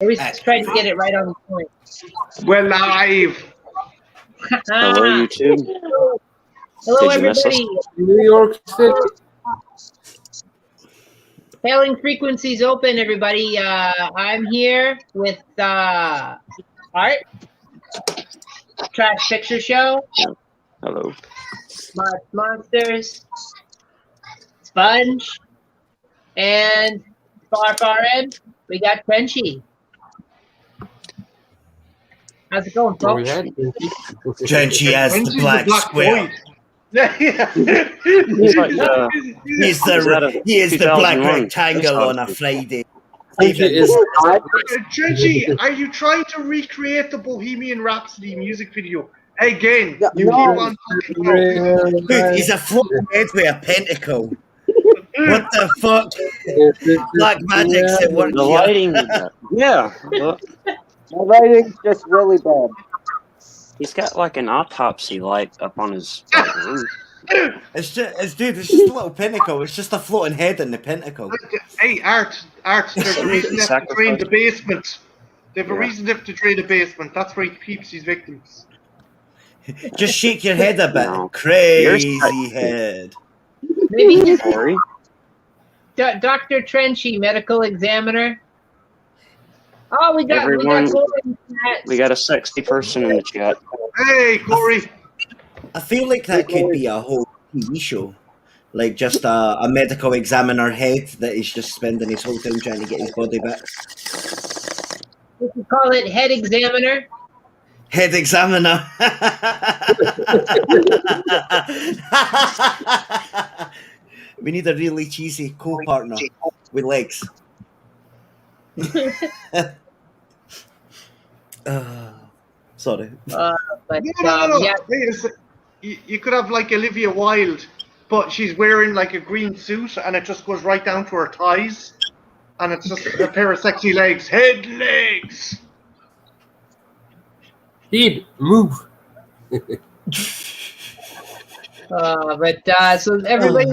I always try to get it right on the point. We're live. Hello, YouTube. Hello, Did you miss us? everybody. New York City. Hailing frequencies open, everybody. I'm here with Art, Trash Picture Show, Hello. Mark Monsters, Sponge, and far end, we got Frenchy. How's it going, Where we folks? at? Trenchy has the When's he black square. boy? Yeah. He's like, He is the black 2001 rectangle on a Friday. Trenchy, are you trying to recreate the Bohemian Rhapsody music video again? Yeah, You no. keep on talking about Dude, he's a floating head with a pentacle. What the fuck? Black magic's at work the here. lighting. Yeah. Look, My writing's just really bad. he's got like an autopsy light up on his roof. It's just a little pentacle. It's just a floating head in the pentacle. Hey, Art, there's a reason they have to drain the basement. They have a reason they have to drain the basement. That's where he keeps his victims. Just shake your head a bit. No. Crazy head. Maybe just Sorry. Dr. Trenchy, medical examiner. Oh, we got Everyone- Gordon. We got a sexy person in the chat. Hey, Corey. I feel like that could be a whole TV show. Like just a medical examiner head that is just spending his whole time trying to get his body back. We could call it head examiner. Head examiner. We need a really cheesy co-partner with legs. Sorry. But No. yeah, You could have like Olivia Wilde, but she's wearing like a green suit and it just goes right down to her thighs. And it's just a pair of sexy legs. Head legs! Steve, move. so everybody,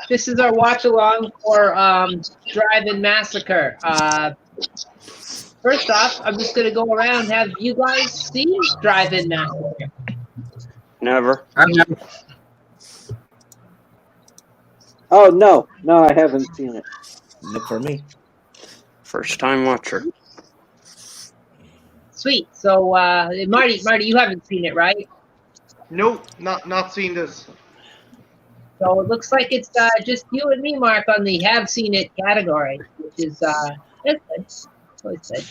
this is our watch along for Drive-In Massacre. First off, I'm just gonna go around. Have you guys seen Drive-In Massacre? Never. Oh, no, I haven't seen it. Look for me. First time watcher. Sweet. So Marty, you haven't seen it, right? Nope, not seen this. So it looks like it's just you and me, Mark, on the have seen it category, which is that's good. It's always good.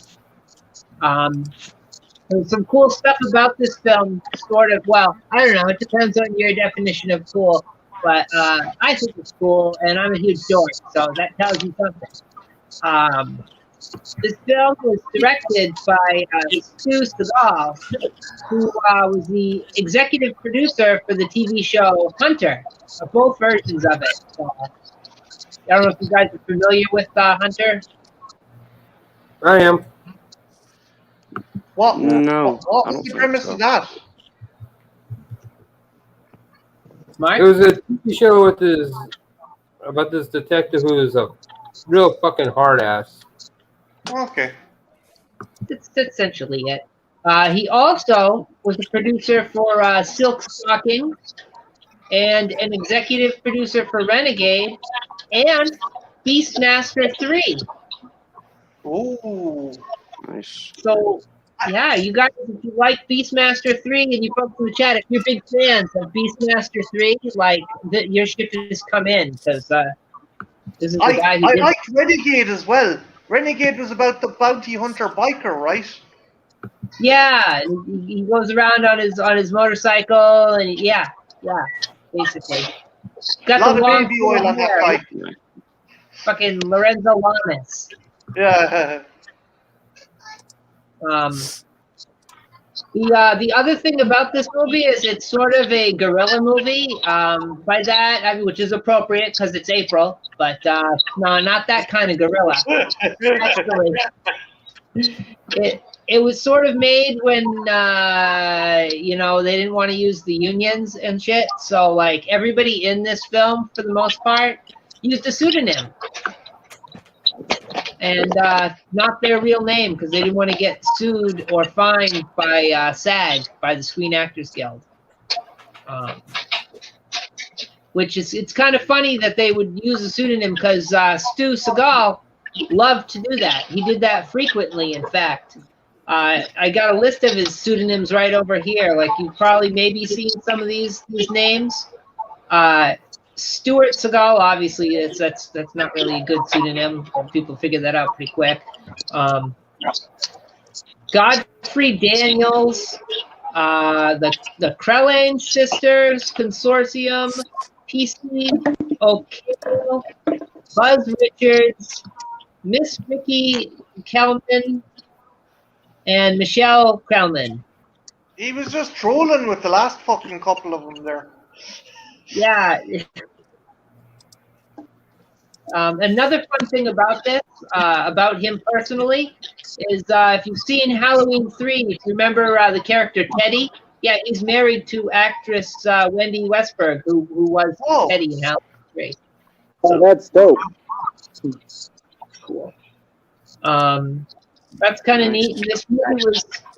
There's some cool stuff about this film, sort of. Well, I don't know. It depends on your definition of cool, but I think it's cool, and I'm a huge dork, so that tells you something. This film was directed by Stu Seagal, who was the executive producer for the TV show Hunter, both versions of it. I don't know if you guys are familiar with Hunter. I am. What No, was I don't the think premise so. of that? Mark? It was a TV show about this detective who is a real fucking hard ass. Okay. That's essentially it. He also was a producer for Silk Stocking and an executive producer for Renegade and Beastmaster 3. Ooh. Nice. So, yeah, you guys, if you like Beastmaster 3 and you folks in the chat, if you're big fans of Beastmaster 3, like, your ship has come in because this is the guy who I did liked Renegade as well. Renegade was about the bounty hunter biker, right? Yeah, he goes around on his motorcycle, and yeah, basically. Got A lot the of long baby oil on that hair, bike. fucking Lorenzo Lamas. Yeah. The other thing about this movie is it's sort of a guerrilla movie. By that, I mean, which is appropriate because it's April, but no, not that kind of guerrilla. Actually, it was sort of made when they didn't want to use the unions and shit. So like everybody in this film, for the most part, used a pseudonym. and not their real name because they didn't want to get sued or fined by SAG, by the Screen Actors Guild. Which is, it's kind of funny that they would use a pseudonym because Stu Seagal loved to do that. He did that frequently, in fact. I got a list of his pseudonyms right over here. Like, you've probably maybe seen some of these names. Stuart Seagal, obviously, that's not really a good pseudonym. People figure that out pretty quick. Godfrey Daniels, the Krelane Sisters Consortium, PC O'Kale, Buzz Richards, Miss Vicky Kelman, and Michelle Krelman. He was just trolling with the last fucking couple of them there. Yeah. Another fun thing about this, about him personally, is if you've seen Halloween 3, if you remember the character Teddy, yeah, he's married to actress Wendy Westberg, who was Teddy in Halloween 3. Oh, that's dope. Cool. That's kind of neat. This movie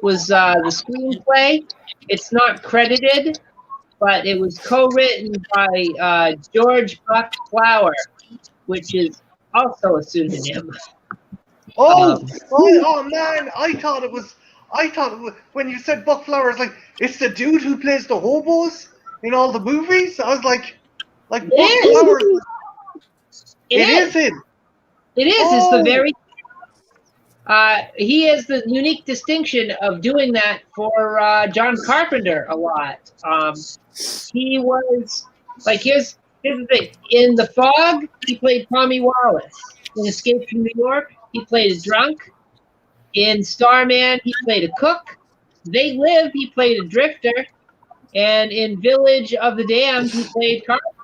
was the screenplay. It's not credited, but it was co-written by George Buck Flower, which is also a pseudonym. Oh man! I thought it was when you said Buck Flowers, like it's the dude who plays the hobos in all the movies. I was like Buck Flowers. It is him. It is. Oh. It's the very. He has the unique distinction of doing that for John Carpenter a lot. He was like, here's the thing. In The Fog, he played Tommy Wallace. In Escape from New York, he played a drunk. In Starman, he played a cook. They Live, he played a drifter. And in Village of the Damned, he played Carpenter.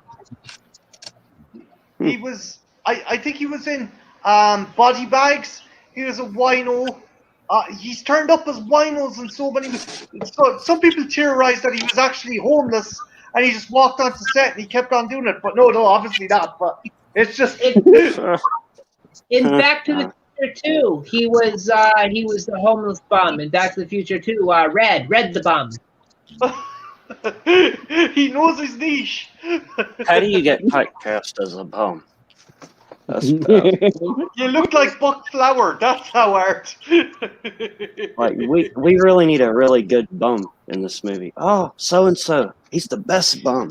He was. I think he was in Body Bags. He was a wino. He's turned up as winos in so many. So some people theorized that he was actually homeless and he just walked onto set and he kept on doing it. But no, obviously not. But it's just. In Back to the Future 2, he was the homeless bum. In Back to the Future 2, Red the bum. He knows his niche. How do you get typecast as a bum? That's You look like Buck Flower. That's how art. like we really need a really good bum in this movie. Oh, so and so, he's the best bum.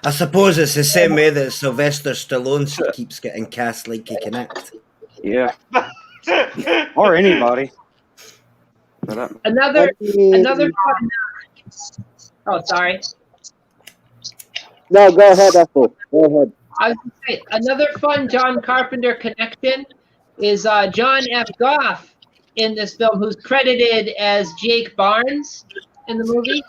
I suppose it's the same way that Sylvester Stallone keeps getting cast like he can act. Yeah, or anybody. Another fun. Oh, sorry. No, go ahead, Ethel. Go ahead. I was going to say, another fun John Carpenter connection is John F. Goff in this film, who's credited as Jake Barnes in the movie.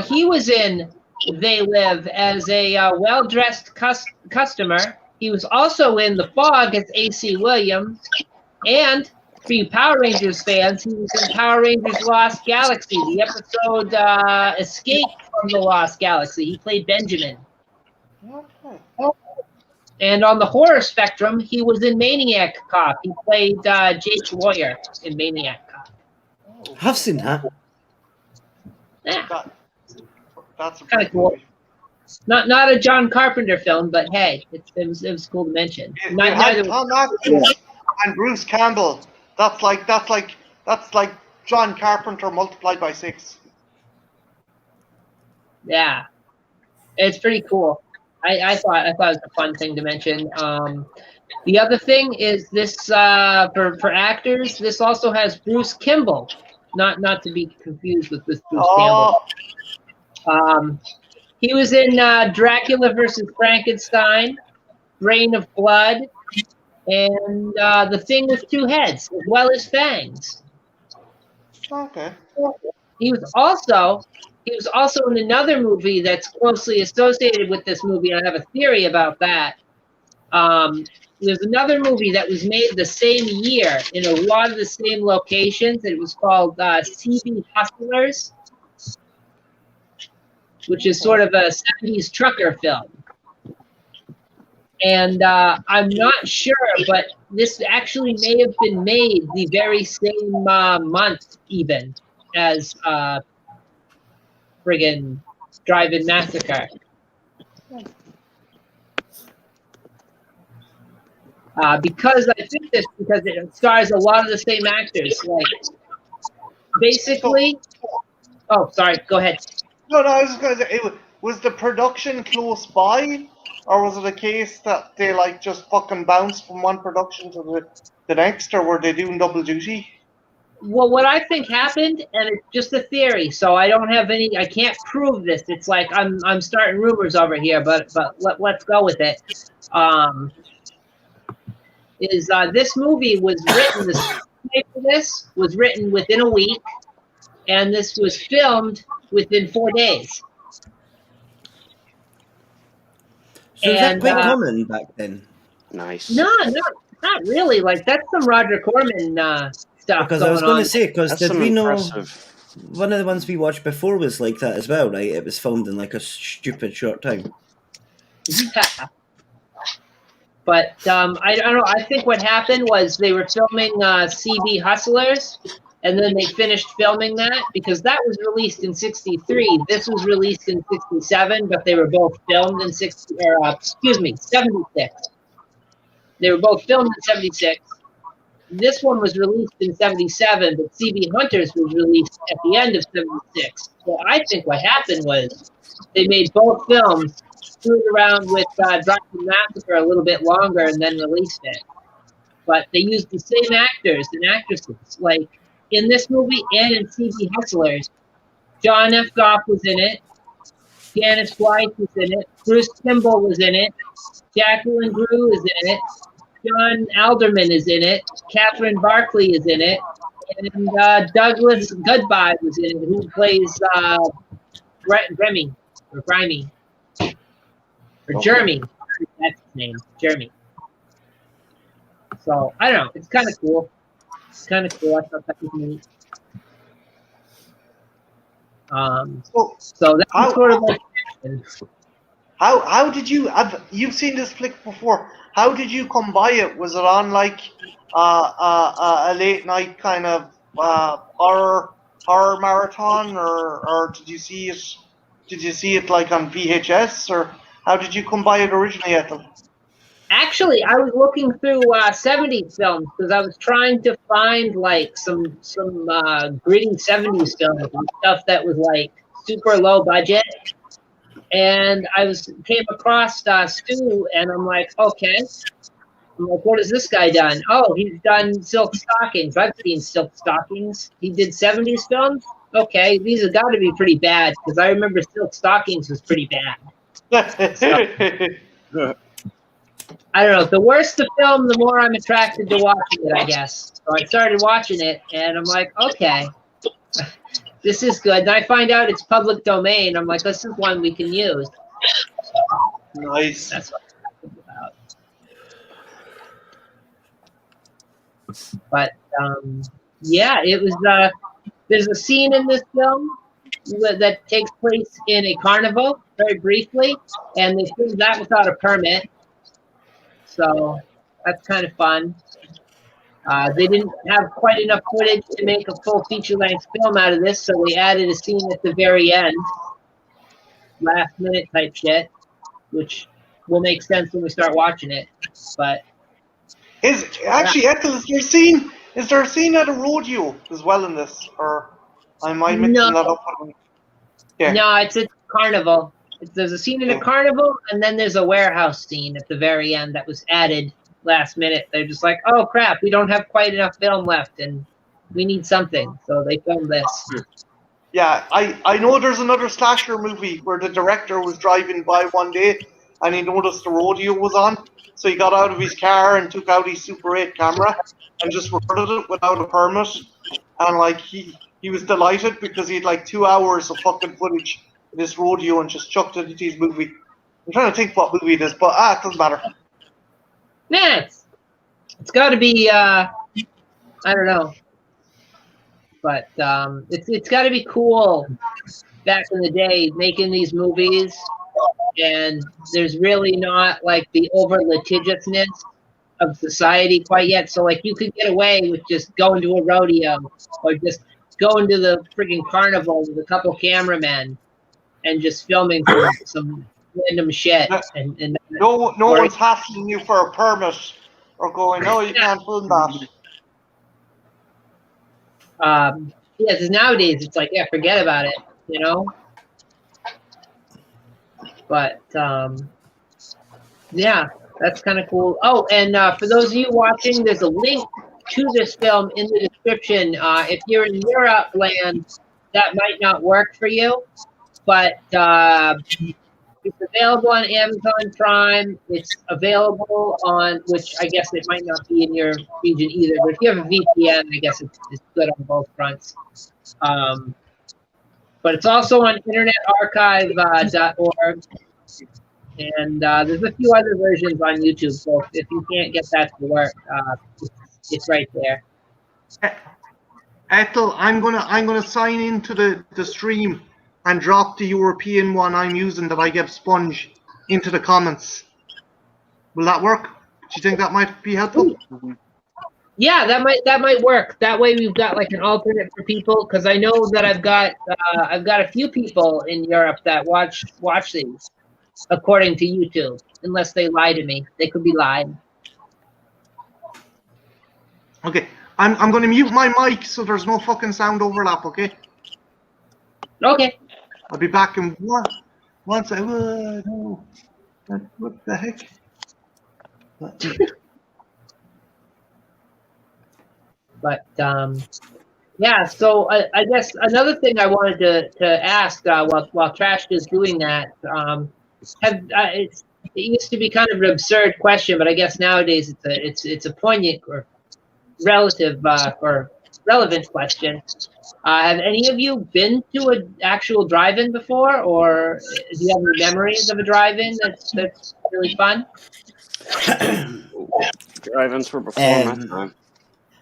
He was in They Live as a well-dressed customer. He was also in The Fog as A.C. Williams. And for you Power Rangers fans, he was in Power Rangers Lost Galaxy, the episode Escape from the Lost Galaxy. He played Benjamin. And on the horror spectrum, he was in Maniac Cop. He played Jake Lawyer in Maniac Cop. I've seen that. Yeah, That's kind of cool. Not a John Carpenter film, but hey, it was cool to mention. Tom Atkins and Bruce Campbell. That's like John Carpenter multiplied by 6. Yeah, it's pretty cool. I thought it was a fun thing to mention. The other thing is this for actors. This also has Bruce Kimball, not to be confused with this Bruce Campbell. He was in Dracula versus Frankenstein, Reign of Blood, and The Thing with Two Heads, as well as Fangs. Okay. He was also in another movie that's closely associated with this movie. I have a theory about that. There's another movie that was made the same year in a lot of the same locations. It was called CB Hustlers, which is sort of a 70s trucker film. And I'm not sure, but this actually may have been made the very same month, even as friggin' Drive-In Massacre. Because I think this because it stars a lot of the same actors. Like basically. Oh, sorry. Go ahead. No, I was just going to say, was the production close by, or was it a case that they like just fucking bounced from one production to the next, or were they doing double duty? Well, what I think happened, and it's just a theory, so I don't have any. I can't prove this. It's like I'm starting rumors over here, but let's go with it. This movie was written? The screenplay for this was written within a week, and this was filmed within 4 days. So is that quite common back then? Nice. No, not really. Like that's some Roger Corman stuff. Because I was going to say, because That's did some we know impressive. one of the ones we watched before was like that as well, right? It was filmed in like a stupid short time. Yeah. But I don't know. I think what happened was they were filming CB Hustlers, and then they finished filming that because that was released in '63. This was released in '67, but they were both filmed in '76. They were both filmed in '76. This one was released in '77, but CB Hunters was released at the end of '76. So I think what happened was they made both films, screwed around with Drive-In Massacre a little bit longer, and then released it. But they used the same actors and actresses. Like in this movie and in CB Hustlers, John F. Goff was in it. Janice Blythe was in it. Bruce Kimball was in it. Jacqueline Grew is in it. John Alderman is in it. Catherine Barkley is in it. And Douglas Goodbye was in it, who plays Grimy. Or Grimy. Or Jeremy. That's his name. Jeremy. So, I don't know. It's kind of cool. I thought that was neat. So that's sort of like. How did you've seen this flick before? How did you come by it? Was it on like a late night kind of horror marathon, or did you see it? Did you see it like on VHS, or how did you come by it originally, Ethel? Actually, I was looking through 70s films because I was trying to find like some gritty 70s films and stuff that was like super low budget. And I came across Stu, and I'm like, okay. I'm like, what has this guy done? Oh, he's done Silk Stockings. I've seen Silk Stockings. He did 70s films? Okay, these have got to be pretty bad because I remember Silk Stockings was pretty bad. So, I don't know. The worse the film, the more I'm attracted to watching it, I guess. So I started watching it, and I'm like, okay, this is good. And I find out it's public domain. I'm like, this is one we can use. Nice. That's what I'm about. But yeah, it was. There's a scene in this film that takes place in a carnival, very briefly, and they filmed that without a permit. So that's kind of fun. They didn't have quite enough footage to make a full feature-length film out of this, so they added a scene at the very end, last-minute type shit, which will make sense when we start watching it. But Ethel, is there a scene at a rodeo as well in this, or am I mixing that up? Yeah. No, it's a carnival. There's a scene in a carnival, and then there's a warehouse scene at the very end that was added last minute. They're just like, oh crap, we don't have quite enough film left, and we need something, so they filmed this. Yeah, I know there's another slasher movie where the director was driving by one day, and he noticed the rodeo was on, so he got out of his car and took out his Super 8 camera and just recorded it without a permit, and like he was delighted because he had like 2 hours of fucking footage of this rodeo and just chucked it into his movie. I'm trying to think what movie it is, but it doesn't matter. Yeah, it's got to be I don't know, but it's got to be cool back in the day making these movies, and there's really not like the over litigiousness of society quite yet. So like you could get away with just going to a rodeo or just going to the freaking carnival with a couple cameramen and just filming some random shit. And No one's hassling you for a permit or going, no, you can't film that. yeah, because nowadays it's like, yeah, forget about it, you know. But yeah, that's kind of cool. Oh, and for those of you watching, there's a link to this film in the description. If you're in Europe land, that might not work for you, but it's available on Amazon Prime. It's available on, which I guess it might not be in your region either, but if you have a VPN, I guess it's good on both fronts. But it's also on internetarchive.org. And there's a few other versions on YouTube, so if you can't get that to work, it's right there. Ethel, I'm gonna sign into the stream and drop the European one I'm using that I gave Sponge into the comments. Will that work? Do you think that might be helpful? Yeah, that might work. That way we've got like an alternate for people, because I know that I've got a few people in Europe that watch these, according to YouTube. Unless they lie to me, they could be lying. Okay, I'm going to mute my mic so there's no fucking sound overlap. Okay. Okay. I'll be back in once. No. What the heck? But yeah, so I guess another thing I wanted to ask while Trash is doing that, it used to be kind of an absurd question, but I guess nowadays it's a poignant or relative or relevant question. Have any of you been to an actual drive-in before, or do you have any memories of a drive-in that's really fun? Drive-ins were before my time.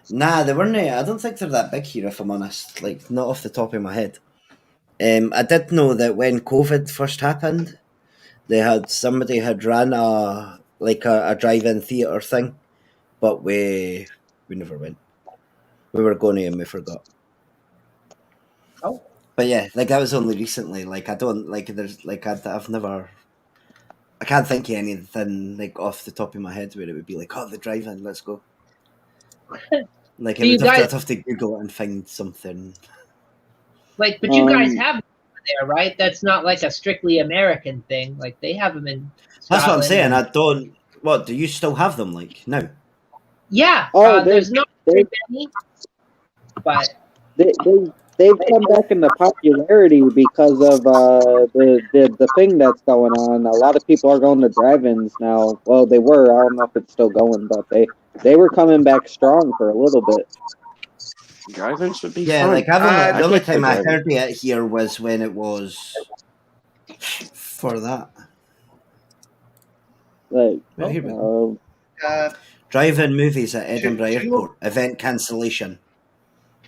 Nah, they weren't. I don't think they're that big here, if I'm honest. Like, not off the top of my head. I did know that when COVID first happened, somebody had ran a drive-in theatre thing, but we never went. We were going to and we forgot. Oh. But yeah, like that was only recently. Like I don't like. There's like I've never. I can't think of anything like off the top of my head where it would be like, oh, the drive-in, let's go. Like I'd have to Google it and find something. Like, but you guys have them there, right? That's not like a strictly American thing. Like they have them in Scotland. That's what I'm saying. I don't. What do you still have them like now? Yeah. Oh, there's not very many, but they've come back into popularity because of the thing that's going on. A lot of people are going to drive-ins now. Well, they were. I don't know if it's still going, but they were coming back strong for a little bit. Drive-ins would be Yeah, fun. like the only time I heard it here was when it was for that. Like, drive-in movies at Edinburgh Airport. Event cancellation.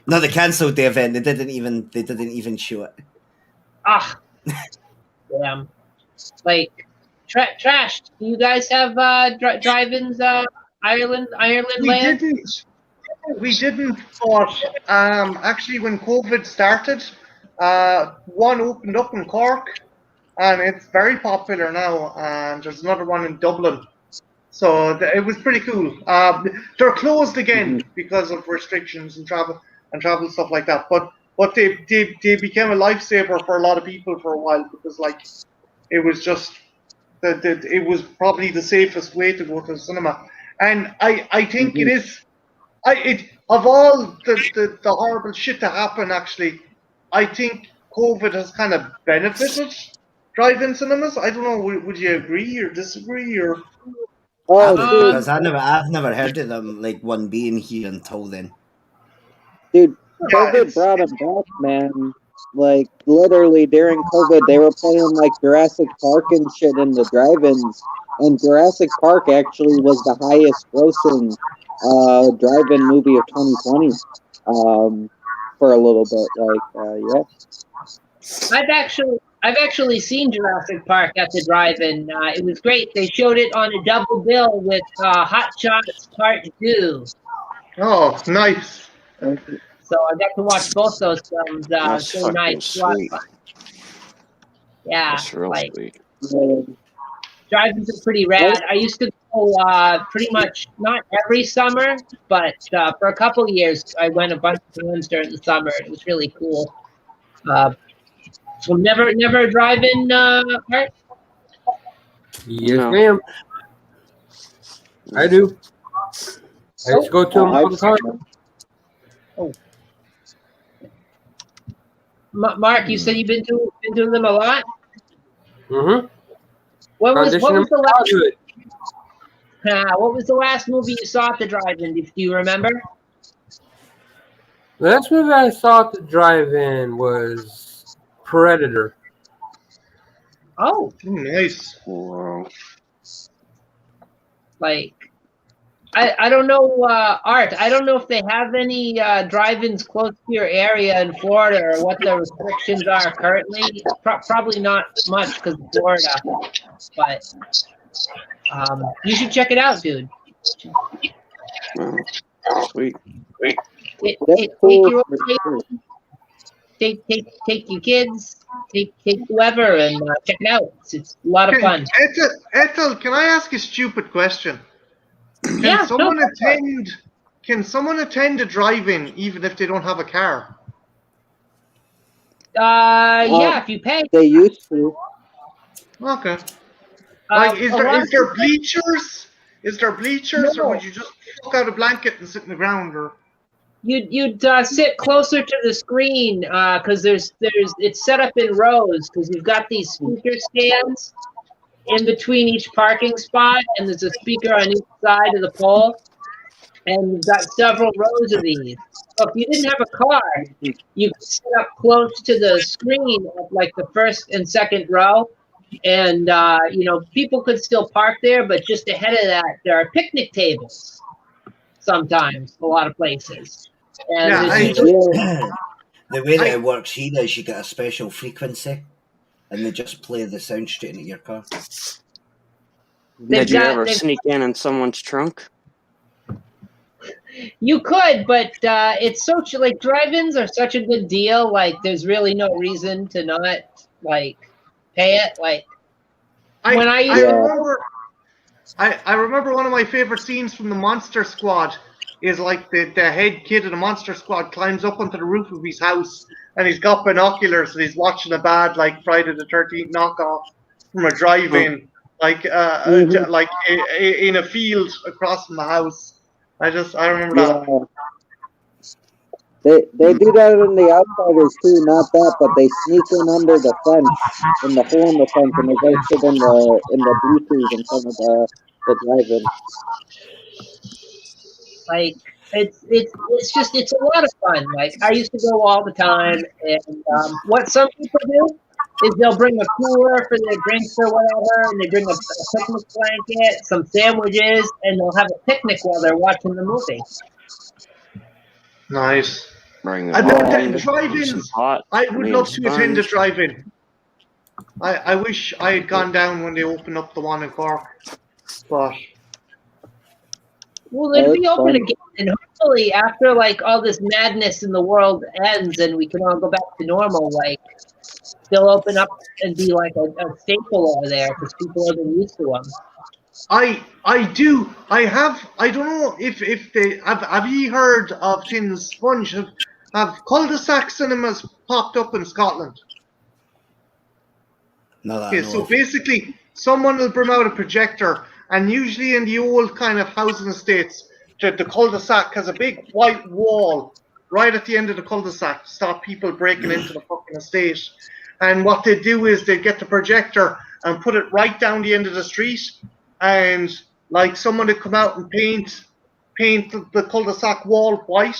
No, they cancelled the event. They didn't even show it. Ah, damn! Like Trash. Do you guys have drive-ins? Ireland land? We didn't. But actually, when COVID started, one opened up in Cork, and it's very popular now. And there's another one in Dublin. So it was pretty cool. They're closed again because of restrictions and travel stuff like that. But they became a lifesaver for a lot of people for a while, because like it was just that it was probably the safest way to go to the cinema. And I think it is. Of all the horrible shit to happen, actually, I think COVID has kind of benefited drive-in cinemas. I don't know. Would you agree or disagree or? Because I've never heard of them, like one being here until then. Dude, COVID brought them back, man. Like literally during COVID, they were playing like Jurassic Park and shit in the drive-ins, and Jurassic Park actually was the highest grossing drive-in movie of 2020 for a little bit. Like, yeah. I've actually seen Jurassic Park at the drive-in. It was great. They showed it on a double bill with Hot Shots Part 2. Oh, nice. So I got to watch both those films. That's So fucking nice. A lot of sweet. fun. Yeah, That's real like sweet. drive-ins are pretty rad. I used to go pretty much not every summer, but for a couple of years, I went a bunch of times during the summer. It was really cool. So never a drive-in, Art? Yes, No. ma'am. I do. I just go to them all the time. Mark, you said you've been doing them a lot. Mm-hmm. What was the last? Good. What was the last movie you saw at the drive-in? Do you remember? The last movie I saw at the drive-in was Predator. Oh, Nice. Wow. like I don't know, Art. I don't know if they have any drive-ins close to your area in Florida or what the restrictions are currently. Probably not much because of Florida, but you should check it out, dude. Wow. Sweet. Take your kids, take whoever, and check it out. It's a lot of fun. Ethel, can I ask a stupid question? Can someone attend a drive-in even if they don't have a car? Yeah, if you pay. They used to. Okay. Like, is a lot there of people- bleachers? Is there bleachers, No. or would you just fuck out a blanket and sit in the ground? Or You'd sit closer to the screen because it's set up in rows because you've got these speaker stands in between each parking spot, and there's a speaker on each side of the pole, and you've got several rows of these. So if you didn't have a car, you could sit up close to the screen at like the first and second row, and people could still park there, but just ahead of that, there are picnic tables. Sometimes, a lot of places. And Yeah, there's I- usually- The way that it works here is you get a special frequency, and they just play the sound straight into your car. Did you ever sneak in someone's trunk? You could, but it's so like drive-ins are such a good deal. Like, there's really no reason to not like pay it. Like, I I remember one of my favorite scenes from the Monster Squad is like the head kid of the Monster Squad climbs up onto the roof of his house and he's got binoculars and he's watching a bad like Friday the 13th knockoff from a drive-in, like in a field across from the house. I remember that. They do that in the Outsiders too, not that, but they sneak in under the fence, in the hole in the fence, and they go sit in the bleachers in front of the drive-in. like it's a lot of fun. Like, I used to go all the time, and what some people do is they'll bring a cooler for their drinks or whatever, and they bring a picnic blanket, some sandwiches, and they'll have a picnic while they're watching the movie. Nice. Bring the drive-ins. I would love to attend a drive-in. I wish I had gone down when they opened up the one in Cork. But Well, it'll be open again, and hopefully after like all this madness in the world ends and we can all go back to normal, like they'll open up and be like a staple over there because people have been used to them. I don't know if they have you heard of Tin Sponge? Have cul-de-sac cinemas popped up in Scotland? No, that Okay, so basically someone will bring out a projector, and usually in the old kind of housing estates, the cul-de-sac has a big white wall right at the end of the cul-de-sac to stop people breaking into the fucking estate. And what they do is they get the projector and put it right down the end of the street, and like someone would come out and paint the cul-de-sac wall white,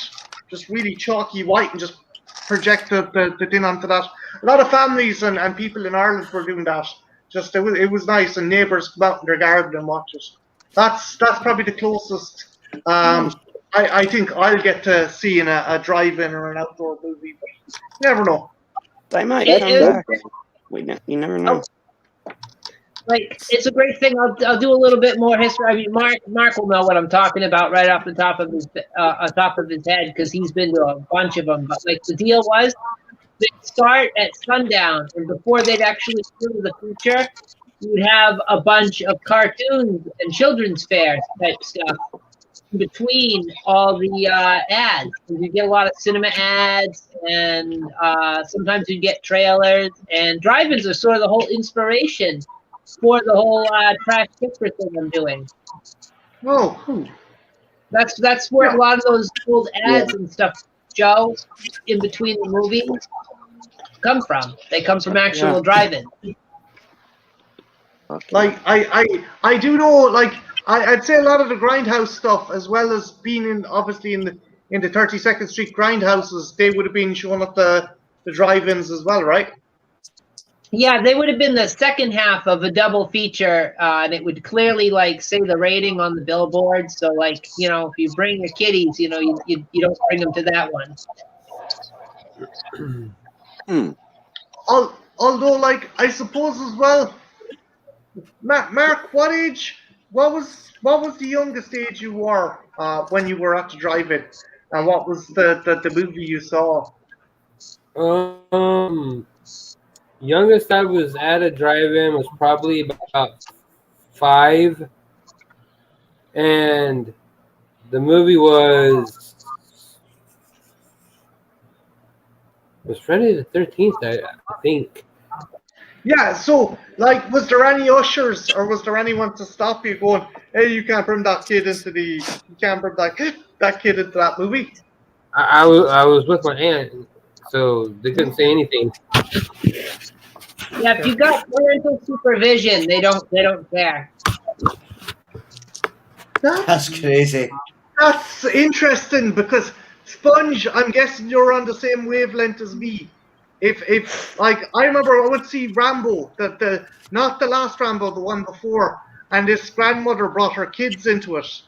just really chalky white, and just project the thing onto that. A lot of families and people in Ireland were doing that. Just it was nice, and neighbours come out in their garden and watch it. That's probably the closest I think I'll get to see in a drive-in or an outdoor movie. But you never know. They might It- come it- back. You never know. Like, it's a great thing. I'll do a little bit more history. I mean, Mark will know what I'm talking about right off the top of his head because he's been to a bunch of them. But like the deal was, they'd start at sundown, and before they'd actually do the feature, you'd have a bunch of cartoons and children's fairs type stuff in between all the ads. And you get a lot of cinema ads, and sometimes you get trailers. And drive-ins are sort of the whole inspiration for the whole trash picture thing I'm doing. Oh, cool. That's where a lot of those old ads and stuff, Joe, in between the movies, come from. They come from actual drive-in. Okay. Like I do know, like I'd say a lot of the grindhouse stuff, as well as being in obviously in the 32nd Street grindhouses, they would have been showing up the drive-ins as well, right? Yeah, they would have been the second half of a double feature, and it would clearly like say the rating on the billboard. So like, you know, if you bring your kiddies, you know, you don't bring them to that one. Although, like, I suppose as well, Mark, what was the youngest age you were when you were at the drive-in, and what was the movie you saw? Youngest I was at a drive-in was probably about 5, and the movie was Friday the 13th, I think. Yeah, so like, was there any ushers or was there anyone to stop you going, "Hey, you can't bring that kid into that movie"? I was with my aunt, so they couldn't say anything. Yeah, if you got parental supervision, they don't care. That's crazy. That's interesting because Sponge, I'm guessing you're on the same wavelength as me. If like, I remember I went to see Rambo, not the last Rambo, the one before, and this grandmother brought her kids into it,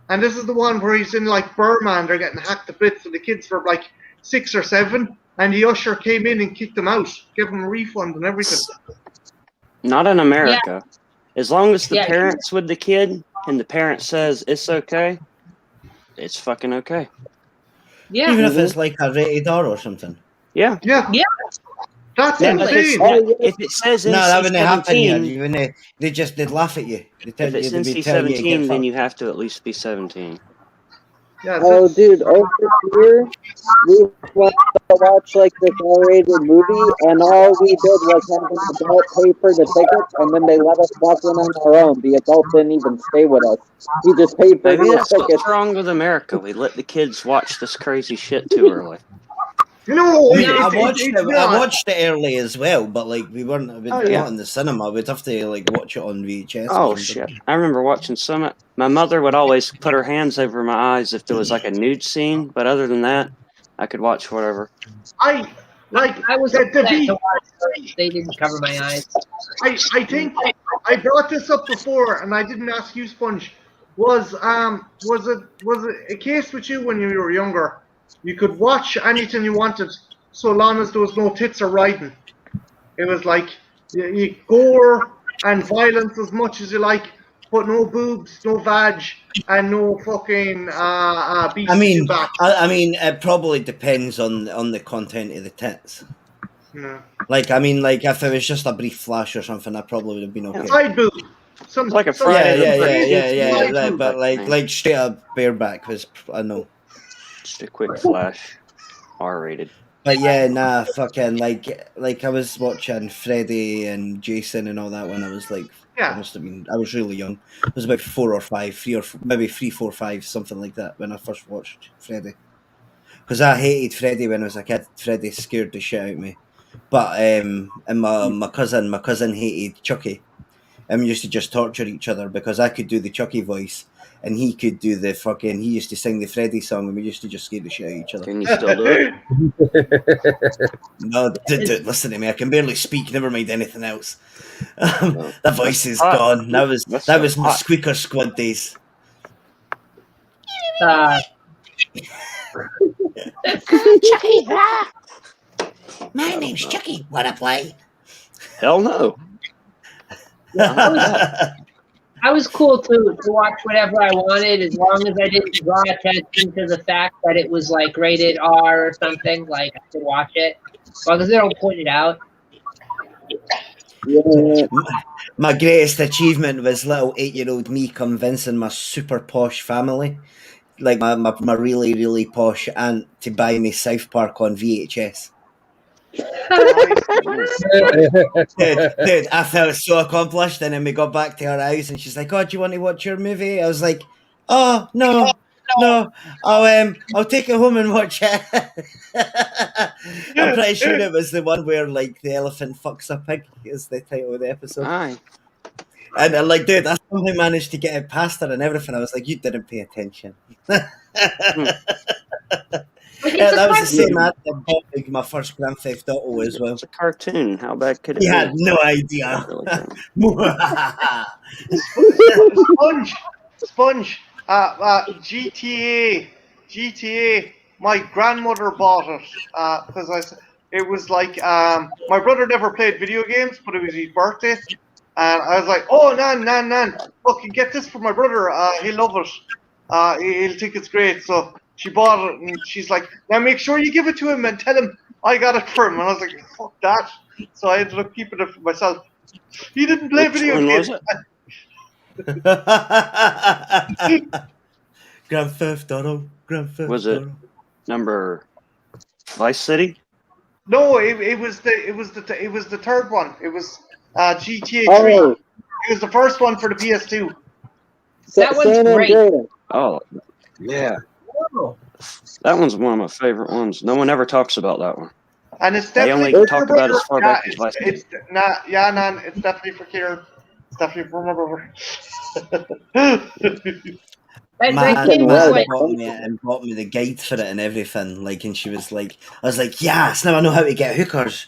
and this is the one where he's in like Burma and they're getting hacked to bits, and the kids were like 6 or 7, and the usher came in and kicked them out, gave them a refund and everything. Not in America. Yeah. As long as the Yeah. parent's with the kid and the parent says it's okay, it's fucking okay. Yeah. Even if it's like a rated R or something. Yeah. Yeah. Yeah. That's Yeah, if, it's, insane. if it says No, that wouldn't happen here. NC-17, They'd laugh at you. if it's they'd be telling you to get NC-17, then fucked. you have to at least be 17. Yeah, Oh, dude, over here, we went to watch like this R-rated movie, and all we did was have an adult pay for the tickets, and then they let us walk in on our own. The adult didn't even stay with us. He just paid for Maybe the that's tickets. what's wrong with America. We let the kids watch this crazy shit too early. no, I mean, I not. watched it early as well, but like we weren't Oh, yeah. not in the cinema. We'd have to like watch it on VHS. Oh, or something. shit. I remember watching some. My mother would always put her hands over my eyes if there was like a nude scene, but other than that, I could watch whatever. I was upset to be. to watch. They didn't cover my eyes. I think I brought this up before, and I didn't ask you, Sponge. Was it a case with you when you were younger? You could watch anything you wanted, so long as there was no tits or riding. It was like you gore and violence as much as you like, but no boobs, no vag, and no fucking beast back. I mean, it probably depends on the content of the tits. No. Like, I mean, like if it was just a brief flash or something, I probably would have been okay. Side boob. It's like a Friday Yeah, the 13th like, movie but type like thing. straight up bareback was I know. Just a quick flash. R-rated. But yeah, nah, fucking like I was watching Freddy and Jason and all that when I was like, Yeah. I was really young. I was about 4 or 5, maybe 3, 4, 5, something like that when I first watched Freddy. Because I hated Freddy when I was a kid. Freddy scared the shit out of me. But and my cousin hated Chucky. And we used to just torture each other because I could do the Chucky voice and he could do the fucking. He used to sing the Freddy song and we used to just scare the shit out of each other. Can you still do it? No, dude, listen to me. I can barely speak. Never mind anything else. The voice is gone. That was my Squeaker Squad days. Chucky. My name's Chucky. Wanna play? Hell no. I was cool to watch whatever I wanted as long as I didn't draw attention to the fact that it was like rated R or something. Like I could watch it as long as they don't point it out. Yeah. My greatest achievement was little 8-year-old me convincing my super posh family, like my really, really posh aunt, to buy me South Park on VHS. Dude, I felt so accomplished, and then we got back to her house, and she's like, "Oh, do you want to watch your movie?" I was like, "Oh, no, I'll take it home and watch it." I'm pretty sure it was the one where like the elephant fucks a pig is the title of the episode. Aye. And I'm like, dude, I somehow managed to get it past her and everything. I was like, you didn't pay attention. Like, Yeah, that was the same ad that bought me my first Grand Theft Auto as well. It's a cartoon. How bad could it You be? had no idea. Sponge. GTA. My grandmother bought it because it was like my brother never played video games, but it was his birthday, and I was like, "Oh, nan, fucking get this for my brother. He'll love it. He'll think it's great." So she bought it, and she's like, "Now make sure you give it to him and tell him I got it for him." And I was like, "Fuck that!" So I ended up keeping it for myself. He didn't play Which video one games. was Grand Theft Auto. Was it number Vice City? No, it was the third one. It was GTA 3. Oh, It was the first one for the PS2. That one's San great. Andreas. Oh, yeah. Oh. That one's one of my favorite ones. No one ever talks about that one. And it's They definitely only talk about it as far back as it's, Vice City. it's it's definitely for Kieran. It's definitely for my brother. That Man, game was like, bought me the guide for it and everything. Like, and she was like, I was like, yes, now I know how to get hookers.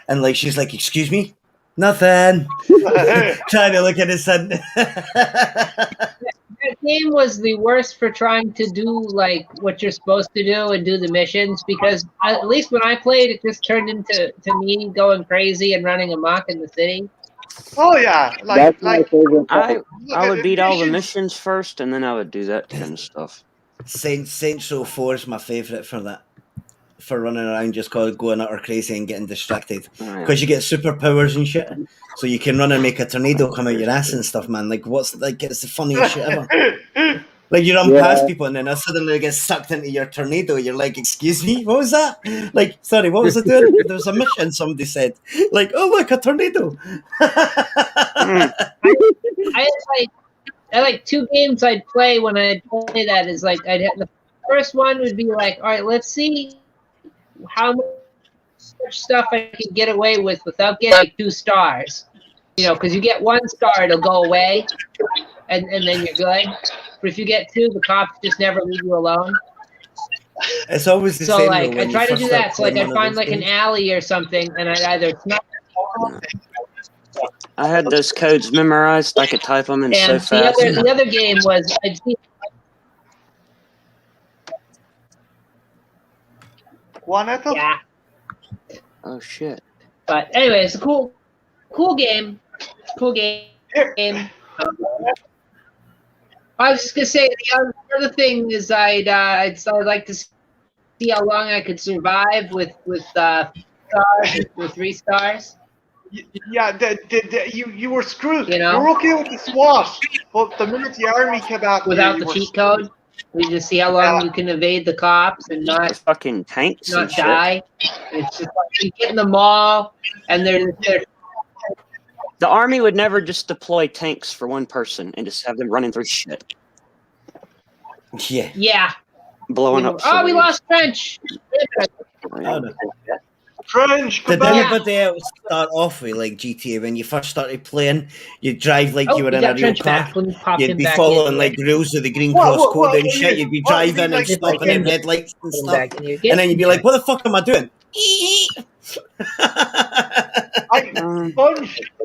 And like, she's like, excuse me? Nothing. Trying to look innocent. that game was the worst for trying to do like what you're supposed to do and do the missions, because at least when I played, it just turned into me going crazy and running amok in the city. Oh yeah, That's my favorite part. I would beat all the missions first, and then I would do that kind of stuff. Saints Row 4 is my favourite for that. For running around just going utter crazy and getting distracted. Oh, yeah. Because you get superpowers and shit. So you can run and make a tornado come out your ass and stuff, man. Like, it's the funniest shit ever. Like, you run past people and then suddenly they get sucked into your tornado. You're like, excuse me, what was that? Like, sorry, what was I doing? There was a mission, somebody said. Like, oh, look, a tornado. I had like two games I'd play when I'd play that. Is like the first one would be like, all right, let's see how much stuff I can get away with without getting like 2 stars. You know, because you get 1 star, it'll go away, and then you're good. But if you get 2, the cops just never leave you alone. It's always the So same. like, though, I when try you to first do start that. So like, playing I'd one of find those like an games. alley or something, and I'd either snuff. I had those codes memorized. I could type them in so And fast. the other game was I'd see. One Ethel? Yeah. Oh shit! But anyway, it's a cool game. Cool game. I was just gonna say the other thing is I'd like to see how long I could survive with stars, with 3 stars. Yeah, you were screwed. You know? You were okay with the SWAT, but the minute the army came out, Without you the were cheat code, we just see how long you can evade the cops and The not fucking tanks and shit. die. It's just like you get in the mall and they're The army would never just deploy tanks for one person and just have them running through shit, Yeah. blowing up. Oh, we civilians. lost French. Oh, no. French. Did Goodbye. anybody else start off with like GTA when you first started playing? You'd drive like you were in a got real French car. back. Let me pop You'd him be back following in. like rules of the Green What- Cross what- Code what- and what shit. you- You'd be what you driving mean, and like, stopping at red lights and Put him stuff. back in here. And then you'd be like, what the fuck am I doing?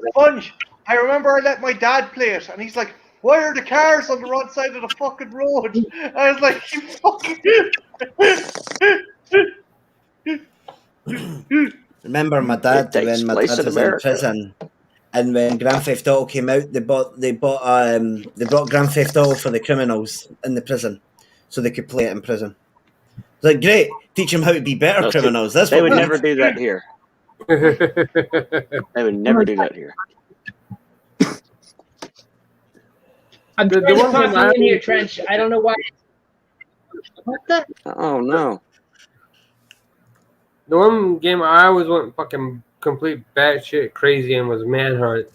Sponge. I remember I let my dad play it, and he's like, "Why are the cars on the wrong side of the fucking road?" I was like, "You fucking." Remember my dad It takes when my place dad in was in America. prison, and when Grand Theft Auto came out, they brought Grand Theft Auto for the criminals in the prison, so they could play it in prison. It's like great, teach them how to be better No, see, criminals. That's They what would we never need. do that here. They would never do that here. I'm The trying to one pop game I you in here, was- Trench. I don't know why. What the? Oh no. The one game I always went fucking complete batshit crazy in was Manhunt.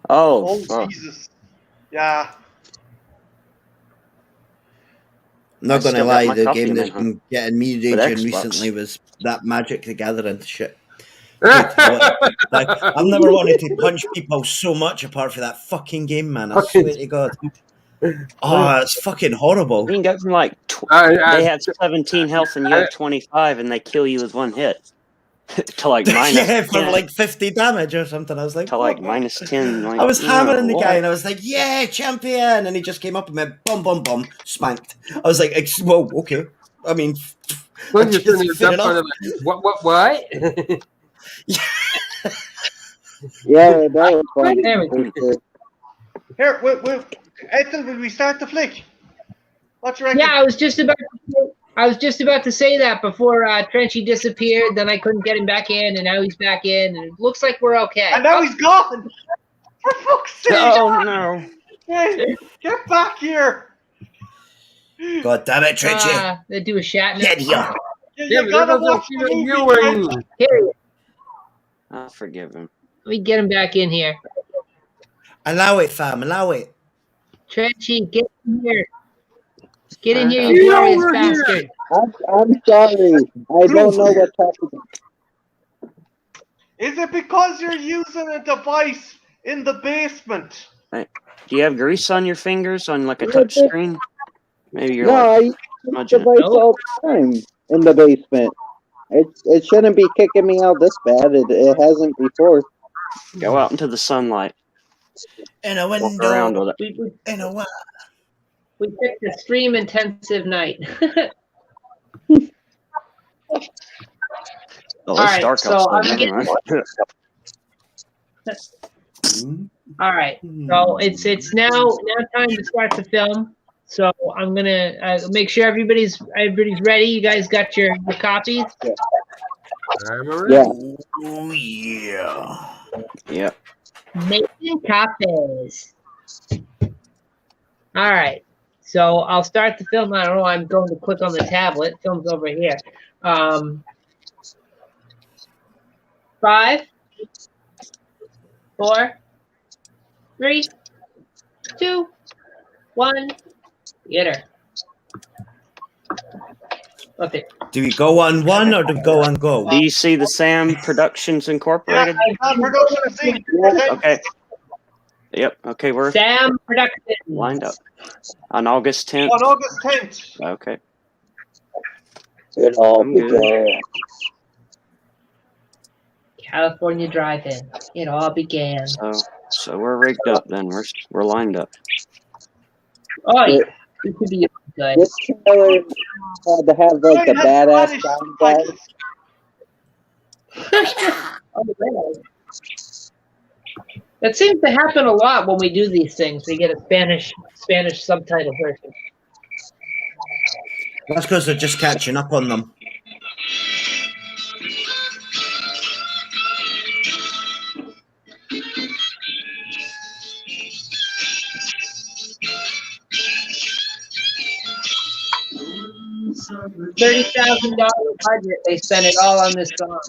Oh, Oh, fuck. Jesus. Yeah. I'm not I gonna still got lie, my the copy game of that's Manhunt been getting me with raging Xbox. recently was that Magic the Gathering shit. Dude, I've never wanted to punch people so much apart from that fucking game, man. I swear to God. Oh, it's fucking horrible. You can go from like they have 17 health and you have 25, and they kill you with one hit to like minus Yeah, for 10. like 50 damage or something. I was like, To like what? minus 10. Like, I was hammering the what? guy and I was like, yeah, champion. And he just came up and went, bum, bum, bum, spanked. I was like, whoa, okay. I mean, When you're turning your fair jump on enough. it, like, what? Yeah, that was funny. There we go. for sure. Here, Ethel, will we start the flick? What you reckon? Yeah, I was just about to say that before Trenchy disappeared. Then I couldn't get him back in, and now he's back in, and it looks like we're okay. And now he's gone! For fuck's sake! Oh no. Hey, get back here! God damn it, Trenchy. They do a Shatner. Get here. You Yeah, but that gotta doesn't watch feel the like movie, you were Trent. you. Here, I'll forgive him. let me get him back in here. Allow it, fam. Allow it. Trenchy, get in here. Get in here, Get you glorious over here. bastard. I'm sorry. I don't know what's happening. Is it because you're using a device in the basement? Do you have grease on your fingers on like a touch screen? Maybe you're No, like I use the smudging it. device all the time in the basement. It shouldn't be kicking me out this bad. It hasn't before. Go out into the sunlight. In a Walk window. around with it. We In a what? picked a stream intensive night. Oh, All it's right, dark so outside. I'm Never mind. All right, so it's now time to start the film. So I'm gonna make sure everybody's ready. You guys got your copies? I'm already. Yeah. Oh, yeah. Yep. Making copies. All right. So I'll start the film. I don't know. I'm going to click on the tablet. Film's over here. 5, 4, 3, 2, 1. Get her. Okay. Do we go on one or do we go on go? Do you see the Sam Productions Yeah, Incorporated? production scene. Okay. Yep. Okay, we're Sam Productions. lined up on August 10th. On August 10th. Okay. It all I'm good. began. California Drive-In. It all began. So we're rigged up then. We're lined up. Oh yeah. It could be good. This trailer had to have like the badass sound guy. Oh, really? That seems to happen a lot when we do these things. We get a Spanish subtitle version. That's because they're just catching up on them. $30,000 budget. They spent it all on this song.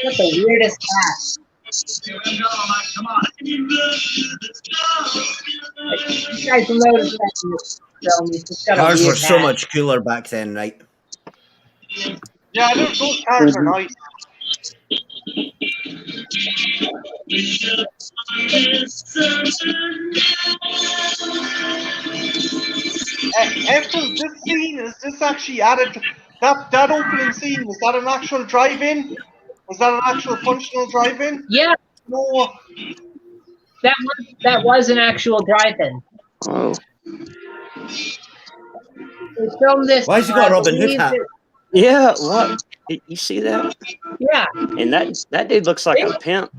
That's the weirdest hat. You guys noticed that in this film. He's just got a Ours weird were so hat. much cooler back then, right? Yeah, those cars are nice. Ethel, this scene, is this actually added That opening scene, was that an actual drive-in? Was that an actual functional drive-in? Yeah, No. that was an actual drive-in. Oh, They filmed this. Why's he got a I Robin Hood believe hat? that- yeah. What? Did you see that? Yeah, And that dude looks like a pimp.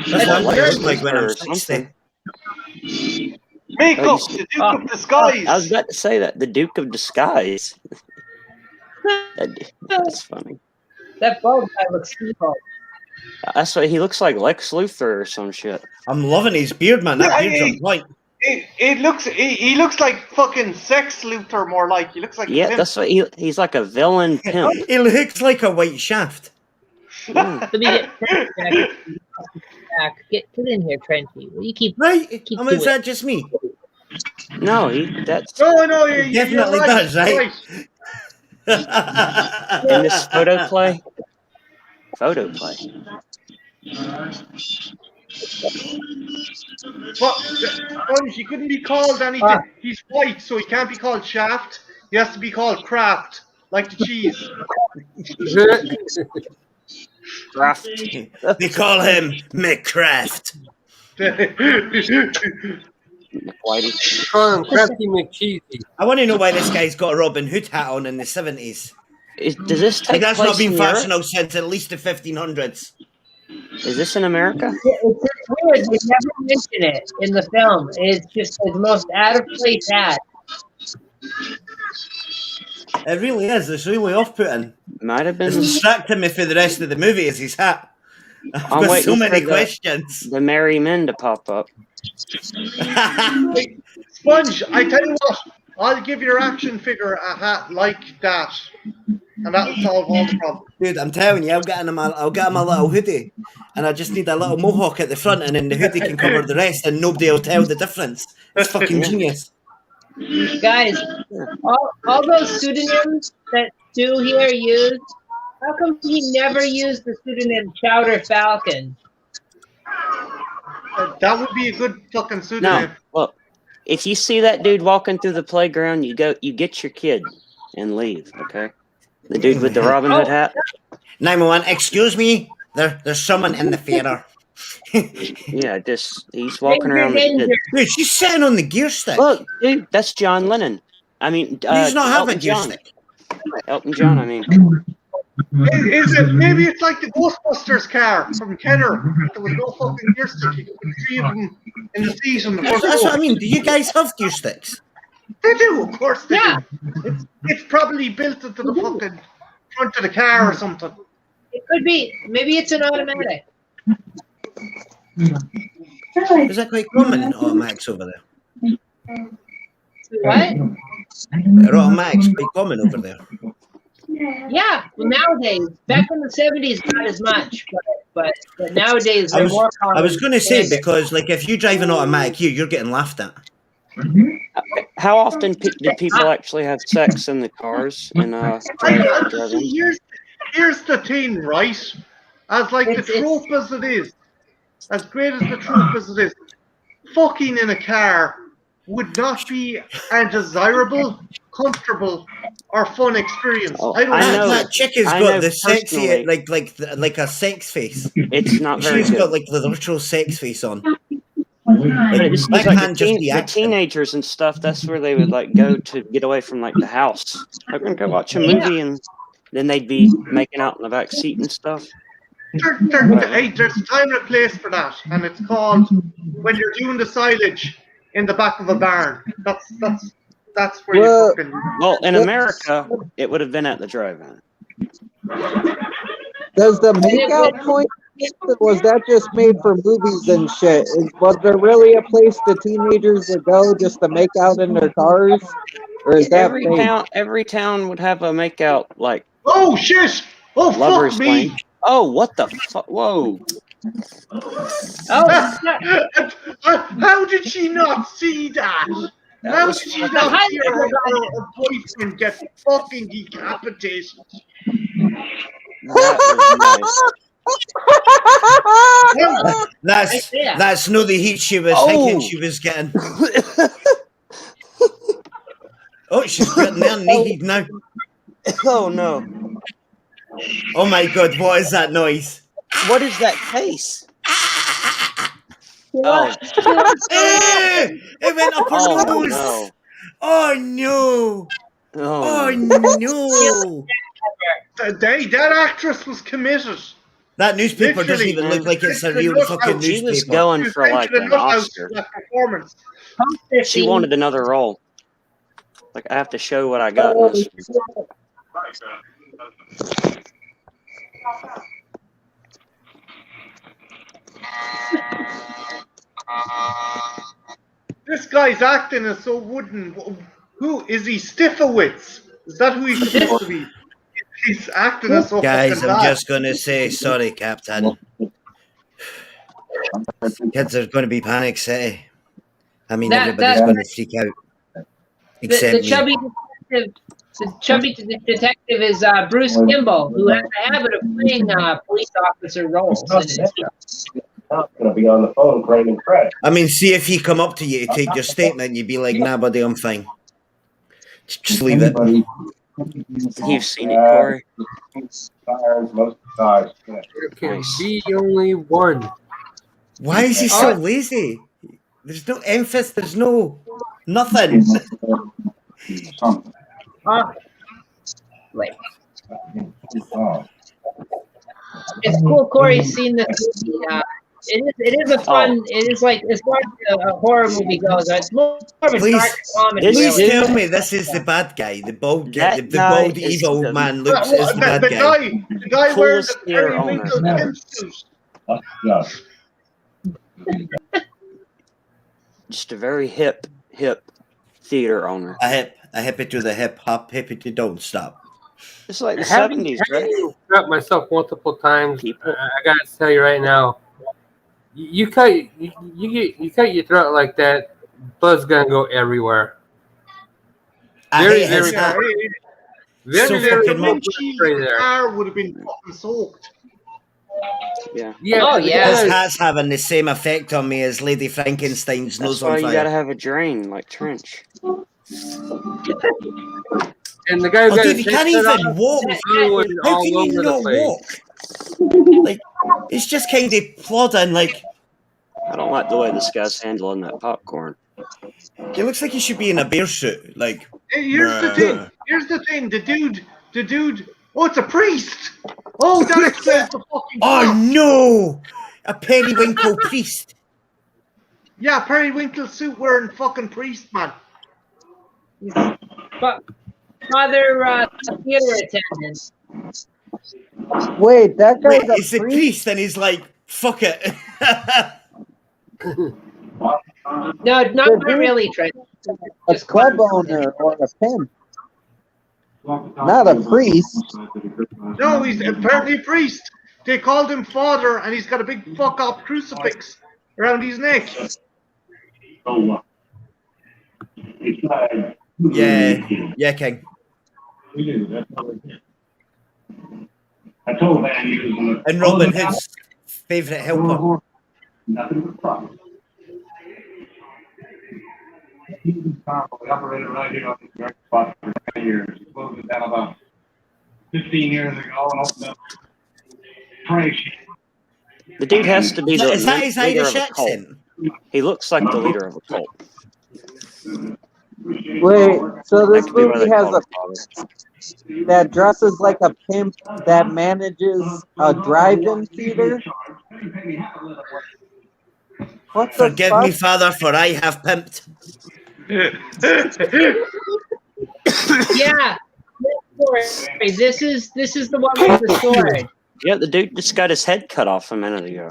That's what I very look like when I'm Or 60. something. Makeup, Oh, the Duke of Disguise. I was about to say that the Duke of Disguise. That's funny. that bald guy looks evil. That's what he looks like, Lex Luthor or some shit. I'm loving his beard, man. That Yeah, beard's on point. He looks like fucking Sex Luthor more like. He looks like a Yeah, pimp. that's what he's like a villain pimp. He looks like a white shaft. Yeah. Let me get back. Get in here, Trenchy. Will you keep? Right? Keep I mean, is doing that just me? No, that's No, It you're definitely right, does, you're right? in this photo play. Photo play. But Sponge, he couldn't be called anything. He's white, so he can't be called Shaft. He has to be called Kraft, like the cheese. Draft. They call him McCraft. Whitey. Call him Crafty McCheesy. I want to know why this guy's got a Robin Hood hat on in the 70s. Does this take That's place not been in Europe? fashionable since at least the 1500s. Is this in America? It's weird. They never mention it in the film. It's just the most out of place hat. It really is. It's really off-putting. Might have been It's distracting me for the rest of the movie is his hat. I've got waiting so many for questions. the merry men to pop up. Sponge, I tell you what, I'll give your action figure a hat like that, and that'll solve all the problems. Dude, I'm telling you, I'll get him a little hoodie, and I just need a little mohawk at the front, and then the hoodie can cover the rest, and nobody will tell the difference. It's fucking genius. Guys, all those pseudonyms that Stu here used, how come he never used the pseudonym Chowder Falcon? That would be a good fucking pseudonym. No, well, if you see that dude walking through the playground, you get your kid and leave. Okay, the dude with the Robin Hood hat. 911, excuse me, there's someone in the theater. Yeah, he's walking around. Danger. Dude, she's sitting on the gear stick. Look, dude, that's John Lennon. I mean, He's not having Elton a gear John. stick. Elton John. I mean, Is it? Maybe it's like the Ghostbusters car from Kenner. There was no fucking gear stick. You could put three of them in the seat on the front That's what I row. mean. Do you guys have gear sticks? They do, of course they Yeah. do. It's probably built into the fucking front of the car or something. It could be. Maybe it's an automatic. Is that quite common in automatics over there? What? Are automatics quite common over there? Yeah. Well, nowadays, back in the 70s, not as much, but nowadays they're more common. I was going to say, because like if you drive an automatic here, you're getting laughed at. how often do people actually have sex in the cars and driving? Here's the thing, right? As like the trope as it is, as great as the trope as it is, fucking in a car would not be a desirable, comfortable, or fun experience. Oh, I don't I know. That chick has I got know the sexy, personally. like a sex face. It's not very She's good. got like the literal sex face on. But it's That like can't just be the acting. teenagers and stuff. That's where they would like go to get away from like the house. I'm gonna go watch a movie, and then they'd be making out in the back seat and stuff. Hey, there's a time and a place for that, and it's called when you're doing the silage in the back of a barn. That's where Well- you fucking. Well, in America, it would have been at the drive-in. Does the makeout point, was that just made for movies and shit? Was there really a place the teenagers would go just to make out in their cars? Or is that fake? Every town would have a makeout like Oh shit! Oh lovers fuck me! lane. Oh, what the fuck? Whoa! Oh, How did she not see that? How did she not see her boyfriend get fucking decapitated? That was Yeah. That's no the heat she was Oh. thinking she was getting. Oh, she's getting there naked now. Oh no! Oh my god, what is that noise? What is that face? Oh, It went up her oh nose. no! Oh no! Oh, Oh no! That actress was committed. That newspaper doesn't Literally. even look like it's a Literally real look fucking how she was newspaper. going She for was like into the an nut house Oscar. for that performance. She wanted another role. Like I have to show what I got in this. This guy's acting is so wooden. Who is he? Stiffowitz? Is that who he's supposed to be? He's acting is so Guys, fucking I'm bad. just gonna say sorry, Captain. Kids are gonna be panic city. I mean, everybody's gonna freak out. Except The me. chubby detective is Bruce Kimball, who has a habit of playing police officer roles in his show. Not going to be on the phone claiming credit. I mean, see if he come up to you to take your statement, you'd be like, nah, buddy, I'm fine. Just leave it. You've seen it, Corey. Most times. There can be only one. Why is he so lazy? There's no emphasis, there's no nothing. Like, it's cool Corey's seen this movie. It is a fun. It is like as far as a horror movie goes, it's more of a dark comedy. Please really. tell me this is the bad guy, the bald guy, the guy bald is evil the- man looks as the bad guy. The guy wearing the Coolest theater periwinkle owner. pimp suit. Just a very hip theater owner. A hippie to the hip hop, hippie to don't stop. It's like the Having 70s, right? cut myself multiple times. People. I gotta tell you right now, you cut your throat like that, blood's gonna go everywhere. I Very, hate his very hat. Very, So very fucking much much. right there. Car would have been fucking soaked. Yeah. Yeah, Oh, yeah. His hat's having the same effect on me as Lady Frankenstein's That's nose why on you fire. gotta have a drain like Trench. And the guy who Oh, got dude, his he head can't cut even off, walk. he was How all can you over the not place. walk? Like, it's just kind of plodding. Like, I don't like the way this guy's handling that popcorn. it looks like he should be in a bear suit. Like, Hey, here's the thing. Here's the thing. The dude. Oh, it's a priest. Oh, that explains the fucking. oh plot. no, a periwinkle priest. Yeah, periwinkle suit wearing fucking priest, man. But Father theater attendant. Wait, that Wait, guy's it's a the priest? priest, and he's like, fuck it. No, not really, Trent. A club owner or a pimp? Not a priest. No, he's apparently a priest. They called him father, and he's got a big fuck up crucifix around his neck. Yeah, King. I told Van he was in the And Robin Hood's favourite helper. nothing but problems. He was powerful. He operated right here on the direct spot for 10 years. He closed it down about 15 years ago and opened up Tracy. The dude has to be the Is that his leader Irish of a cult. accent? He looks like the leader of a cult. Wait, so this That could be why movie they has call a him father. that dresses like a pimp that manages a drive-in theater? What the Forgive fuck? me, Father, for I have pimped. Yeah. This is the one with the sword. Yeah, the dude just got his head cut off a minute ago.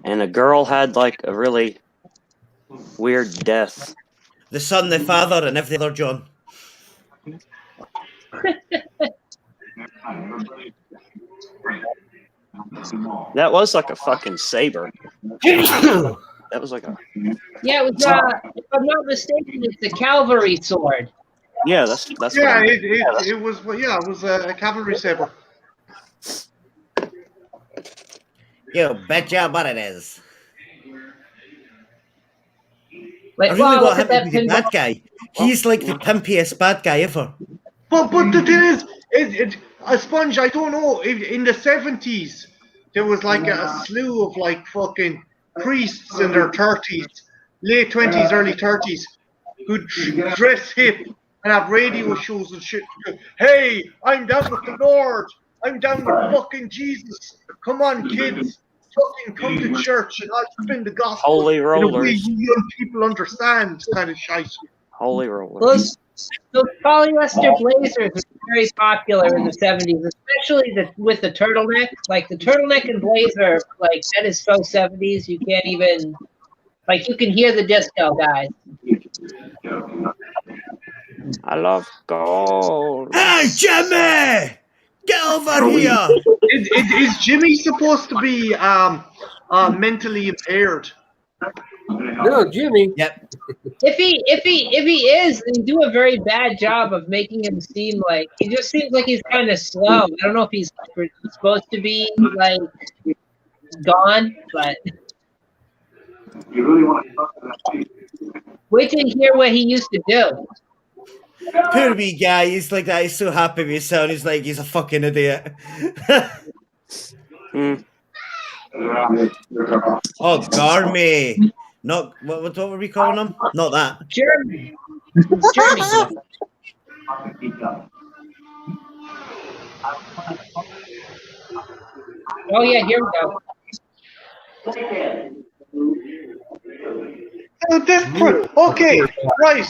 And a girl had like a really weird death. The Son, the Father, and every other John. That was like a fucking saber. That was like a Yeah, it was. If I'm not mistaken, it's a cavalry sword. yeah. That's Yeah, what it was. Well, yeah, it was a cavalry saber. You betcha what it is. Like, I really wow, want look him at that to be the bad pinball. guy. He's like the pimpiest bad guy ever. But the thing is, a Sponge. I don't know. In the 70s, there was like a slew of like fucking priests in their 30s, late 20s, early 30s, who dress hip and have radio shows and shit. Hey, I'm down with the Lord. I'm down with fucking Jesus. Come on, kids. Fucking come to church and I'll spin the gospel Holy in a way rollers. you young people understand, kind of shite. Holy rollers. Those polyester blazers were very popular in the 70s, especially with the turtleneck. Like the turtleneck and blazer, like that is so 70s. You can't even, like, you can hear the disco guys. I love gold. Hey, Jimmy! Get over here! Is Jimmy supposed to be mentally impaired? No, Jimmy. Yep. If he is, they do a very bad job of making him seem like he just seems like he's kind of slow. I don't know if he's supposed to be like gone, but You really want to talk to that? wait till you hear what he used to do. Poor wee guy, he's like that. He's so happy with his son. He's like, he's a fucking idiot. Oh, Garmy. Not what were we calling him? Not that. Jeremy. Oh yeah, here we go. Okay, right.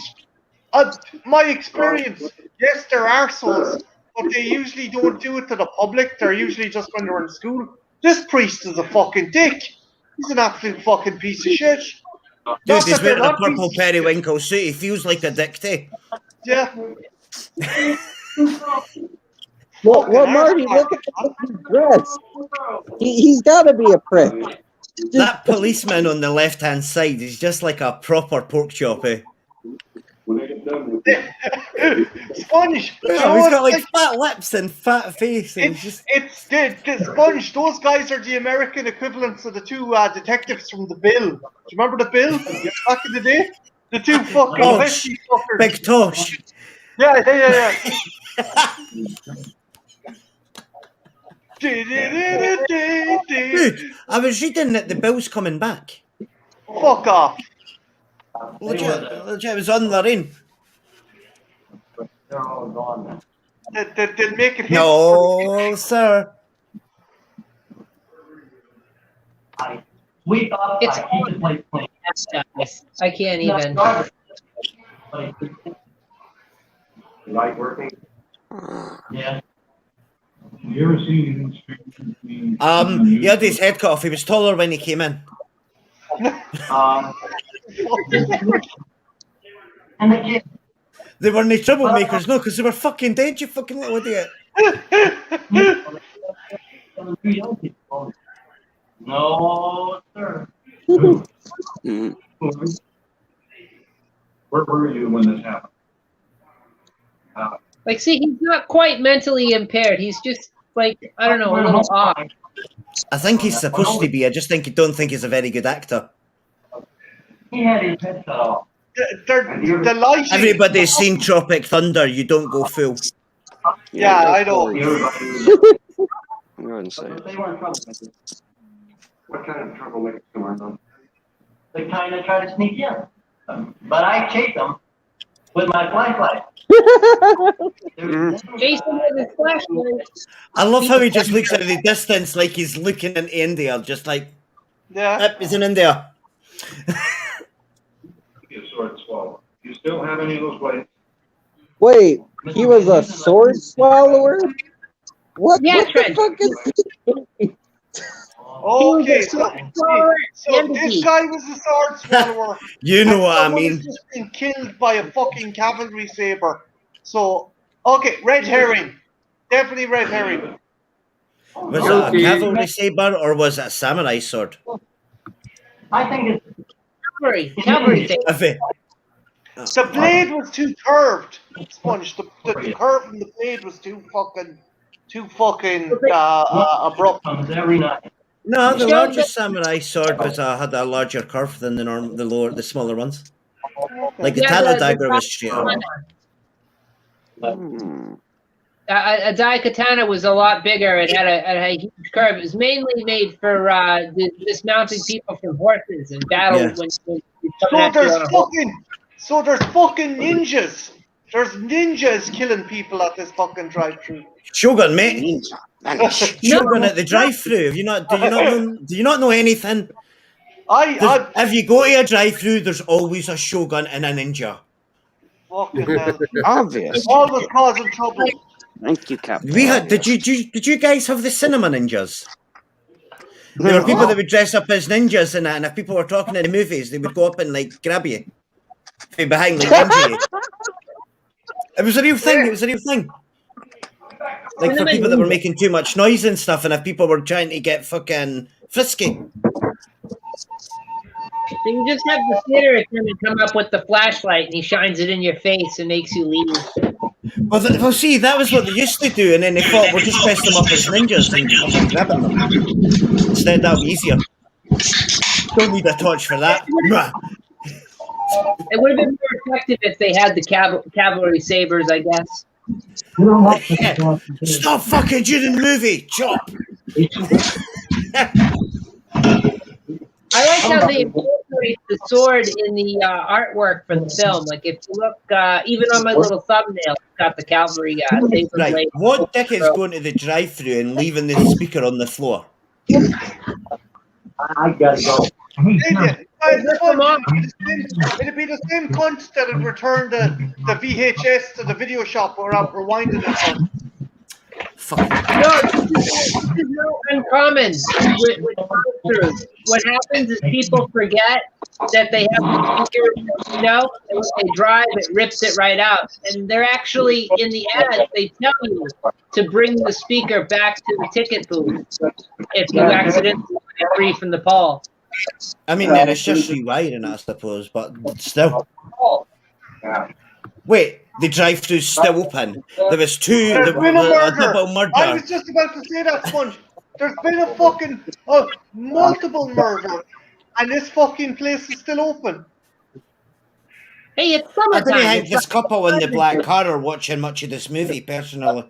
My experience, yes, they're arseholes, but they usually don't do it to the public. They're usually just when they're in school. This priest is a fucking dick. He's an absolute fucking piece of shit. Dude, he's wearing a purple periwinkle suit. He feels like a dick to. Yeah. Well, Marty, look at the dress. He's got to be a prick. That policeman on the left-hand side is just like a proper pork chop. Sponge. Yeah, he's got like fat lips and fat face. And It's the Sponge. Those guys are the American equivalents of the two detectives from The Bill. Do you remember The Bill back in the day? The two fucking Wesley fuckers. Big Tosh. Yeah. Dude, I was reading that the Bill's coming back. Fuck off. Legit, it was on Lorraine. They'll make it hit. No, sir. It's I can't even. Light working? Yeah. You ever seen He had his head cut off. He was taller when he came in. They were no troublemakers, no, because they were fucking dead, you fucking little idiot. No, sir. Where were you when this happened? Like, see, he's not quite mentally impaired. He's just like, I don't know, a little off. I think he's supposed to be. I just don't think he's a very good actor. He had his head cut off. The lighting. Everybody's seen Tropic Thunder. You don't go full. Yeah, I know. I'm going to say it. They weren't troublemakers. What kind of troublemakers come on? They kind of try to sneak in. But I chase them with my flashlight. Jason with his flashlight. I love how he just looks at the distance like he's looking into India, just like, Yeah. yep, he's in India. Be a sword swallow. You still have any of those blades? Wait, he was a sword swallower? What Yeah, the Trent. fuck is he? Okay, so this guy was a sword swallower. You know what I Someone mean. has just been killed by a fucking cavalry saber. So, okay, red herring. Definitely red herring. Was it a cavalry saber or was it a samurai sword? I think it's Cavalry thing. If it- The blade was too curved, Sponge. The curve in the blade was too fucking abrupt. comes every night. No, the largest samurai sword had a larger curve than the smaller ones. Like the Yeah, Tala the dagger was straight up. Hmm. A daikatana was a lot bigger. It had a huge curve. It was mainly made for dismounting people from horses in battle. Yeah. When you're So coming at you there's on a horse. fucking ninjas. There's ninjas killing people at this fucking drive-through. Shogun, mate. Vanish. Shogun at the drive-through. Have you not? Do you not know anything? If you go to a drive-through, there's always a Shogun and a ninja. Fucking hell. Obvious. Always causing trouble. Thank you, Captain. We had. Did you guys have the cinema ninjas? There were people that would dress up as ninjas and that, and if people were talking in the movies, they would go up and like grab you from behind, like ninja you. It was a real thing. It was a real thing. Like for people that were making too much noise and stuff, and if people were trying to get fucking frisky. So you just have the theater attendant come up with the flashlight and he shines it in your face and makes you leave. Well, see, that was what they used to do, and then they thought, we'll just dress them up as ninjas and come and grabbing them. Instead, that'll be easier. Don't need a torch for that. It would have been more effective if they had the cavalry sabers, I guess. Yeah. Stop fucking during the movie, chop! I like how they incorporate the sword in the artwork for the film. Like if you look, even on my little thumbnail, it's got the cavalry saber Right, blade. what dick is going to the drive-thru and leaving the speaker on the floor? I gotta go. It'd be the same cunt that had returned the VHS to the video shop without rewinding it. Fuck. No, this is no uncommon with drive-thrus. What happens is people forget that they have the speaker, and when they drive, it rips it right out. And they're actually, in the ads, they tell you to bring the speaker back to the ticket booth if you accidentally get free from the pole. I mean, then it's just rewiring, I suppose, but still. Wait, the drive-thru's still open. There was There's been a murder. double murder. I was just about to say that, Sponge. There's been a fucking multiple murder, and this fucking place is still open. Hey, it's I summertime. don't think this couple in the black car are watching much of this movie, personally.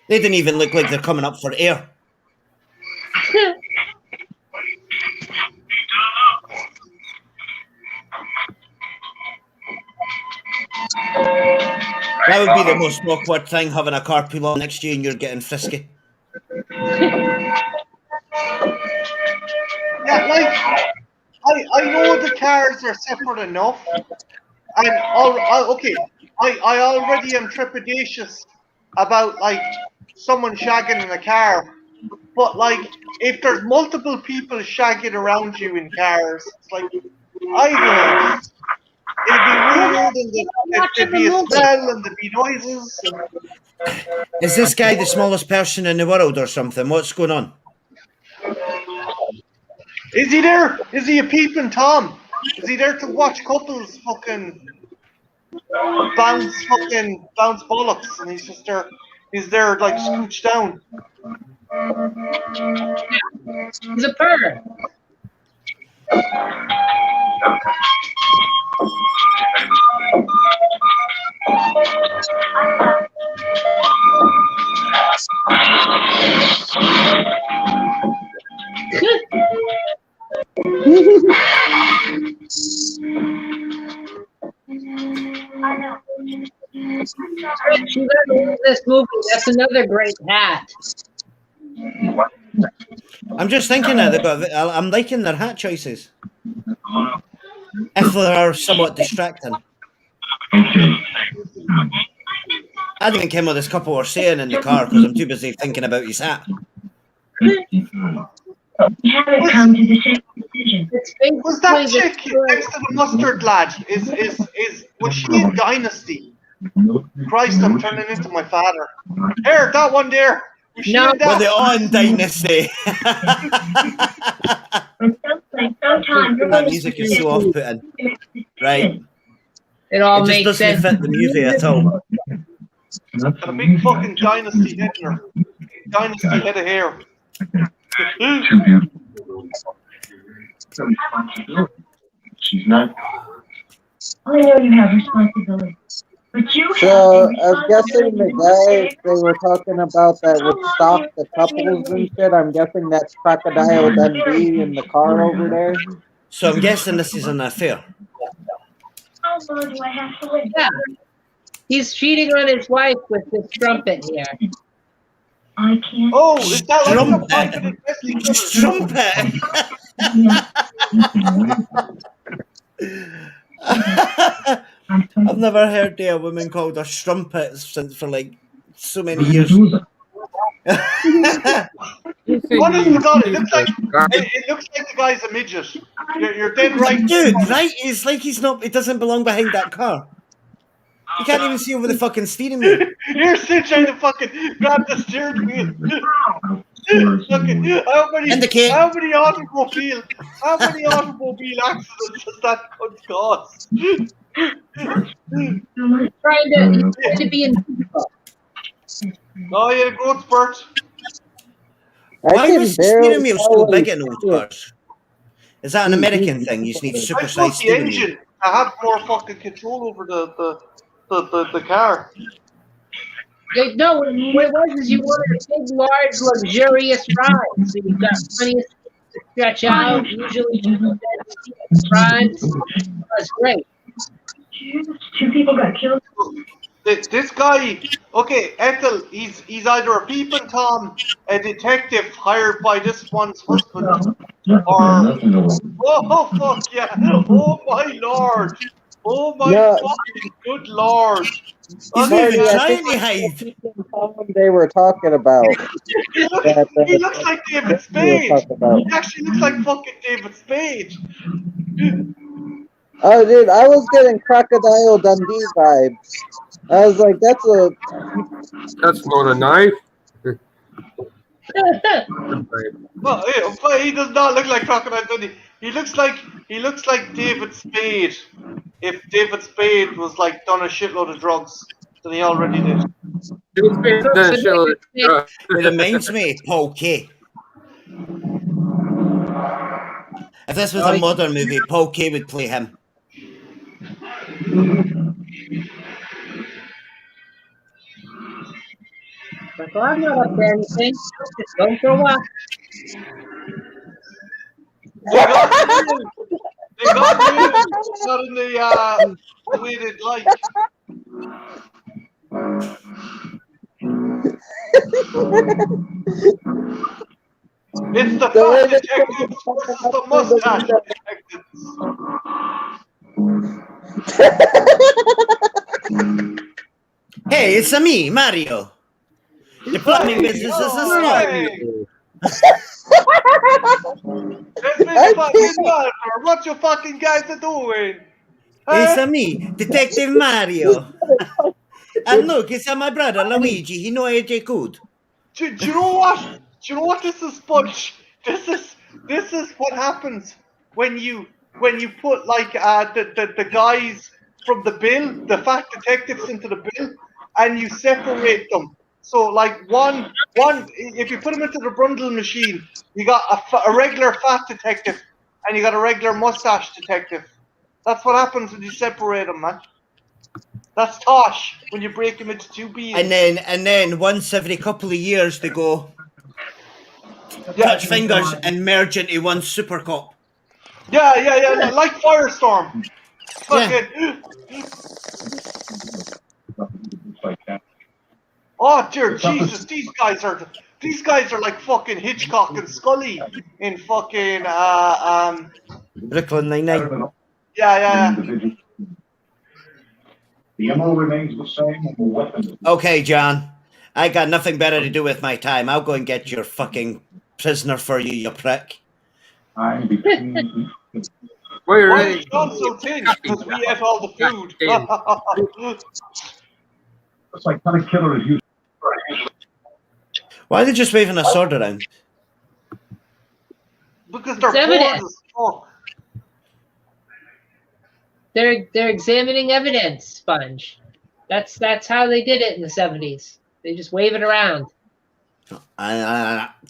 They didn't even look like they're coming up for air. That would be the most awkward thing, having a car pull up next to you and you're getting frisky. Yeah, like I know the cars are separate enough, and I already am trepidatious about like someone shagging in a car, but like if there's multiple people shagging around you in cars, it's like I don't know. It'd be weird, and there'd be a smell, and there'd be noises. Is this guy the smallest person in the world or something? What's going on? Is he there? Is he a peeping Tom? Is he there to watch couples fucking bounce bollocks, and he's just there? He's there like scooched down. He's a purr. This movie, that's another great hat. I'm just thinking that I'm liking their hat choices. If they are somewhat distracting. I didn't care what this couple were saying in the car because I'm too busy thinking about his hat. Was that chick next to the mustard lad? Was she in Dynasty? Christ, I'm turning into my father. Here, that one there. No, well, they're on Dynasty. That music is so off-putting. Right. It all It just makes doesn't sense. fit the movie at all. Got a big fucking Dynasty head in her. Dynasty head of hair. She's not. I know you have responsibility, but you So have a I'm guessing the responsibility guy they were talking about that would stalk the couples and shit. I'm guessing that's Crocodile Dundee in the car over there. So I'm guessing this is an affair. How long do I have to live? Yeah. He's cheating on his wife with this strumpet here. I can't. Oh, is that like a Strumpet. private investigator? Strumpet. I've never heard a woman called a strumpet since for like so many years. Honest to God, it looks like the guy's a midget. You're dead right. Dude, right? It's like he doesn't belong behind that car. You can't even see over the fucking steering wheel. You're still trying to fucking grab the steering wheel. Fucking, Indicate. how many automobile accidents has that cunt caused? He's trying to be in. Oh yeah, growth spurt. Why was the steering wheel so big in old shit. cars? Is that an American thing? You just need I super put sized the steering wheel. engine. I have more fucking control over the car. No, what it was is you wanted a big, large, luxurious ride. So you've got plenty of space to stretch out. Usually, rides. That's great. Two people got killed. This guy, okay, Ethel, he's either a peeping Tom, a detective hired by this one's husband, or oh fuck yeah, oh my lord, oh my fucking good lord. He's Okay, even I trying think to hide. they were talking about. he looks like David Spade. He actually looks like fucking David Spade. Oh, dude, I was getting Crocodile Dundee vibes. I was like, that's not a knife. But he does not look like Crocodile Dundee. He looks like David Spade. If David Spade was like done a shitload of drugs than he already did. It reminds me of Paul Kay. If this was a modern movie, Paul Kay would play him. Well, I'm not up to anything. Just go for a walk. They got news, not in the way they'd like. It's the fat detectives versus the mustache detectives. Hey, it's me, Mario. The plumbing business is a Hey. Let's make a fucking murder. What you fucking guys are doing? It's me, Detective Mario. And look, it's my brother Luigi. He know AJ good. Do you know what? Do you know what this is, Sponge? This is what happens when you put like the guys from the bill, the fat detectives into the bill, and you separate them. So like one, if you put them into the Brundle machine, you got a regular fat detective, and you got a regular mustache detective. That's what happens when you separate them, man. That's Tosh when you break them into two beans. And then once every couple of years they go touch fingers and merge into one super cop. Yeah, like Firestorm. Fucking. Oh dear Jesus, these guys are like fucking Hitchcock and Scully in fucking Brooklyn Nine-Nine. Yeah. The MO remains the same and the weapons. Okay, John. I got nothing better to do with my time. I'll go and get your fucking prisoner for you, you prick. I'm between. Why is John so thin? Because we ate all the food. It's like kind of killer as you. Why are they just waving a sword around? Because they're It's bored evidence. as fuck. They're examining evidence, Sponge. That's how they did it in the 70s. They just wave it around.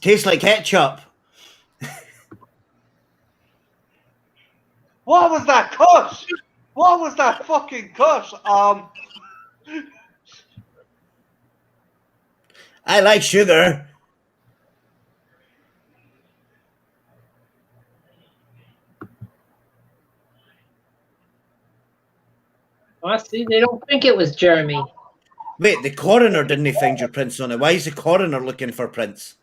Tastes like ketchup. What was that cut? What was that fucking cut? I like sugar. Oh, see, they don't think it was Jeremy. Wait, the coroner didn't find your prints on it. Why is the coroner looking for prints?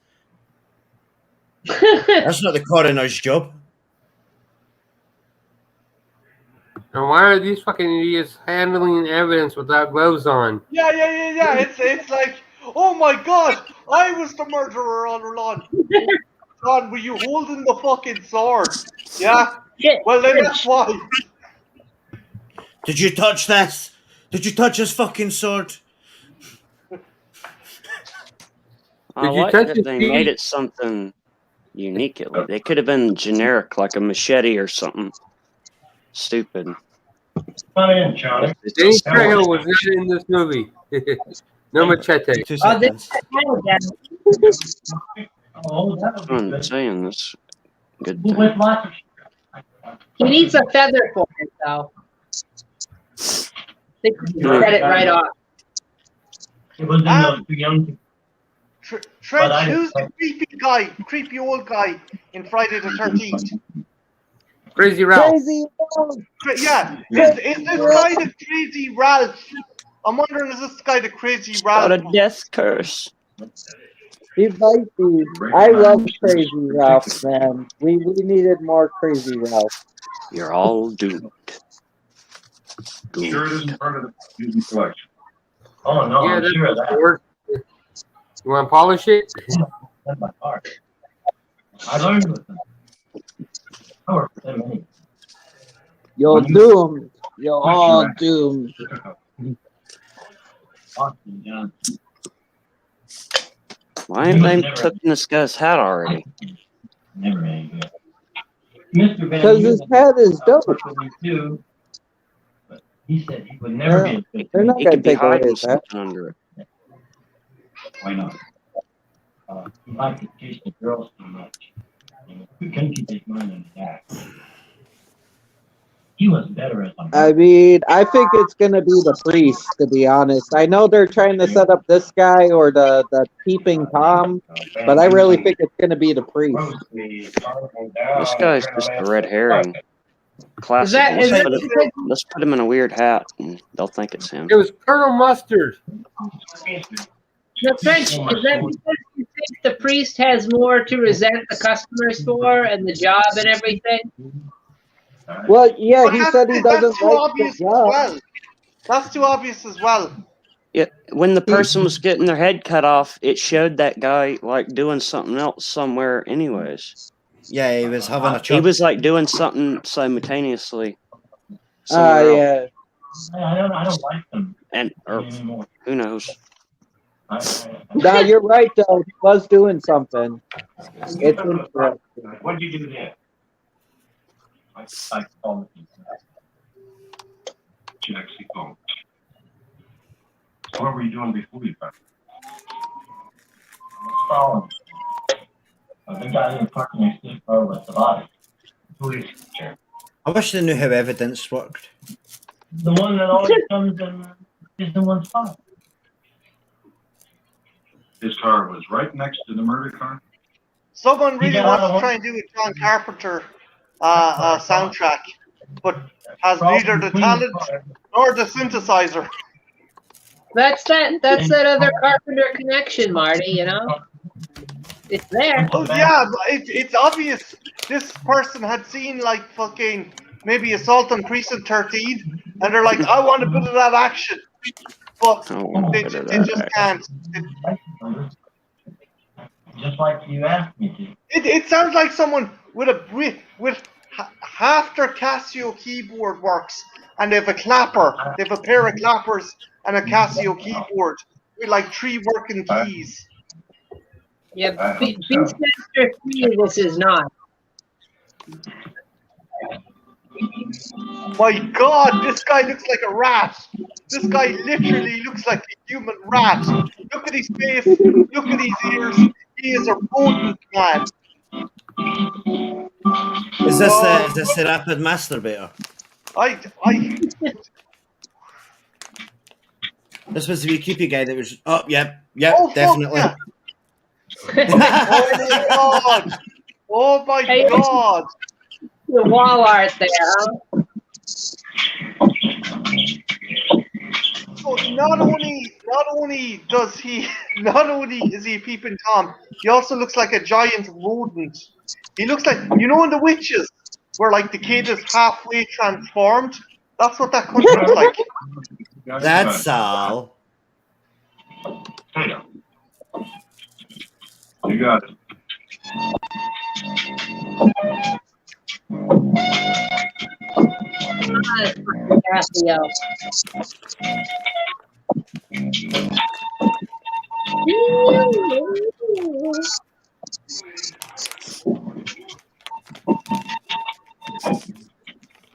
That's not the coroner's job. And why are these fucking idiots handling evidence without gloves on? Yeah. It's like, oh my god, I was the murderer all along. God, were you holding the fucking sword? Yeah? Well, then that's why. Did you touch this? Did you touch his fucking sword? I like that they made it something unique. It could have been generic, like a machete or something stupid. Come in, Charlie. James Trejo was not in this movie. No machete. 2 seconds. I'm saying this. Good With thing. lots of He needs a feather for it, though. They could set it right off. It was too young. Trench, who's the creepy old guy in Friday the 13th? Crazy Ralph. Crazy Ralph. Yeah, is this guy the crazy Ralph? I'm wondering, is this guy the crazy Got a Ralph? death curse. He might be. I love Crazy Ralph, man. We needed more Crazy Ralph. You're all doomed. Sure, it isn't part of the Disney collection. Oh no, Yeah, I'm that's sure of that. worth it. You want to polish it? That's my part. I learned with them. I worked with them anyway. You're doomed. You're all doomed. Austin Johnson. Why ain't they clipping this guy's hat already? Never any good. Mr. Van Because his Heusen head is dope. worked with me too, but he said he would never be a good. They're not He going could to be take away hiding his head. something under it. Why not? He liked to chase the girls too much. We couldn't keep his mind on that. He was better as a I mean, I think it's going to be the priest, to be honest. I know they're trying to set up this guy or the peeping Tom, but I really think it's going to be the priest. This guy's just a red herring. Classic. Let's put him in a weird hat, and they'll think it's him. It was Colonel Mustard. The French, is that because you think the priest has more to resent the customers for and the job and everything? Well, yeah, he said he That's doesn't too like obvious the as job. well. That's too obvious as well. Yeah, when the person was getting their head cut off, it showed that guy like doing something else somewhere. Anyways, Yeah, he was having a he chop. was like doing something simultaneously. Yeah. I don't like them And or anymore. who knows? No, you're right, though. He was doing something. It's interesting. What did you do there? I called it. She actually called. So what were you doing before you got? I was following. The guy in the parking next to the car with the body. Police chair. I wish they knew how evidence worked. The one that always comes and is in one spot. His car was right next to the murder car. Someone really wants to try and do a John Carpenter soundtrack, but has neither the talent nor the synthesizer. That's that other Carpenter connection, Marty, you know? It's there. Oh yeah, but it's obvious this person had seen like fucking maybe Assault on Precinct 13, and they're like, I want a bit of that action, but they just can't. Just like you asked me to. It sounds like someone with half their Casio keyboard works, and they have a clapper. They have a pair of clappers and a Casio keyboard with like 3 working keys. Yeah, Beastmaster 3, this is not. My God, this guy looks like a rat. This guy literally looks like a human rat. Look at his face. Look at his ears. He is a rodent, man. Is this the rapid masturbator? This was the wee creepy guy that was. Oh, yep, Oh, definitely. Oh my god! The wall art there, huh? So not only is he a peeping Tom, he also looks like a giant rodent. He looks like, you know, in The Witches, where like the kid is halfway transformed. That's what that cunt looks like. That's all. You got it. Cassio. You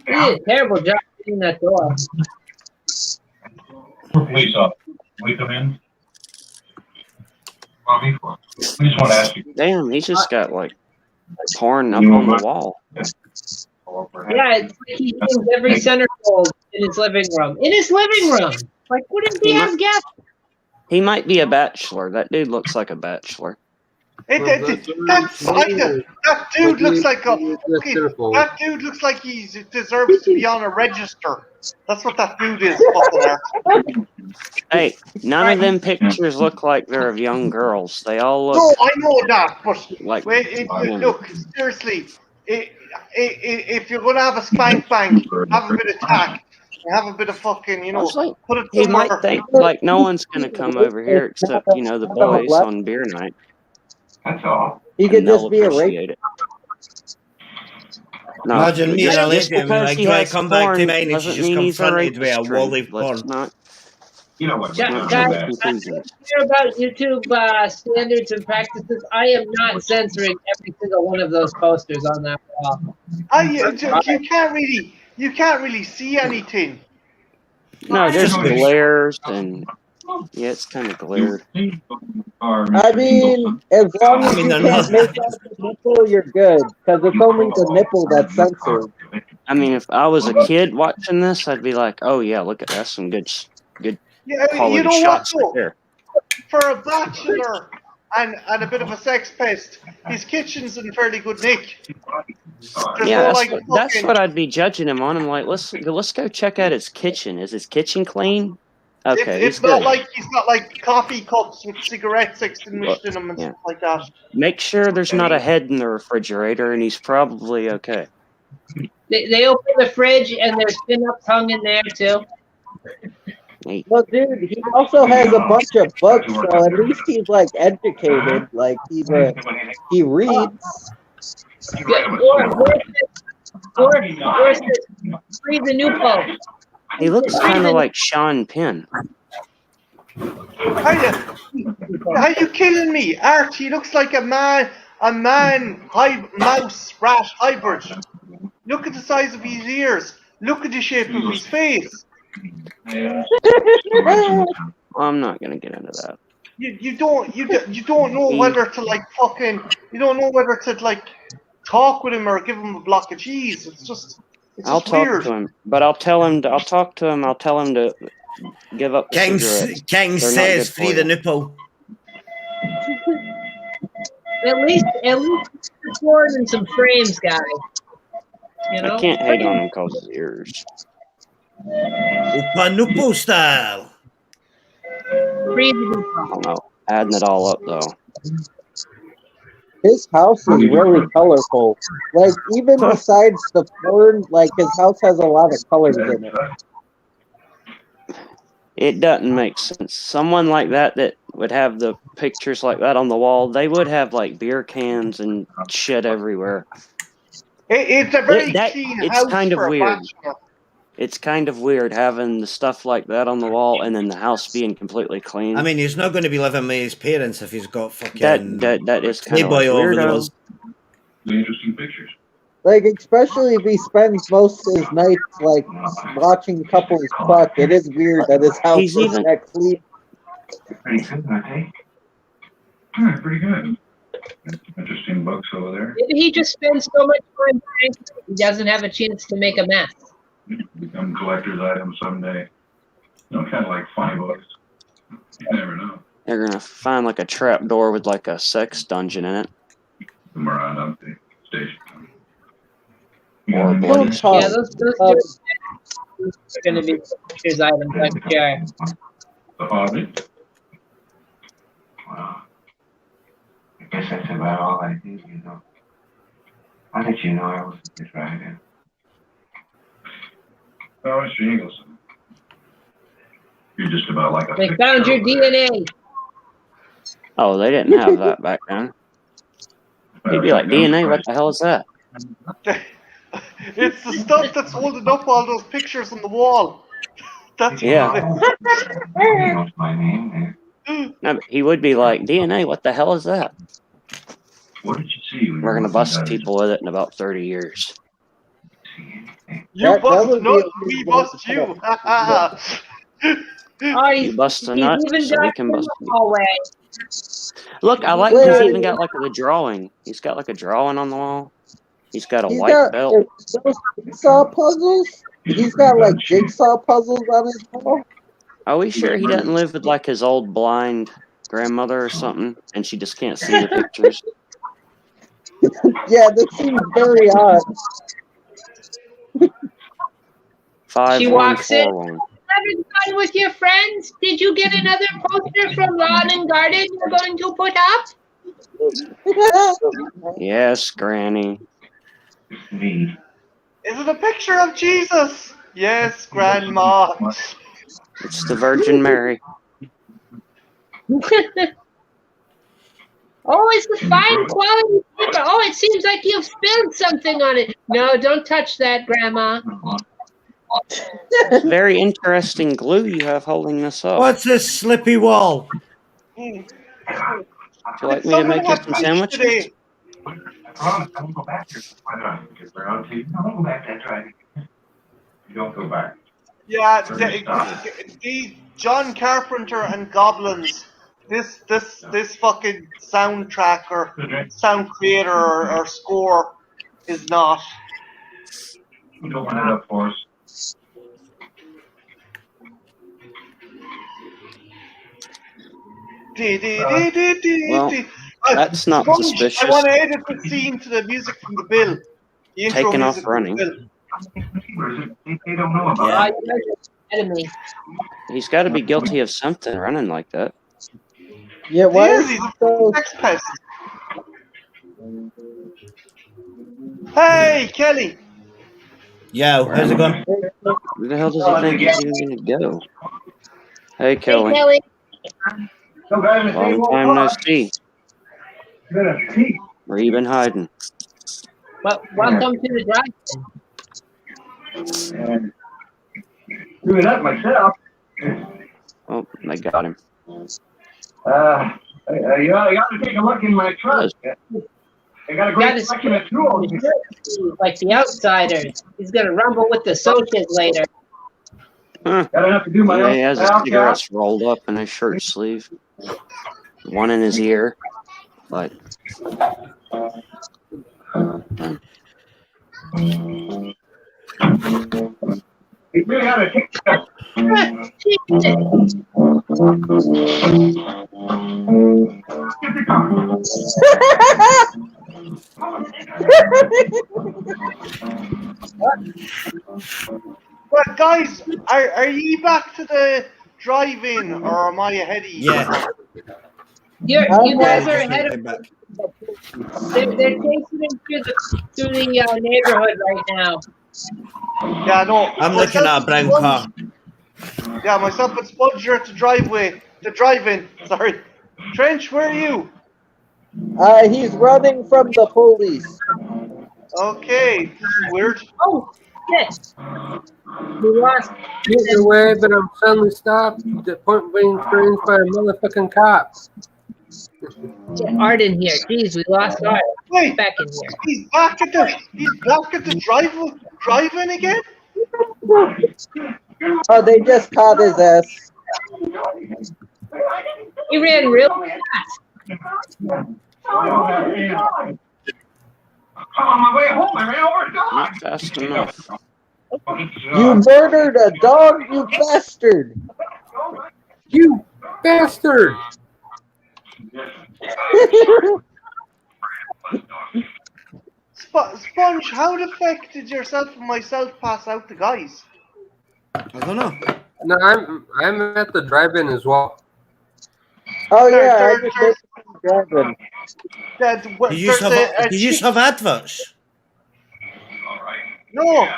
did a terrible job getting that door. Police officer, we come in. We just want to ask you. Damn, he's just got like porn up on the wall. Yeah, it's like he thinks every centerfold in his living room. In his living room! Like, what if he has guests? He might be a bachelor. That dude looks like a bachelor. That dude looks like that dude looks like he deserves to be on a register. That's what that dude is. Hey, none of them pictures look like they're of young girls. They all look. No, I know that, but like look, seriously, if you're gonna have a spank bank, have a bit of tact, have a bit of fucking, you know, put it. He might think like no one's gonna come over here except the boys on beer night. That's all. He could just be a rape. No, imagine me and a lady and like, do I come back to mine and doesn't she's just mean he's a confronted with a rapist, wall of Let's porn? not. You know what? Guys, I hear about YouTube standards and practices. I am not censoring every single one of those posters on that wall. You can't really see anything. No, there's glares and it's kind of glared. I mean, as long as you can't make out the nipple, you're good. Because it's only the nipple that's censored. I mean, if I was a kid watching this, I'd be like, "Oh yeah, look at that, some good quality you know shots what, right there." For a bachelor and a bit of a sex pest, his kitchen's in fairly good nick. Yeah, that's what I'd be judging him on. I'm like, let's go check out his kitchen. Is his kitchen clean? Okay, it's not like he's got like coffee cups with cigarettes extinguished in them and stuff like that. Make sure there's not a head in the refrigerator, and he's probably okay. They open the fridge and there's pin-up tongue in there too. Well, dude, he also has a bunch of books, so at least he's like educated. Like he reads. Or read the new pope. He looks kind of like Sean Penn. Are you kidding me? Art, he looks like a man mouse rat hybrid. Look at the size of his ears. Look at the shape of his face. I'm not gonna get into that. You don't know whether to talk with him or give him a block of cheese. It's just I'll weird. talk to him, but I'll tell him to give up the cigarettes. King says free the nipple. At least forward in some frames, guys. I can't hate on him because of his ears. Opa nipple style. Free the nipple. I don't know. Adding it all up though. His house is really colorful. Like, even besides the porn, like, his house has a lot of colors in it. It doesn't make sense. Someone like that would have the pictures like that on the wall, they would have, like, beer cans and shit everywhere. It's a very clean house. It's kind of for a weird. bachelor. It's kind of weird having the stuff like that on the wall and then the house being completely clean. I mean, he's not going to be living with his parents if he's got fucking that is kind of Playboy all over the weirdo. walls. Interesting pictures. Like, especially if he spends most of his nights, like, watching couples fuck, it is weird that his house is that clean. Pretty good, I think. Pretty good. Interesting books over there. Maybe he just spends so much time drinking, he doesn't have a chance to make a mess. Become collector's items someday. Kind of like funny books. You never know. They're gonna find like a trap door with like a sex dungeon in it. Come around up the station. Or Don't bloody talk. Yeah, those are going to be collector's items, I'm sure. The Hobbit. Wow. I guess that's about all I did, you know. How did you know I was a dragon? Oh, Mr. Eagleson. You're just about like a They picture found your over there. DNA. Oh, they didn't have that back then. He'd be like, DNA, what the hell is that? It's the stuff that's holding up all those pictures on the wall. That's Yeah. What's my name there? No, but he would be like, DNA, what the hell is that? What did you see? We're gonna bust people with it in about 30 years. You That bust would be nut, a we good bust you. Oh, You bust a nut, even so we got can in bust the you. hallway. Look, I like Wait. he's even got like the drawing. He's got like a drawing on the wall. He's got a He's white got belt. those jigsaw puzzles. He's got like jigsaw puzzles on his wall. Are we sure he doesn't live with like his old blind grandmother or something, and she just can't see the pictures? Yeah, that seems very odd. 5141. Having fun with your friends? Did you get another poster from Lawn and Garden you're going to put up? Yes, Granny. Me. Is it a picture of Jesus? Yes, Grandma. It's the Virgin Mary. Oh, it's a fine quality paper. Oh, it seems like you've spilled something on it. No, don't touch that, Grandma. It's very interesting glue you have holding this up. What's this slippy wall? Would you like me to make you some sandwiches? Today? I won't go back here. Why not? Because they're on TV. I won't go back. That's right. You don't go back. Yeah, the John Carpenter and Goblins. This fucking soundtrack or sound creator or score is not. You don't want it up for us. Well, that's not Sponge, suspicious. I want to edit the scene to the music from the bill. The intro Taking off music from running. the bill. They don't know about Oh, it. you guys are enemy. He's got to be guilty of something running like that. Yeah, why He is is, he he's a so? sex pest. Hey, Kelly. Yo, how's it going? Where the hell does he think he's even going to go? Hey, Hey, Kelly. Kelly. So guys, Long time no see. Gonna see. Where you been hiding? Well, welcome to the drive. And do it up myself. Oh, they got him. You got to take a look in my truck. I got a great Got selection of tools. Like the outsiders. He's going to rumble with the socials later. Huh. Got enough to do my Yeah, own he has his style cigarettes rolled up in his shirt sleeve. One in his ear. But You really got to take a But guys, are you back to the drive-in or am I ahead of you? Yeah. You guys are ahead of back. They're chasing him through the neighborhood right now. Yeah, no. I'm looking at a brown car. Yeah, myself and Sponge are at the drive-in. Sorry. Trench, where are you? He's running from the police. Okay, this is weird. Oh, shit. We lost. Getting away, but I'm suddenly stopped at point blank range by a motherfucking cop. Get Art in here. Jeez, we lost Art. Wait, Back in here. he's back at the drive-in again? Oh, they just caught his ass. He ran real fast. I'm on my way home. I ran over a dog. Not fast enough. You murdered a dog, you bastard! You bastard! Sponge, how the fuck did yourself and myself pass out the guys? I don't know. No, I'm at the drive-in as well. Oh yeah, I just made driving. Do you just have adverts? No,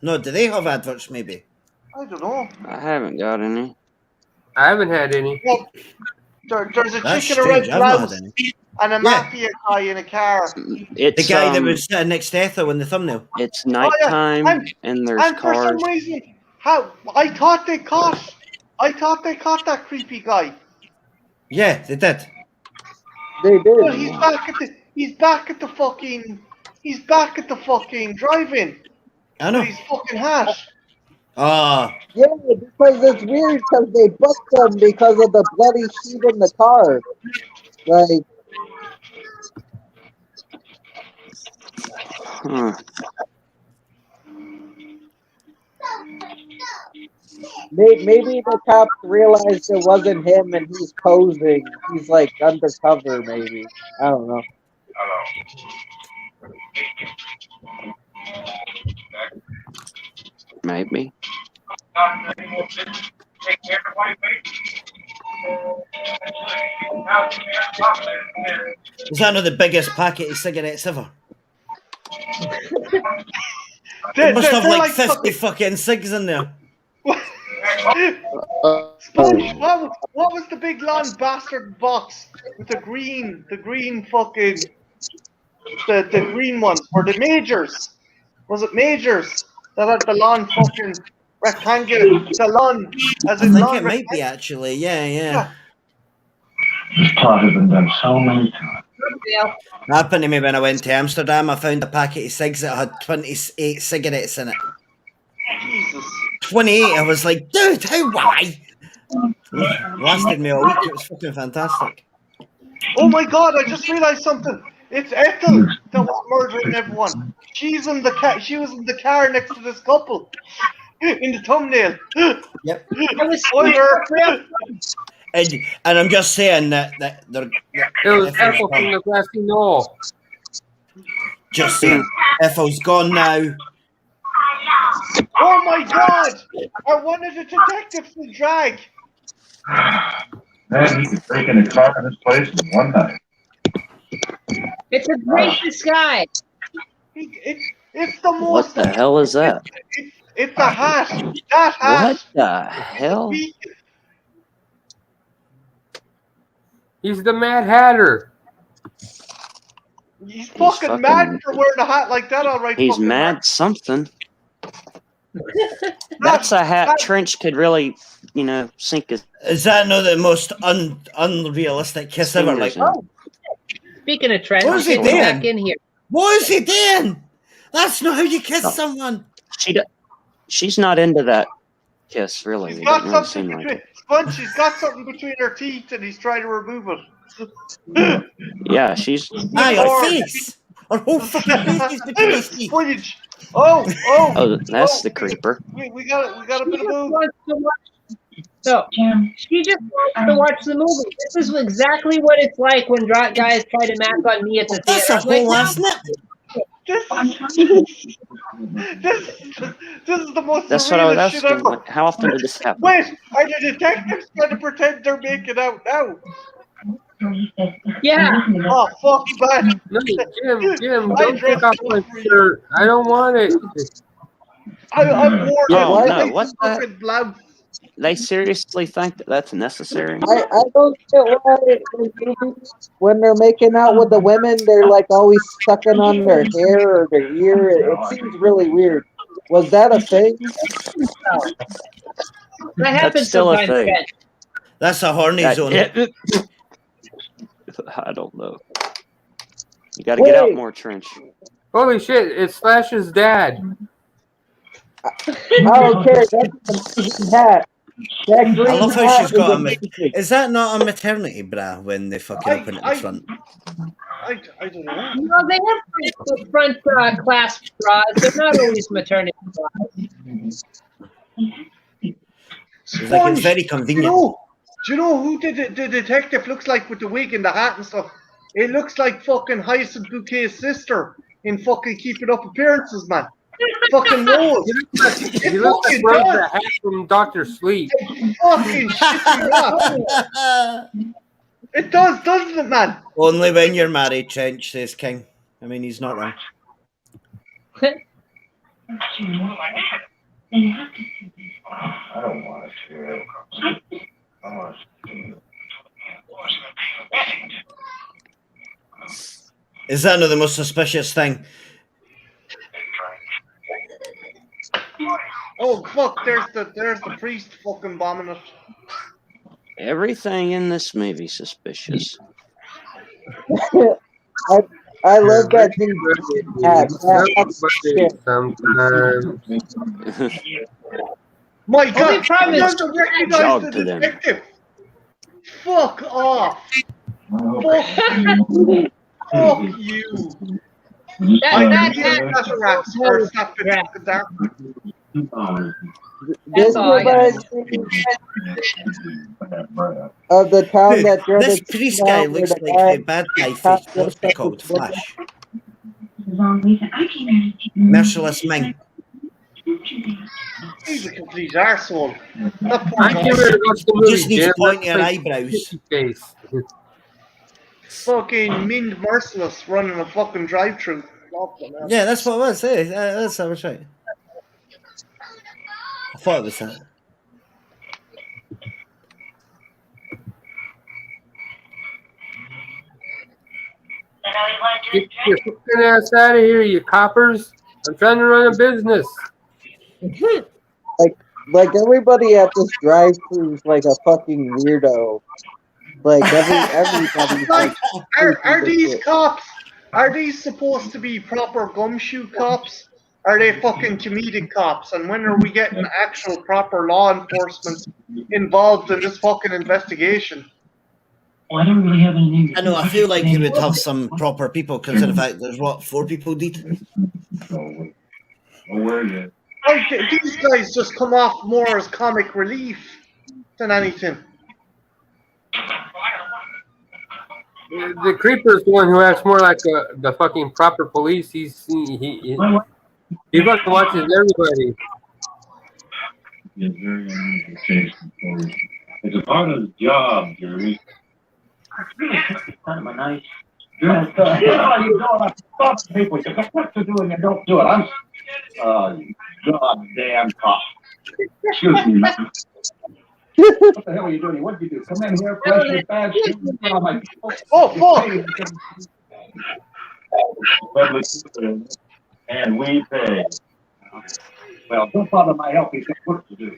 No, do they have adverts maybe? I don't know. I haven't got any. I haven't had any. Well, there's a That's chick in a red strange. I've not blouse had any. and a mafia guy in a car. It's The guy that was sitting next to Ethel in the thumbnail. It's nighttime and there's And for some cars. reason, I thought they caught that creepy guy. Yeah, they did. They did. But he's back at the fucking drive-in. I know. With his fucking hat. Ah, Yeah, because it's weird because they booked them because of the bloody sheet in the car. Like, Huh. maybe the cops realized it wasn't him and he's posing. He's like undercover, maybe. I don't know. Maybe. is that not the biggest packet of cigarettes ever? They must have like 50 fucking cigs in there. Sponge, what was the big long bastard box with the green fucking the green ones? Were the majors? Was it majors that had the long fucking rectangular? The long, as I in think long it might be actually. Yeah. This plot has been done so many times. Happened to me when I went to Amsterdam. I found a packet of cigs that had 28 cigarettes in it. Jesus. 28. I was like, dude, why? Lasted me a week. It was fucking fantastic. Oh my god, I just realized something. It's Ethel that was murdering everyone. She's in the car. She was in the car next to this couple in the thumbnail. Yep. Spoiler. And I'm just saying that they're. It was Ethel from the grassy knoll. Just saying, Ethel's gone now. Oh my god! Are one of the detectives in drag? Man, he could break in a car in this place in one night. It's a great disguise. It's the most. What the hell is that? It's the hat. That hat. What the hell? He's the Mad Hatter. He's fucking mad for wearing a hat like that, all right. He's mad something. That's a hat Trench could really, sink his. Is that not the most unrealistic kiss ever? Like, Speaking of Trent, what is he get doing? back in here. What is he doing? That's not how you kiss someone. She's not into that kiss, really. She's It got doesn't really something seem between. like it. Sponge, she's got something between her teeth, and he's trying to remove it. Yeah, she's. Her face. Her whole fucking face is between his teeth. Sponge. Oh, that's the creeper. We got a bit of move. So she just wants to watch the movie. This is exactly what it's like when guys try to mac on me at the theater. That's a whole last nip. This is the most. That's what I was shit asking. ever. Like, how often did this happen? Wait, are the detectives trying to pretend they're making out now? Yeah. Oh, fuck that. No, Jim, don't take off my shirt. I don't want it. I'm warned. Oh, no, what the? Fucking blouse. They seriously think that that's necessary? I don't get why in movies, when they're making out with the women, they're like always sucking on their hair or their ear. It seems really weird. Was that a thing? That happens still a sometimes. thing. Ben. That's a horny zone. I don't know. You got to get out more, Trench. Holy shit, it's Slash's dad. I don't care. That's an amazing hat. I love how she's got is that not a maternity bra when they fucking open at the front? I don't know. No, they have front clasp bras. They're not always maternity bras. It's like it's very convenient. Do you know who the detective looks like with the wig and the hat and stuff? It looks like fucking Hyacinth Bouquet's sister in fucking Keeping Up Appearances, man. Fucking nose. He looks like the hat from Dr. Sleep. Fucking shit. It does, doesn't it, man? Only when you're married, Trench, says King. I mean, he's not wrong. I don't want to. I want to. Is that not the most suspicious thing? Oh fuck! There's the priest fucking bombing it. Everything in this movie suspicious. I love that thing. My God! He doesn't recognize the detective. Fuck off! Fuck you! This of the town that this priest guy looks like the bad guy from what's it called? Flash. Merciless Ming. He's a complete arsehole. He just needs pointier eyebrows. Fucking Mind Merciless running a fucking drive-through. Yeah, that's what it was. Yeah, that's what I was right. I thought it was that. Get your fucking ass out of here, you coppers. I'm trying to run a business. Like everybody at this drive-thru is like a fucking weirdo. Like everybody. Like, are these cops? Are these supposed to be proper gumshoe cops? Are they fucking comedic cops? And when are we getting actual proper law enforcement involved in this fucking investigation? Well, I don't really have any name. I know, I feel like you would have some proper people, because of the fact there's, 4 people dead? Like, these guys just come off more as comic relief than anything. The creeper is the one who acts more like the fucking proper police. He fucking watches everybody. It's very unusual case. It's a part of the job, Jerry. Kind of a nice. You know, you don't stop people. You got what to do and you don't do it. I'm goddamn cop. Excuse me, man. What the hell are you doing? What did you do? Come in here, flash your badge, my people. Oh, fuck! And we pay. Well, don't bother my help. He's got work to do.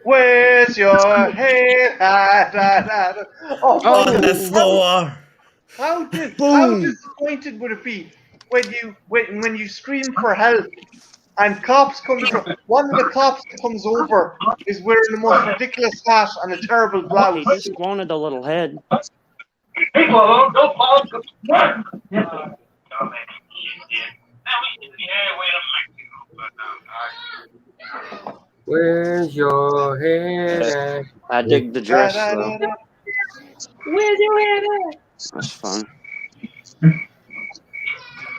Where's your head? On the floor. How disappointed would it be when you scream for help and cops come to one of the cops that comes over is wearing the most ridiculous hat and a terrible blouse. He just wanted a little head. People alone, don't follow the Where's your head at? I dig the dress though. Where's your head at? That's fun.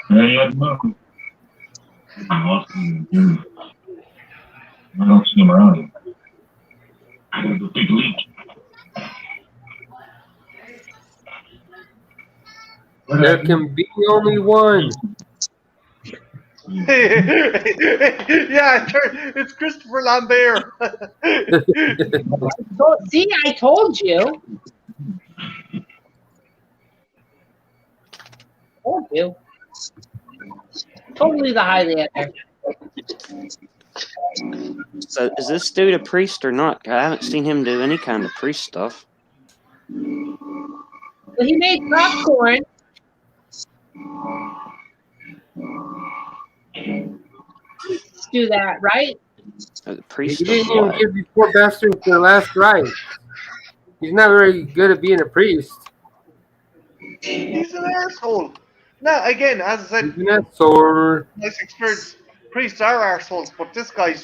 I don't see him around here. There's a big leak. There can be only one. Yeah, it's Christopher Lambert. See, I told you. Told you. Totally the highly there. So is this dude a priest or not? I haven't seen him do any kind of priest stuff. Well, he made popcorn. Do that, right? The He priest didn't of even blood. give these poor bastards their last rites. He's not very good at being a priest. He's He's an asshole. Now, again, as I said, He's an asshole. nice experience. Priests are assholes, but this guy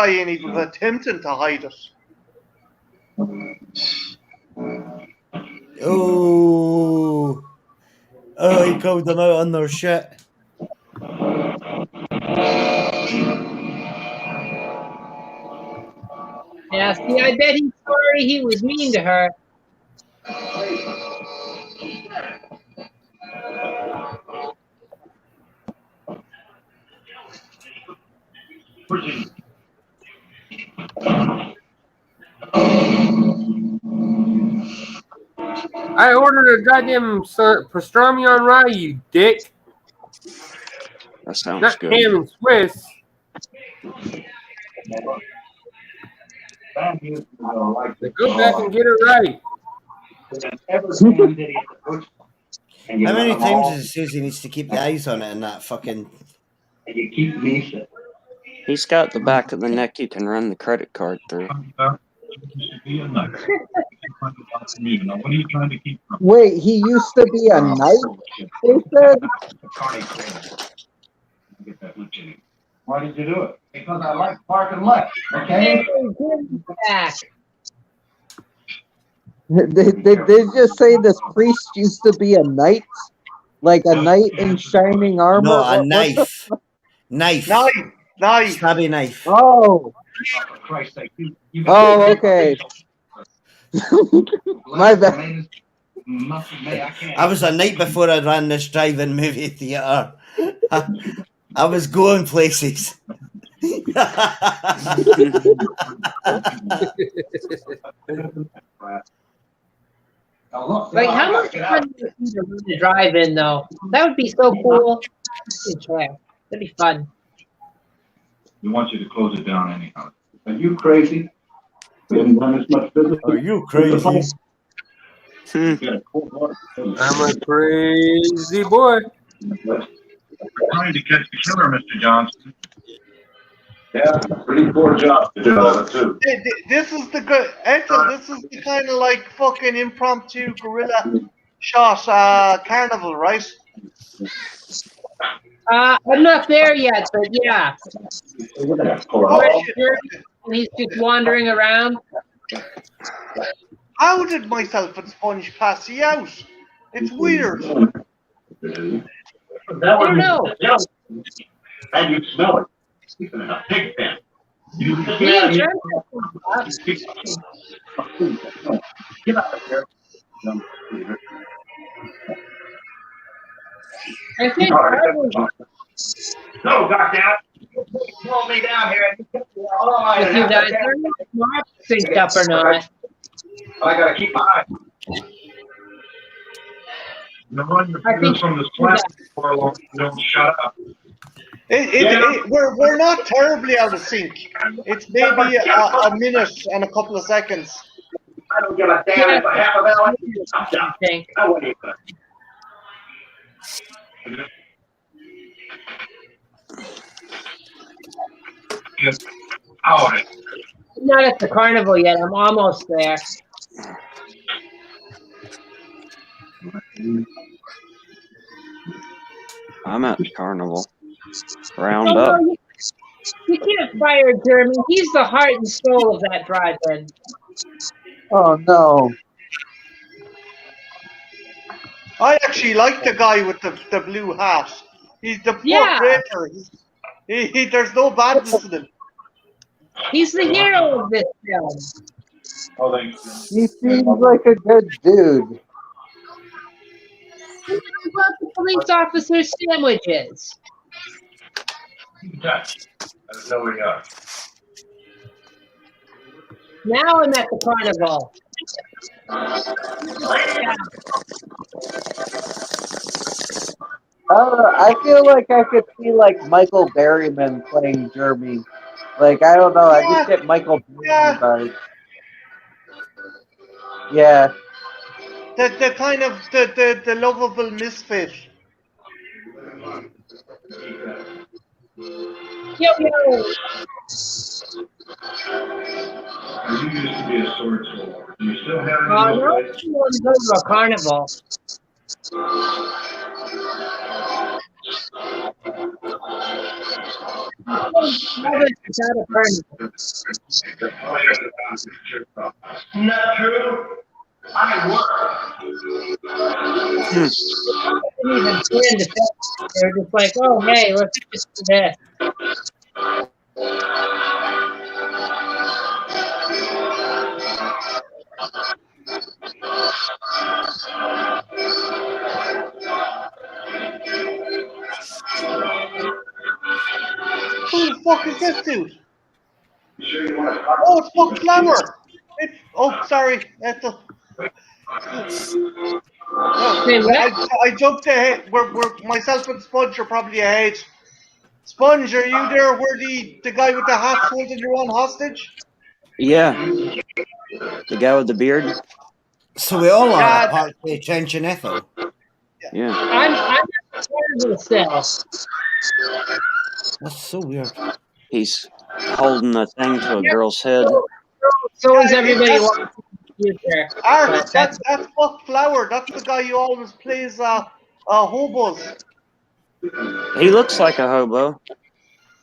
ain't even attempting to hide it. Oh, he called them out on their shit. Yeah, see, I bet he's sorry he was mean to her. I ordered a goddamn pastrami on rye, you dick. That sounds Not good. ham and Swiss. Go back and get it right. How many times does it say he needs to keep the eyes on it in that fucking... He's got the back of the neck you can run the credit card through. Wait, he used to be a knight? They said? Why did you do it? Because I like parking left, okay? Back. Did they just say this priest used to be a knight? Like a knight in shining armor? No, a knife. Knife. Knife. Stabby knife. Oh. Oh, okay. My bad. I was a night before I ran this drive-in movie theatre. I was going places. Like, how much fun would it be to run a drive-in, though? That would be so cool. That'd be fun. We want you to close it down anyhow. Are you crazy? We haven't done this much business. Are you crazy? I'm a crazy boy. We're trying to catch the killer, Mr. Johnson. Yeah, pretty poor job to do that too. This is the good, Ethel. This is the kind of like fucking impromptu guerrilla shot carnival, right? I'm not there yet, but yeah. He's just wandering around. How did myself and Sponge pass you out? It's weird. I don't know. And you smell it. It's in a pig pen. You Me and can't get out of here. I think I was No, goddamn. Pull me down here. with you guys. I don't know if Mark synced up or not. I gotta keep my eye. The one you're from the slap for a long, don't shut up. We're not terribly out of sync. It's maybe a minute and a couple of seconds. I don't give a damn if I have a valley. I'm done. I wouldn't even. I'm not at the carnival yet. I'm almost there. I'm at the carnival. Round up. You can't fire Jeremy. He's the heart and soul of that drive-in. Oh, no. I actually like the guy with the blue hat. He's the poor creator. There's no badness in him. He's the hero of this film. Oh, thank you. He seems like a good dude. What about the police officer's sandwiches? Dutch. I don't know where you are. Now I'm at the carnival. I feel like I could see like Michael Berryman playing Jeremy. Like I don't know, I just get Michael Berryman vibes. Yeah. The kind of the lovable misfit. Yo. used to be a sword swallower. Do you still have any No, of I those? want to go to a carnival. It's not a carnival. Not true. I work. They didn't even plan to film. They're just like, oh, hey, let's just do this. Who the fuck is this dude? Oh, it's Buck Flower. Sorry, Ethel. I jumped ahead. We're myself and Sponge are probably ahead. Sponge, are you there? Where the guy with the hat's holding your own hostage? Yeah. The guy with the beard? So we all are apart from Trench and Ethel. Yeah. I'm not part of the cell. That's so weird. He's holding a thing to a girl's head. So is everybody watching the future. Art, that's Buck Flower. That's the guy who always plays hobos. He looks like a hobo.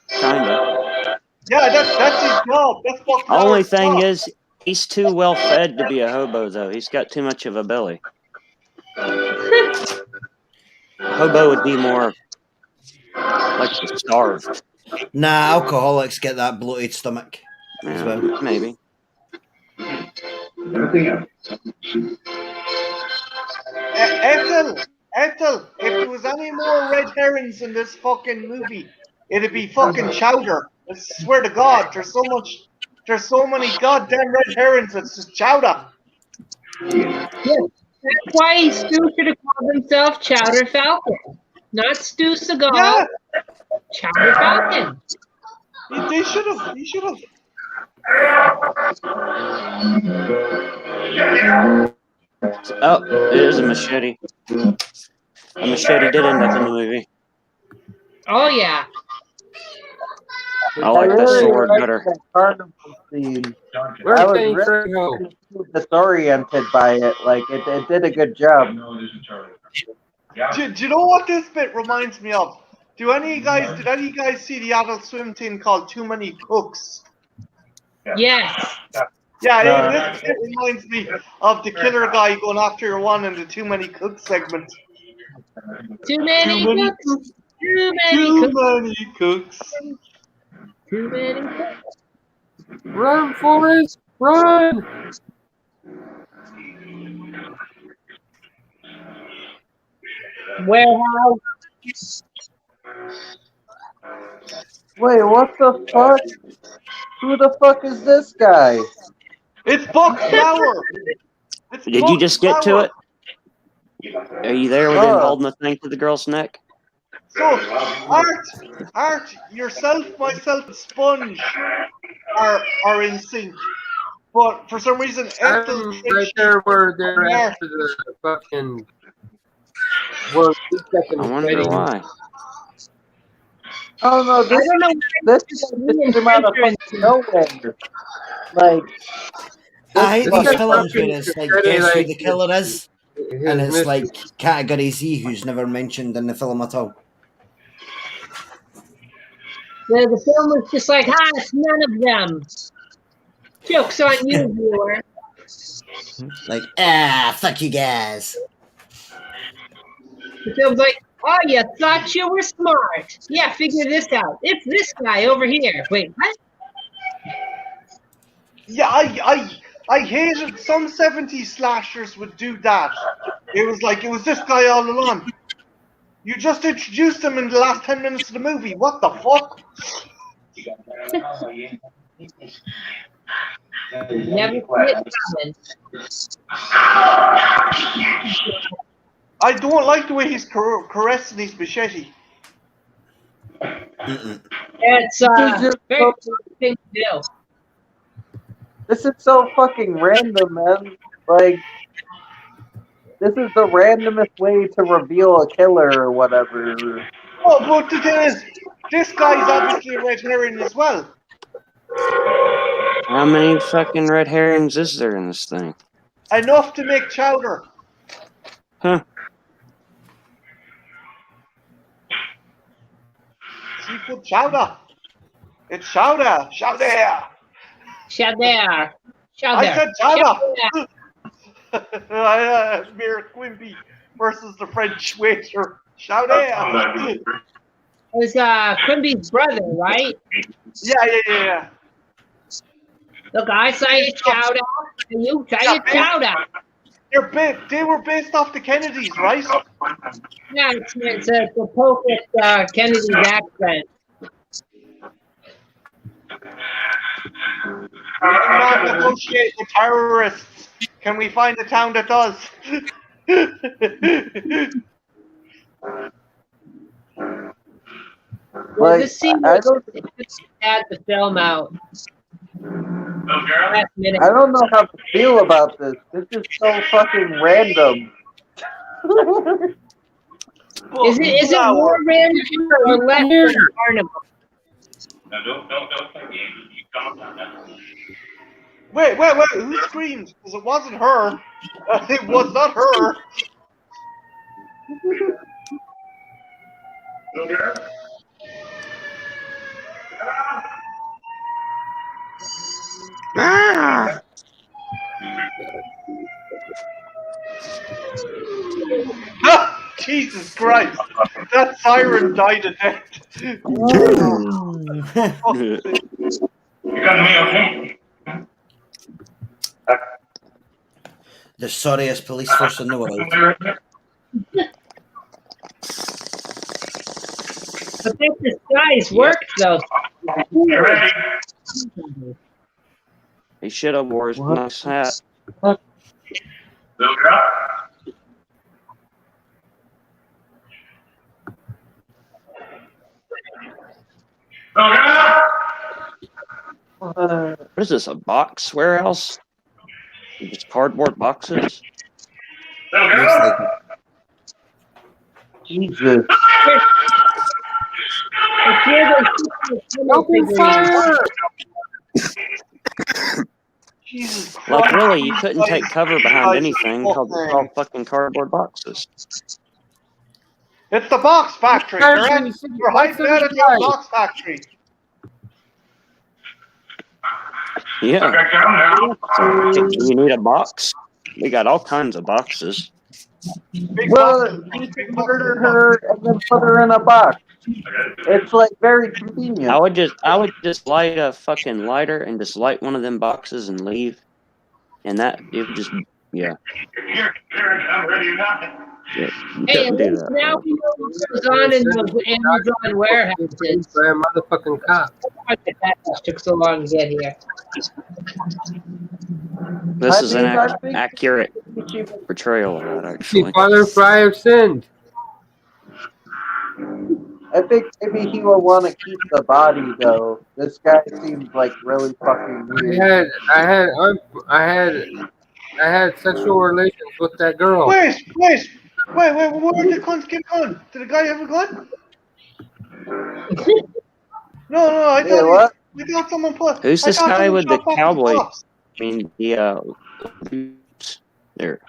Kinda. Yeah, that's his job. That's Buck Flower's Only thing job. is, he's too well fed to be a hobo, though. He's got too much of a belly. Hobo would be more like starved. Nah, alcoholics get that bloated stomach as Yeah, well. maybe. Ethel, if there was any more red herrings in this fucking movie, it'd be fucking chowder. I swear to God, there's so many goddamn red herrings. It's just chowder. Yes. That's why Stu should have called himself Chowder Falcon. Not Stu Seagal. Yeah. Chowder Falcon. He should have. He should have. Oh, there's a machete. A machete did end up in the movie. Oh, yeah. I like the sword better. That carnival scene. Where's I was Danny really Trejo? disoriented by it. Like it did a good job. Do you know what this bit reminds me of? Did any of you guys see the Adult Swim thing called Too Many Cooks? Yes. Yeah, this reminds me of the killer guy going after your one in the Too Many Cooks segment. Too many cooks. Too many Too cooks. many cooks. Too many cooks. Run, Forrest, run! Warehouse. Wait, what the fuck? Who the fuck is this guy? It's Buck Flower. Did you just get to it? Are you there with him holding the thing to the girl's neck? So, Art, yourself, myself, and Sponge are in sync. But for some reason, Ethel I'm right there where they're after the fucking. Well, I wonder why. Oh no, this I don't know. this came out of fucking nowhere. Like, I hate these This films where fucking it's like, security, guess who like, the killer is? And it's his like Category Z, who's never mentioned in the film at all. The film was just like, it's none of them. Joke's on you, viewer. Like, fuck you guys. The film's like, oh, you thought you were smart. Yeah, figure this out. It's this guy over here. Wait, what? yeah, I hated some 70s slashers would do that. It was this guy all along. You just introduced him in the last 10 minutes of the movie. What the fuck? Never see it coming. I don't like the way he's caressing his machete. It's very thing to do. this is so fucking random, man. Like, this is the randomest way to reveal a killer or whatever. Oh, but the thing is, this guy's obviously a red herring as well. How many fucking red herrings is there in this thing? Enough to make chowder. Huh. Seafood chowder. It's chowder. Chowder. Chowder. I said chowder. Mayor Quimby versus the French waiter. Chowder. It was Quimby's brother, right? Yeah. Look, I say chowder, and you say chowder. They were based off the Kennedys, right? Yeah, it's a perfect Kennedy's accent. We do not negotiate with terrorists. Can we find a town that does? Well, Like, this scene I don't, had the film out. Last minute. I don't know how to feel about this. This is so fucking random. Is it more random or less than Carnival? Wait, who screamed? Because it wasn't her. It was not her. Ah! Jesus Christ. That siren died a death. The sorriest police force in the world. But this disguise worked, though. He should have wore his nice hat. What is this, a box warehouse? Just cardboard boxes? Jesus. Open fire! Jesus Christ. Like, really, you couldn't take cover behind anything because it's all fucking cardboard boxes. It's the box factory, correct? We're hiding out at the box factory. Yeah. You need a box? We got all kinds of boxes. Well, you can murder her and then put her in a box. It's like very convenient. I would just light a fucking lighter and just light one of them boxes and leave. And that, it would just, yeah. Yeah, you Hey, couldn't do that. now we know what goes on in those Amazon warehouses. By a motherfucking cop. Why the heck took so long to get here? This is an accurate portrayal of that, actually. Father Fry have sinned. I think maybe he will want to keep the body though. This guy seems like really fucking weird. I had sexual relations with that girl. Wait, where did the guns get gone? Did the guy have a gun? No, I thought we got someone put. Who's this guy with the cowboy? I mean, there.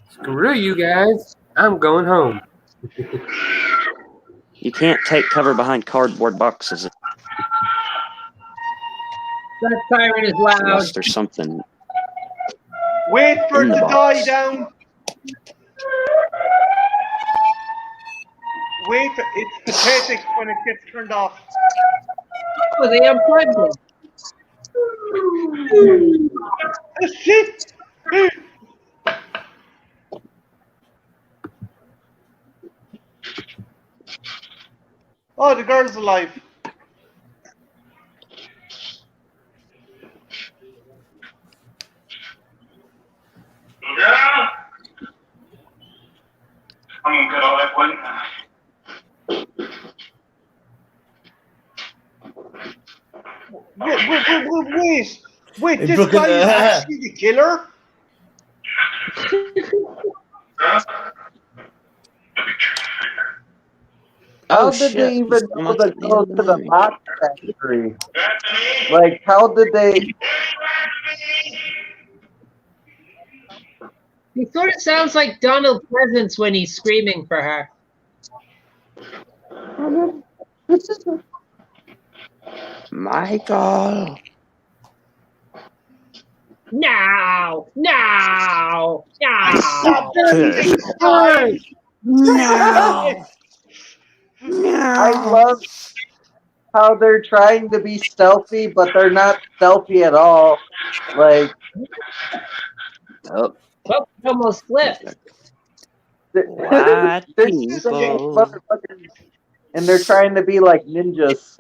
Screw you guys. I'm going home. You can't take cover behind cardboard boxes That siren is loud. unless there's something. Wait for it to die down. Wait, it's pathetic when it gets turned off. Oh, they unplugged it. Shit! Oh, the girl's alive. Yeah. I'm gonna get all that one. Wait, this guy is actually the killer? How Oh did shit! they even He's know almost to at the go end of to the the movie. box factory? Like, how did they? He sort of sounds like Donald Pleasance when he's screaming for her. Michael. No, no, I no. said Hey! no. I No. love how they're trying to be stealthy, but they're not stealthy at all. Like, Oh, Oh, almost slipped. white they're just people. motherfuckers, and they're trying to be like ninjas.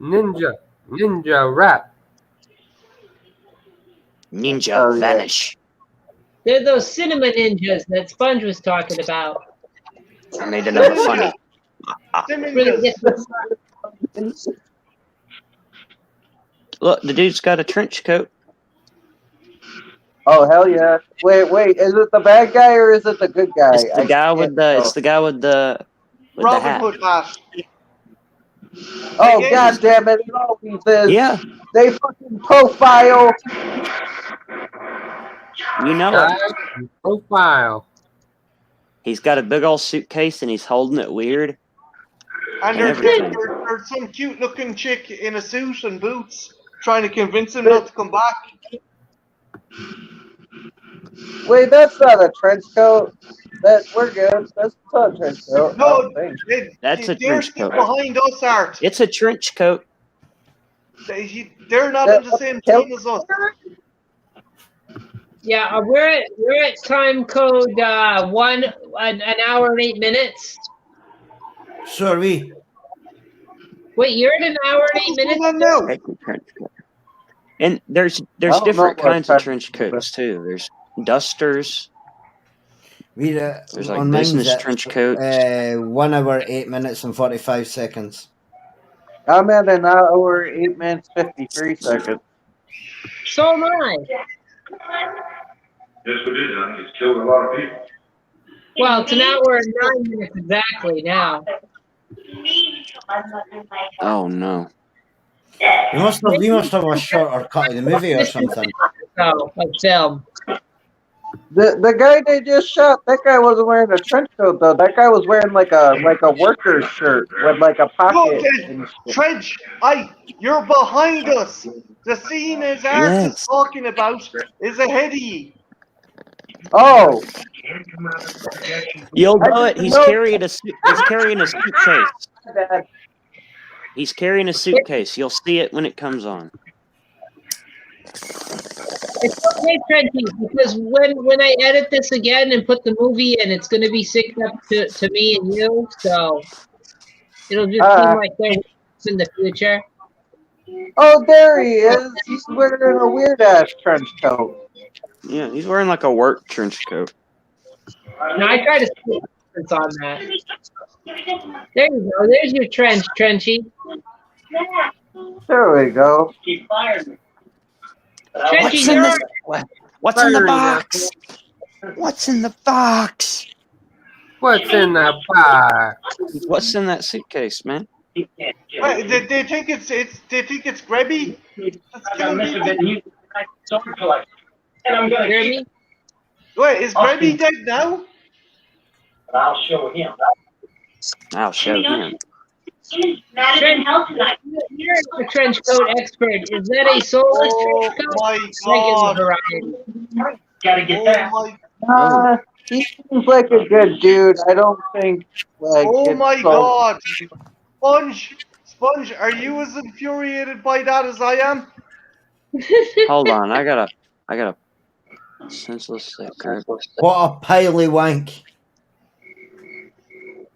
Ninja rap. Ninja Oh, yeah. vanish. They're those cinema ninjas that Sponge was talking about. I made another funny. Really get Look, the dude's got a trench coat. Oh hell yeah! Wait, is it the bad guy or is it the good guy? It's the guy with the. It's the guy with the. With the Robin hat. Hood hat. Oh god damn it! It always is. Yeah, They fucking profile. you know it. Guy profile. He's got a big old suitcase and he's holding it weird. And And everything. there's some cute looking chick in a suit and boots trying to convince him not to come back. Wait, that's not a trench coat. We're good. That's not a trench coat. I No, don't think. That's a they're trench still coat. behind us, Art. It's a trench coat. They're not in the same team as us. Yeah, we're at time code 1 an hour and 8 minutes. So are we. Wait, you're at an hour and 8 minutes? No. That's a trench coat. And there's don't different know what kinds of trench trench coats too. There's dusters. We're There's like on mine's business at trench coats. 1 hour, 8 minutes, and 45 seconds. I'm at an hour, 8 minutes, 53 seconds. So am I. Yes, we did, Johnny. It's killed a lot of people. Well, it's an hour and 9 minutes exactly now. Oh no. We must have a shorter cut of the movie or something. So, like film. The guy they just shot, that guy wasn't wearing a trench coat though. That guy was wearing like a worker's shirt with like a pocket. and shit. Trench, you're behind us. The scene as Art is talking about is ahead of you. Oh, You'll know I it. He's know. carrying a suitcase. Dad. He's carrying a suitcase. You'll see it when it comes on. It's okay, Trenty, because when I edit this again and put the movie in, it's going to be synced up to me and you, so it'll just seem like they're in the future. Oh, there he is. He's wearing a weird ass trench coat. Yeah, he's wearing like a work trench coat. Now I try to see difference on that. There you go. There's your trench, Trenchy. There we go. What's in the What's in the box? What's in the box? What's in the box? What's in that suitcase, man? Wait, they think it's Grabby. Hear me? Wait, is Grabby dead now? I'll show him. I'll show him. You're a trench coat expert. Is that a soulless trench coat? My Regular God. variety. Gotta get that. He seems like a good dude. I don't think like. Oh it's my so- God. Sponge, are you as infuriated by that as I am? Hold on, I gotta senseless secret. What a piley wank.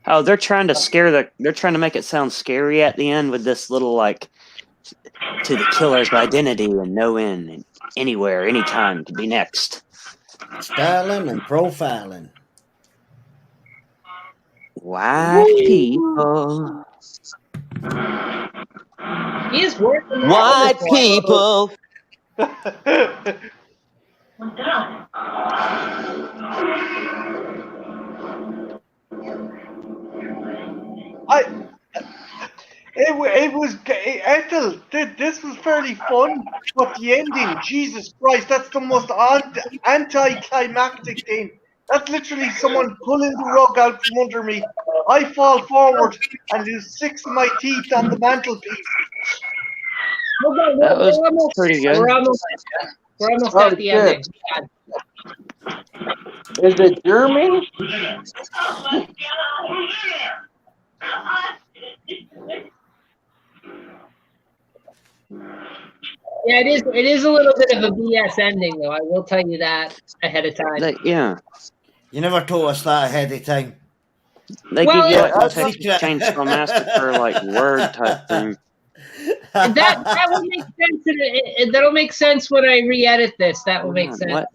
Oh, they're trying to make it sound scary at the end with this little like to the killer's identity and know in and anywhere, anytime to be next. Styling and profiling. White people. He is working. White people. It was Ethel. This was fairly fun, but the ending, Jesus Christ, that's the most anticlimactic thing. That's literally someone pulling the rug out from under me. I fall forward and lose 6 of my teeth on the mantelpiece. That was pretty good. We're almost at the shit. ending. Is it Jeremy? Yeah, it is a little bit of a BS ending, though. I will tell you that ahead of time. Yeah. You never told us that ahead of time. They Well, give you like yeah, a Texas Chainsaw Massacre like word type thing. That will make sense. That'll make sense when I re-edit this. That will make sense. What?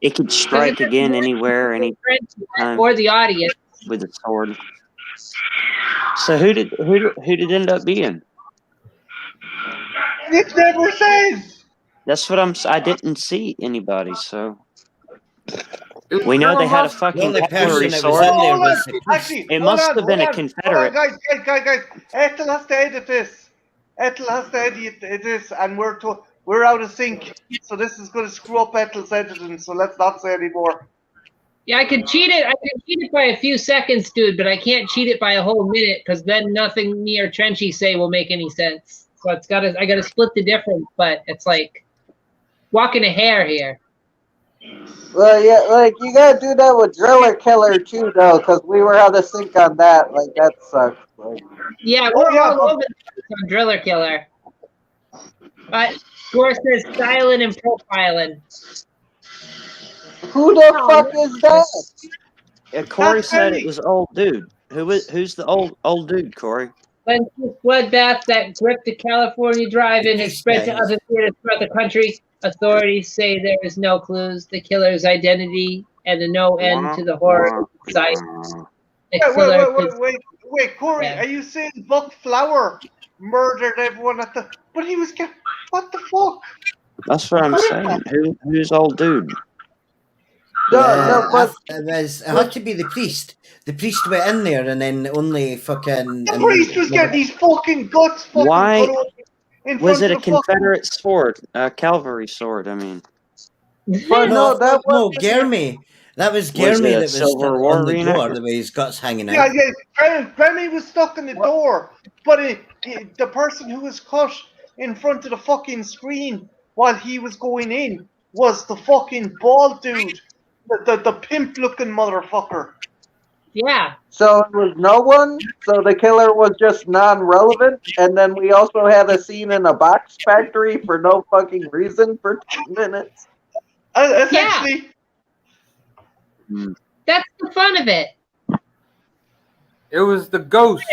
It could strike again anywhere, anytime or the audience. with a sword. So who did end up being? It never says. That's what I didn't see anybody, so we know they had a fucking cavalry sword. It must have been a Confederate. Guys. Ethel has to edit this. Ethel has to edit this, and we're out of sync. So this is going to screw up Ethel's editing. So let's not say anymore. Yeah, I can cheat it. I can cheat it by a few seconds, dude, but I can't cheat it by a whole minute because then nothing me or Trenchy say will make any sense. So I gotta split the difference, but it's like walking a hair here. Well, yeah, like you gotta do that with Driller Killer too, though, because we were out of sync on that. Like that sucks. Like, yeah, we're all over on Driller Killer. But Gore says styling and profiling. who the fuck is that? Corey said it was old dude. Who's the old dude, Corey? When this bloodbath that gripped the California drive-in has spread to other theaters throughout the country, authorities say there is no clues, the killer's identity, and no end to the horror site. Wait, Corey, are you saying Buck Flower murdered everyone at the? But he was what the fuck? That's what I'm saying. Who's old dude? It had to be the priest. The priest went in there and then only fucking... The priest was getting these fucking guts fucking Why cut off was it a Confederate sword? A cavalry sword, I mean. But no, Jeremy. That was Jeremy that was Civil War on the reenactment? door, the way his guts hanging out. Yeah. Grammy was stuck in the door, but the person who was cut in front of the fucking screen while he was going in was the fucking bald dude. The pimp-looking motherfucker. Yeah. So it was no one. So the killer was just non-relevant, and then we also had a scene in a box factory for no fucking reason for 2 minutes. Essentially. Yeah. That's the fun of it. It was the ghost.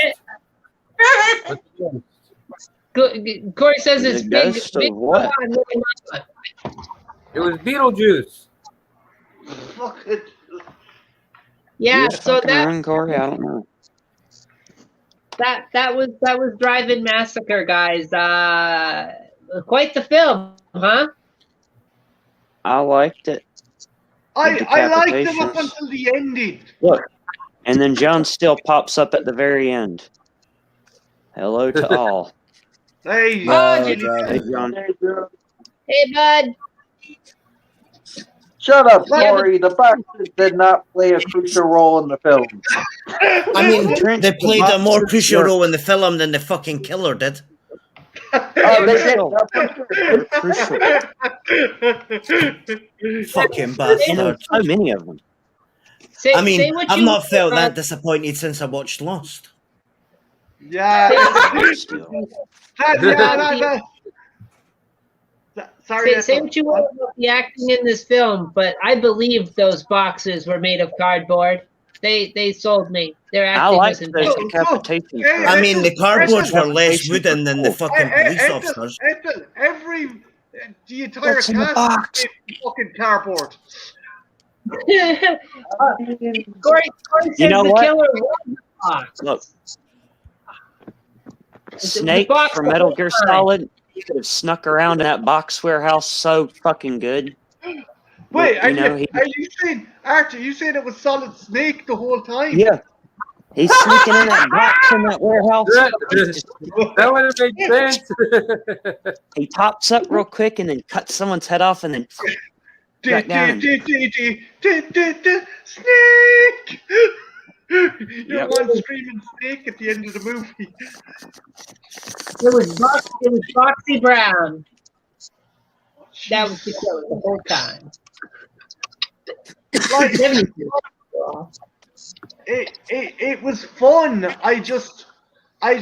Corey says it's big. Of what? It was Beetlejuice. Fuck it. Yeah, so that Corey, I don't know. That was Drive-In Massacre, guys. Quite the film, huh? I liked it. I liked it up until the ending. Look, and then John still pops up at the very end. Hello to all. Hey, Hey, John. Hey, bud. Shut up, Corey. The boxers did not play a crucial role in the film. I mean, they played a more crucial role in the film than the fucking killer did. Fucking bastard. So many of them. I mean, I've not felt that disappointed since I watched Lost. Yeah. Sorry. Say what you want about the acting in this film, but I believe those boxes were made of cardboard. They sold me. Their acting was those decapitations. I mean, the cardboards were less wooden than the fucking police officers. The entire cast is fucking cardboard. Corey You know the what? killer was box. Look, Snake from Metal Gear Solid. He could have snuck around in that box warehouse so fucking good. Wait, are you saying, Archie, you saying it was Solid Snake the whole time? Yeah. He's sneaking in that box in that warehouse. That would have made sense. He pops up real quick and then cuts someone's head off and then back down. And, Snake! You're Yep. one screaming snake at the end of the movie. It was Foxy Brown. That was the killer the whole time. Like, it was fun. I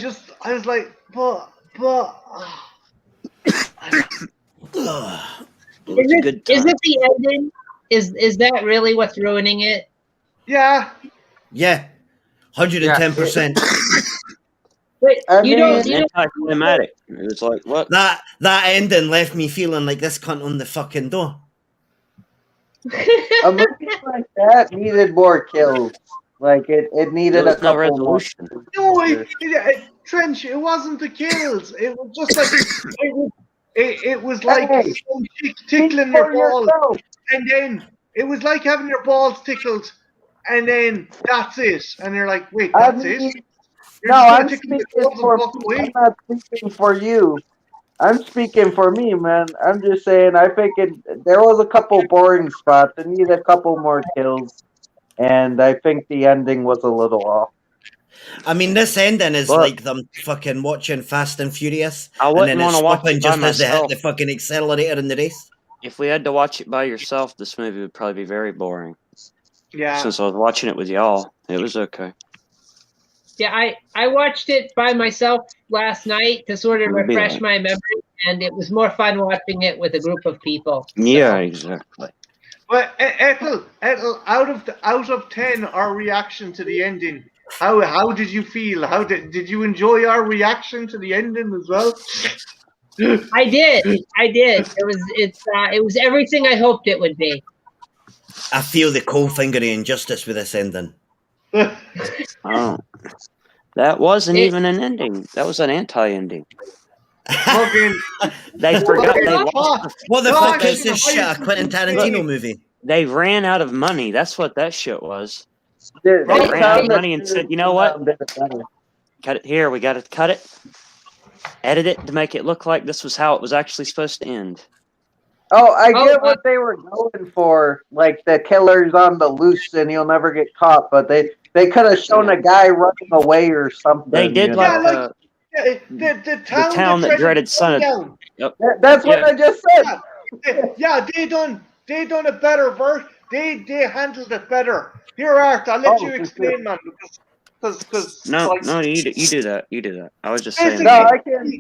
was like, but. Is it the ending? Is that really what's ruining it? Yeah. Yeah, 110%. Wait, you don't. Anti-climatic. It was like, what? That ending left me feeling like this cunt on the fucking door. A movie like that needed more kills. Like it needed a couple more. resolution. No, Trench. It wasn't the kills. It was just like it was like Hey, some chick tickling your balls, and then it was like having your balls tickled, and then that's it. And you're like, wait, that's it. You're No, just gonna I'm tickle your speaking balls and for walk me. away? I'm not speaking for you. I'm speaking for me, man. I'm just saying. I think there was a couple boring spots. It needed a couple more kills, and I think the ending was a little off. I mean, this ending is Look. like them fucking watching Fast and Furious, I and wouldn't then it's want to watch stopping it by just as they hit myself. the fucking accelerator in the race. If we had to watch it by yourself, this movie would probably be very boring. Yeah. Since I was watching it with y'all, it was okay. Yeah, I watched it by myself last night to sort of It would be refresh like- my memory, and it was more fun watching it with a group of people. Yeah, So, exactly. But Ethel, out of 10, our reaction to the ending. How did you feel? How did you enjoy our reaction to the ending as well? I did. It was everything I hoped it would be. I feel the cold finger of injustice with this ending. Oh, that wasn't It- even an ending. That was an anti-ending. Fucking They forgot. They lost. What the No, fuck I is this can- shit? A Quentin Tarantino movie? They ran out of money. That's what that shit was. They They ran out of found money that and said, "You know what? did it better. Cut it here. We got to cut it, edit it to make it look like this was how it was actually supposed to end." Oh, I Oh, get what they were going for, like the killer's on the loose and he'll never get caught. But they could have shown a guy running away or something. They did you like know? the town, town that dreaded son. down. That's what Yeah. I just said. Yeah, they done a better version. They handled it better. Here, Art, I'll let Oh, you for explain, man, because No, like, no, you do that. You do that. I was just saying. basically, No, I can.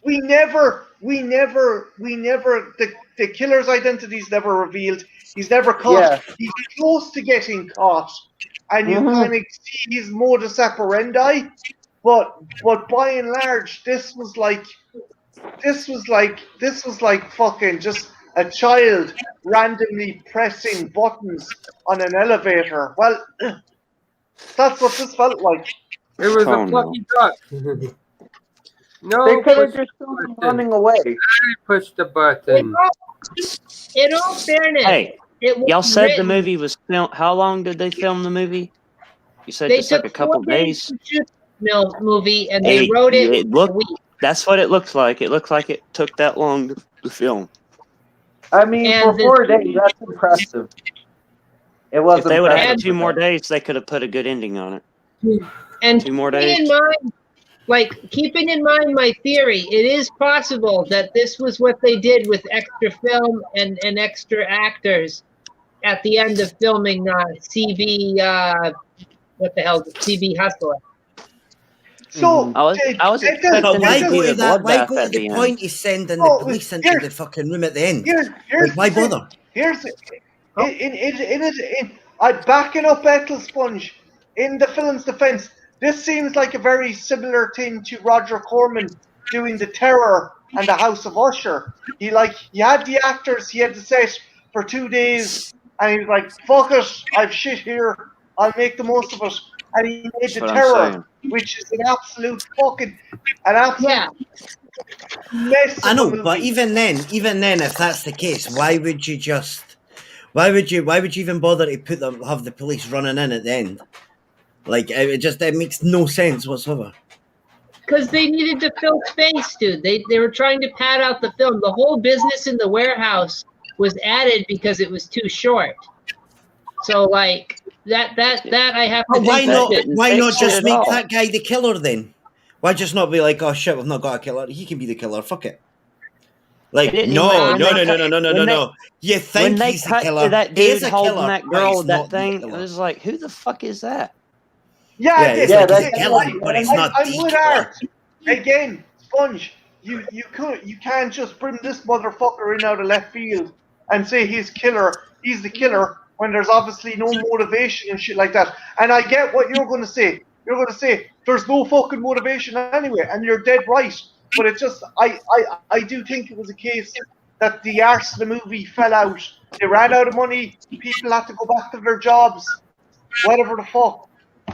we never the killer's identity's never revealed. He's never caught. Yeah. He's close to getting caught, and you Mhm. kind of see his modus operandi. But by and large, this was like fucking just a child randomly pressing buttons on an elevator. Well, that's what this felt like. It was Oh, a no. fucking duck. No, They could have push just the shown him button. running away. Push the button. In all fairness, Hey, it was y'all said the written- movie was filmed. How long did they film the movie? You said They just like took a couple 4 days days. to shoot the movie, and they Hey, wrote it it in looked- a week. That's what it looked like. It looked like it took that long to film. I mean, And for the- 4 days, that's impressive. It was If they would have had impressive. 2 more days, they could have put a good ending on it. And 2 more keeping days. keeping in mind my theory, it is possible that this was what they did with extra film and extra actors at the end of filming CB. What the hell? CB Hustler. So I was expecting But them why to go be to a that? Why bloodbath go to at the the end. point of sending Oh, the police into here- the fucking room at the end? here's Like, why the thing. bother? Here's I'm backing up Ethel Sponge in the film's defense. This seems like a very similar thing to Roger Corman doing The Terror and The House of Usher. He had the actors, he had the set for 2 days, and he was like, "Fuck it, I've shit here. I'll make the most of it." And he made That's The what I'm Terror, saying. which is an absolute Yeah. mess. I of a know, movie. but even then, if that's the case, why would you even bother to have the police running in at the end? Like it makes no sense whatsoever. Because they needed to fill space, dude. They were trying to pad out the film. The whole business in the warehouse was added because it was too short. So like that I have to Why think not? that Why not fix it just at make all. that guy the killer then? Why just not be like, oh shit, we've not got a killer. He can be the killer. Fuck it. Like They didn't no, even- no, when no, they no, cut- no, no, no, when no, they- no. You When think they he's the cut killer? to that He is dude a holding killer, that but girl he's with that not the thing, it killer. was like, who the fuck is that? Yeah, Yeah, it's Yeah, like he's that's- a killer, but he's not I'm the with killer. Art. Again, Sponge, you can't just bring this motherfucker in out of left field and say he's the killer when there's obviously no motivation and shit like that. And I get what you're gonna say. You're gonna say there's no fucking motivation anyway, and you're dead right. But it's just I do think it was a case that the arse of the movie fell out. They ran out of money, people had to go back to their jobs. Whatever the fuck.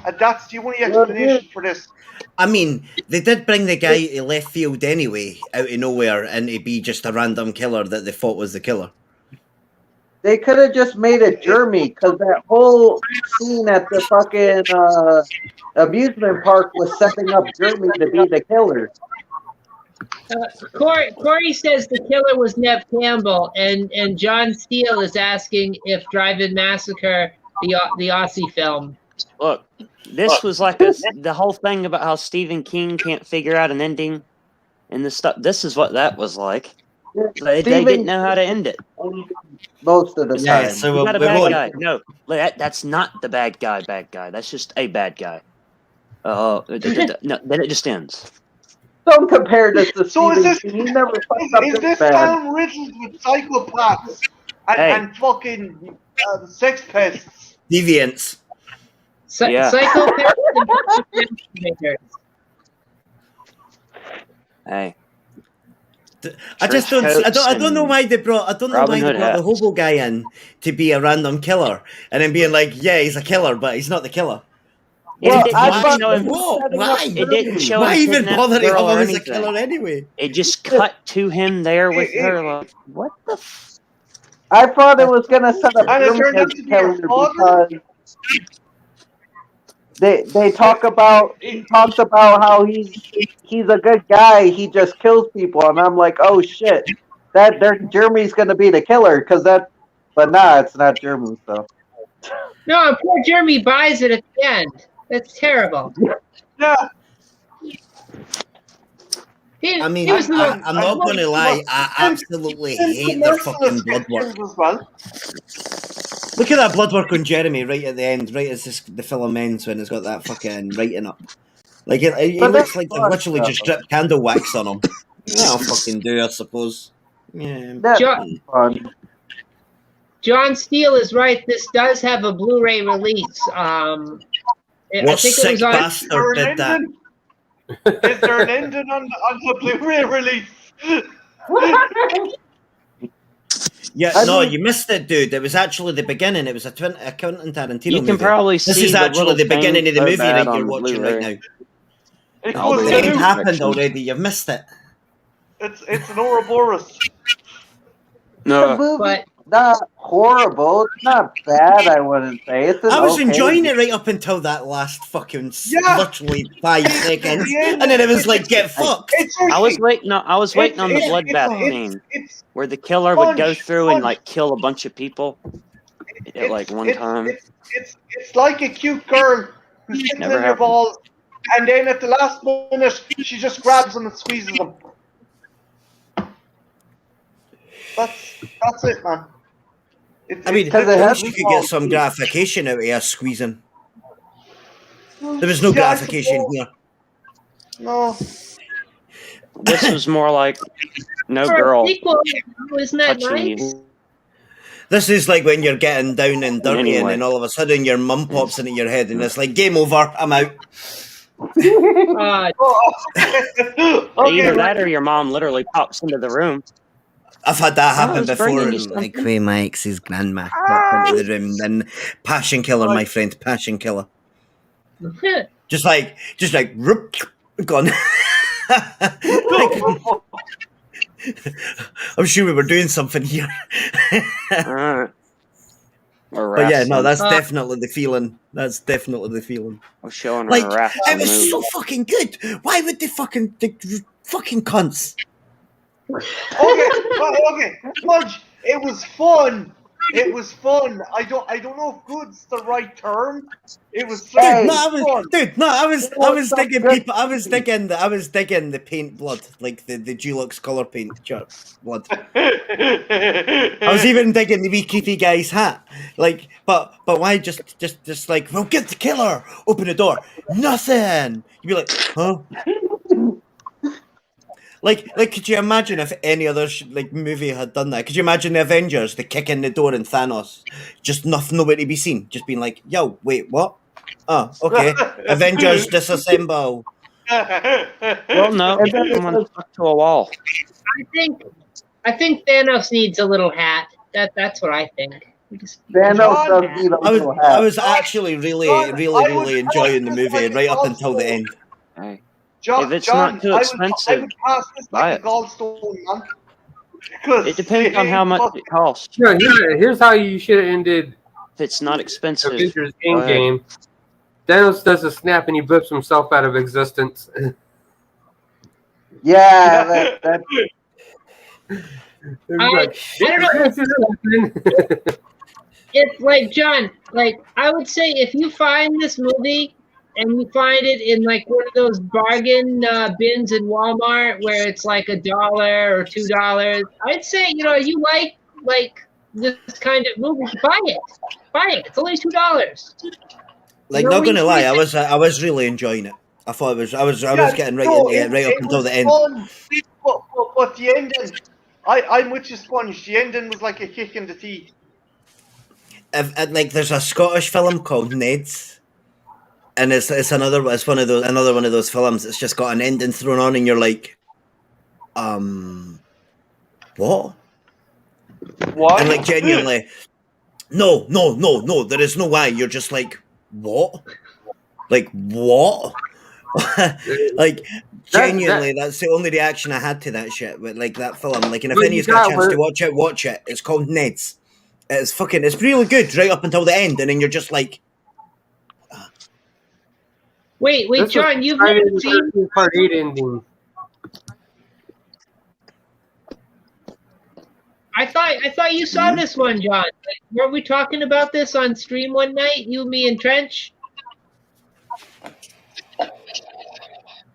And that's the only explanation for this. I mean, they did bring the guy to left field anyway, out of nowhere, and to be just a random killer that they thought was the killer. They could have just made it Jeremy, because that whole scene at the fucking amusement park was setting up Jeremy to be the killer. Corey says the killer was Nev Campbell, and John Steele is asking if Drive-In Massacre, the Aussie film. Look, this was like the whole thing about how Stephen King can't figure out an ending and this stuff. This is what that was like. They didn't know how to end it. Most of the Yeah, time. so You got a we bad won't. guy. No, that's not the bad guy. That's just a bad guy. No, then it just ends. Don't compare this to So is Stephen this King. He never fucked up is this this bad. town riddled with psychopaths Hey. and fucking sex pests? Deviants. Yeah. Psychopaths and masturbators. Hey, I just Church don't. I coats don't know and why they brought. I don't know Robin why they Hood brought the hats. hobo guy in to be a random killer, and then being like, yeah, he's a killer, but he's not the killer. Well, it I didn't thought show him. What? setting Why? up It didn't show Why him even kidnap bother the to girl have or him as a anything. killer anyway? It just cut to him there with her. Like, what the? I thought it was gonna set up And it Jeremy turned as out a to be your killer father? because they talk about he talks about how he's a good guy. He just kills people, and I'm like, oh shit, Jeremy's gonna be the killer because that. But nah, it's not Jeremy. So No, poor Jeremy buys it at the end. That's terrible. Yeah. I mean, He was the most- I'm not going to lie. I absolutely hate the fucking blood work. As well. Look at that blood work on Jeremy right at the end, right as the film ends when it's got that fucking writing up. Like, he But looks that's like they've fun, literally though. just dripped candle wax on him. That'll fucking do, I suppose. Yeah. that's Jo- fun. John Steele is right. This does have a Blu-ray release. I What think it sick was on. bastard did that? Is there an ending on the Blu-ray release? Yeah, I no, mean- you missed it, dude. It was actually the beginning. It was a Quentin Tarantino You can movie. probably This see is the actually little the beginning thing of the so movie bad that on you're the watching Blu-ray. right now. It I'll was do The it. end an happened already. You've missed it. It's an Ouroboros. The No, movie's But- not horrible. It's not bad. I wouldn't say it's. I was okay enjoying it right up until that last fucking Yeah. literally 5 seconds, The end- and then it was like, get fucked. I was waiting. I was waiting on the It's- bloodbath it's- scene It's where the killer would go Sponge, through and Sponge. like kill a bunch of people at like one time. It's like a cute girl who's sitting Never in your happened. balls, and then at the last minute she just grabs them and squeezes them. That's it, man. I mean, Because it at has least you could get some gratification out of a squeezing. There was no Yeah, I gratification suppose. here. No. This was more like no For a girl sequel, isn't that touching nice? you. This is like when you're getting down and dirty, and Anyway. then all of a sudden your mum pops into your head, and it's like, game over, I'm out. God. Either that or your mom literally pops into the room. I've had that I happen was before, bringing you and like something. when my ex's grandma popped into the room, then passion killer, my friend, passion killer. Just like, whoop, gone. I'm sure we were doing something here. Alright. But yeah, no, Harassing. that's definitely the feeling. That's definitely the feeling. We're showing her Like, harassing it was moves. so fucking good. Why would they fucking cunts? Okay, Smudge. It was fun. It was fun. I don't know if good's the right term. It was Dude, certainly no, I fun. was thinking people. I was digging the paint blood, like the Dulux color paint blood. I was even digging the wee creepy guy's hat. Like, but why just like, well, get the killer, open the door, nothing. You'd be like, huh? Like, could you imagine if any other movie had done that? Could you imagine the Avengers, the kick in the door and Thanos, just nothing, nowhere to be seen, just being like, yo, wait, what? Oh, okay, Avengers disassemble. Well, no, someone stuck to a wall. I think Thanos needs a little hat. That's what I think. Thanos does need a little hat. I was actually really enjoying the movie right up until the end. Hey. John, If it's not too I expensive, would pass this buy like it. a gallstone, man. Because It depends on how much it costs. Yeah, here's how you should have ended If it's not expensive, Avengers go ahead. Endgame. Thanos does a snap and he blips himself out of existence. Yeah, that I don't know. It's like, John, like, I would say if you find this movie and you find it in like one of those bargain bins in Walmart where it's like $1 or $2, I'd say, you like this kind of movie, buy it. It's only $2. Like, You know, not gonna we- lie, I was really enjoying it. I thought I was getting right into it right up until the end. Fun, but the ending, I'm with you, Sponge. The ending was like a kick in the teeth. Like, there's a Scottish film called Ned's, and it's another one of those films. It's just got an ending thrown on, and you're like, what? What? And like, genuinely, no, there is no way. You're just like, what? Like, what? Like, genuinely, that's the only reaction I had to that shit. But like that film, like, and if any of you got a chance to watch it. It's called Ned's. It's really good right up until the end, and then you're just like, Wait, John, you've never seen Part 8 ending. I thought you saw this one, John. Like, weren't we talking about this on stream one night? You, me, and Trench.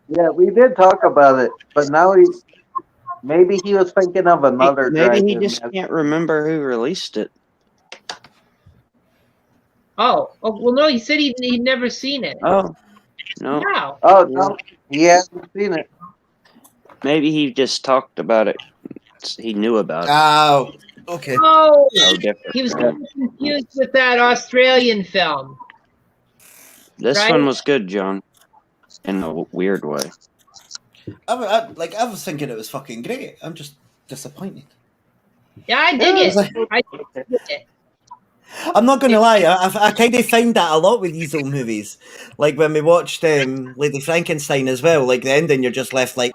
yeah, we did talk about it, but now maybe he was thinking of another. Maybe he dragon. just can't remember who released it. Oh, well, no, he said he'd never seen it. Oh, no. Wow. Oh no, he hasn't seen it. Maybe he just talked about it. He knew about it. oh, okay. Oh, So different. he was confused with that Australian film. This right? one was good, John. In a weird way. I was thinking it was fucking great. I'm just disappointed. Yeah, I dig Yeah, it. I dig it. I'm not gonna lie, I kind of find that a lot with these old movies. Like when we watched Lady Frankenstein as well, like the ending, you're just left like,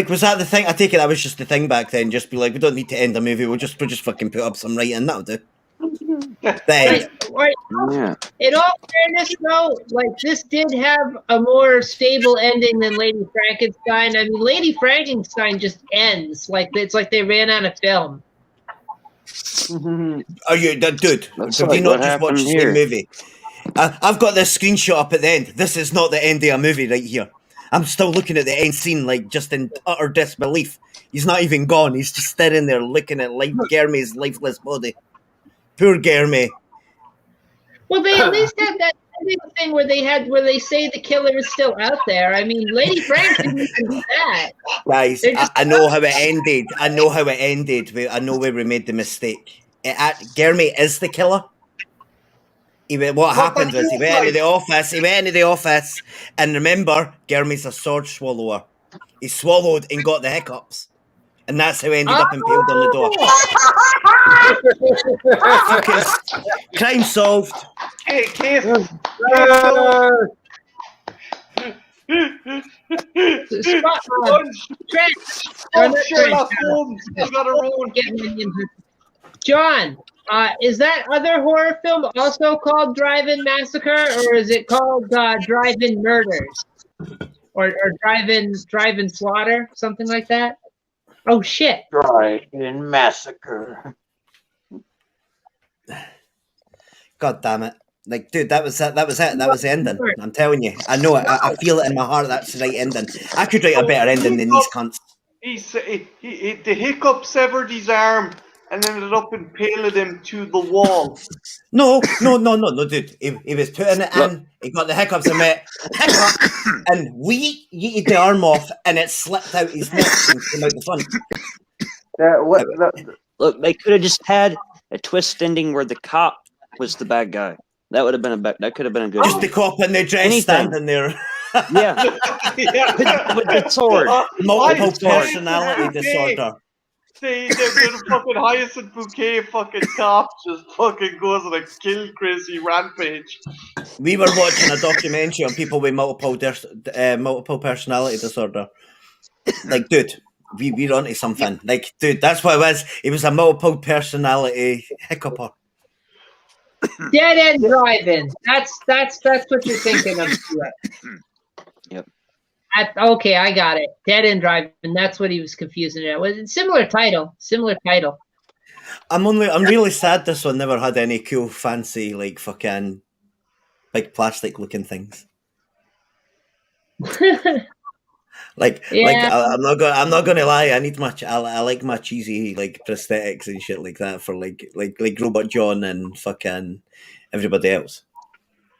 was that the thing? I take it that was just the thing back then. Just be like, we don't need to end the movie. We'll just fucking put up some writing. That'll do. The end. Right. Yeah. In all fairness, though, like this did have a more stable ending than Lady Frankenstein. I mean, Lady Frankenstein just ends like it's like they ran out of film. Are you, dude? That's Have like you not what just watched happened the same here. movie? I've got this screenshot up at the end. This is not the end of a movie right here. I'm still looking at the end scene, like just in utter disbelief. He's not even gone. He's just standing there looking at Germie's lifeless body. Poor Germie. Well, they at least had that thing where they say the killer is still out there. I mean, Lady Frank didn't even do that. Guys, I know how it ended. I know how it ended. I know where we made the mistake. Germie is the killer. What happened was he went into the office, and remember, Germie's a sword swallower. He swallowed and got the hiccups. And that's how he ended up impaled on the door. Focus. Crime solved. Case Sherlock Holmes. You got a roll. John, is that other horror film also called Drive-In Massacre, or is it called Drive-In Murders, or Drive-In Slaughter, something like that? Oh shit! Drive-In Massacre. God damn it! Like, dude, that was it. That was the ending. I'm telling you, I know it. I feel it in my heart. That's the right ending. I could write a better ending than these cunts. The hiccup severed his arm and ended up impaling him to the wall. No, dude. He was putting it in. He got the hiccups and went hiccup, and we yeeted the arm off, and it slipped out his neck and came out the front. Look, they could have just had a twist ending where the cop was the bad guy. That would have been that could have been a good. Just the cop in the dress standing there. Yeah. with the sword. Multiple personality disorder. The fucking Hyacinth Bouquet fucking cop just fucking goes on a kill crazy rampage. We were watching a documentary on people with multiple personality disorder. Like, dude, we're onto something. Like, dude, that's what it was. He was a multiple personality hiccuper. Dead End Drive-In. That's what you're thinking of. Yep. Okay, I got it. Dead End Drive-In. That's what he was confusing it with. Similar title. I'm really sad this one never had any cool, fancy, like fucking big plastic looking things. I'm not gonna lie. I like my cheesy like prosthetics and shit like that for like Robot John and fucking everybody else.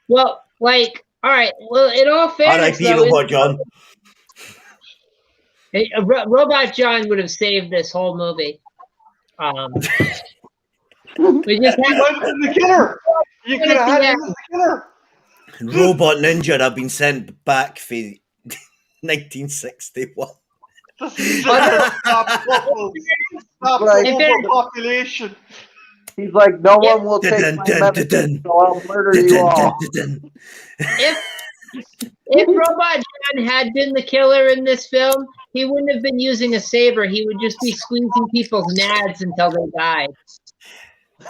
Well, like, all right. Well, in all fairness, R.I.P. Robot John. Robot John would have saved this whole movie. We just had the killer. You could have had him as the killer. Robot Ninja have been sent back for 1961. Stop overpopulation. He's like, no one will take my medicine, so I'll murder you all. If Robot John had been the killer in this film, he wouldn't have been using a saber. He would just be squeezing people's nads until they died.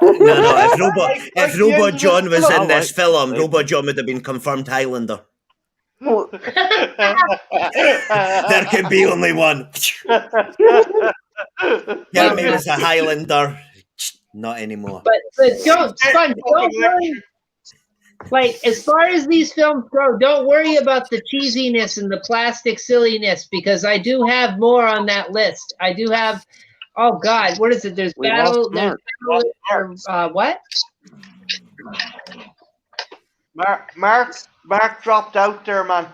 No. If Robot John was in this film, Robot John would have been confirmed Highlander. There can be only one. Jeremy was a Highlander. Not anymore. But don't worry. Like, as far as these films go, don't worry about the cheesiness and the plastic silliness, because I do have more on that list. I do have. Oh God, what is it? There's battle. What? Mark dropped out there, man.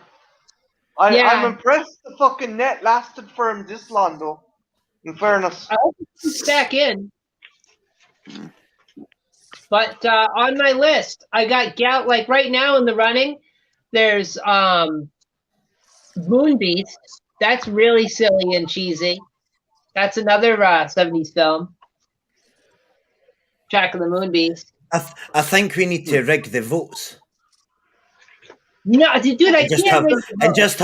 I'm impressed the fucking net lasted for him this long, though. In fairness. I hope he's back in. But on my list, I got like right now in the running, there's Moon Beast. That's really silly and cheesy. That's another 70s film. Jack of the Moon Beast. I think we need to rig the votes. No, dude, I can't. Just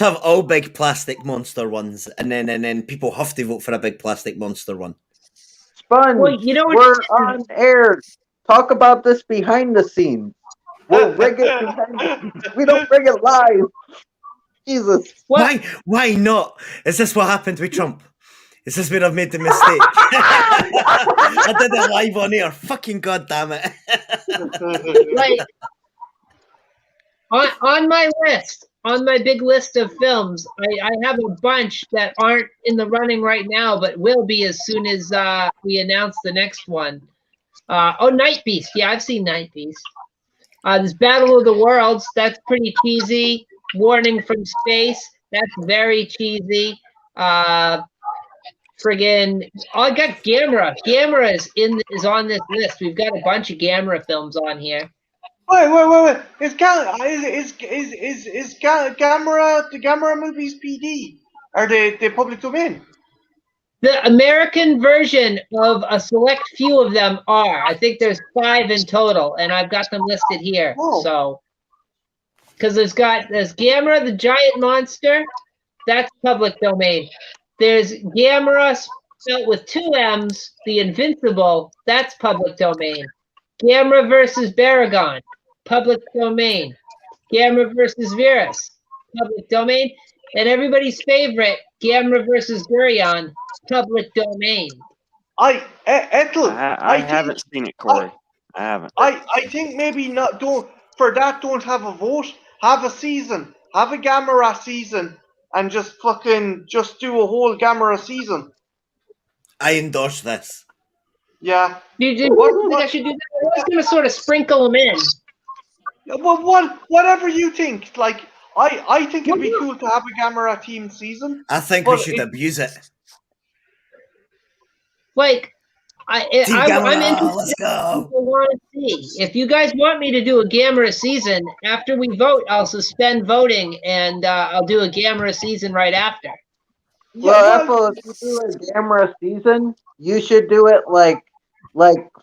have all big plastic monster ones, and then people have to vote for a big plastic monster one. Sponge, we're on air. Talk about this behind the scenes. We'll rig it behind the scenes. We don't rig it live. Jesus. What? Why not? Is this what happened with Trump? Is this where I've made the mistake? I did it live on air. Fucking goddamn it. Like, on my list, on my big list of films, I have a bunch that aren't in the running right now, but will be as soon as we announce the next one. Night Beast. Yeah, I've seen Night Beast. There's Battle of the Worlds. That's pretty cheesy. Warning from Space. That's very cheesy. Friggin', I got Gamera. Gamera is on this list. We've got a bunch of Gamera films on here. Wait. Is Gamera the Gamera movies PD? Are they public domain? The American version of a select few of them are. I think there's 5 in total, and I've got them listed here. Oh. So, because there's Gamera the Giant Monster. That's public domain. There's Gamera spelled with 2 M's, the Invincible, that's public domain. Gamera versus Baragon, public domain. Gamera versus Virus, public domain. And everybody's favorite, Gamera versus Gurion, public domain. Ethel, I haven't seen it, Corey. I haven't. I think maybe not. Don't have a vote. Have a season. Have a Gamera season, and just do a whole Gamera season. I endorse this. Yeah. You think I should do that? I was going to sort of sprinkle them in. Well, whatever you think. Like, I think it'd be cool to have a Gamera team season. I think we should abuse it. Like, I'm interested. Let's go. People want to see. If you guys want me to do a Gamera season, after we vote, I'll suspend voting and I'll do a Gamera season right after. Well, Ethel, if you do a Gamera season, you should do it like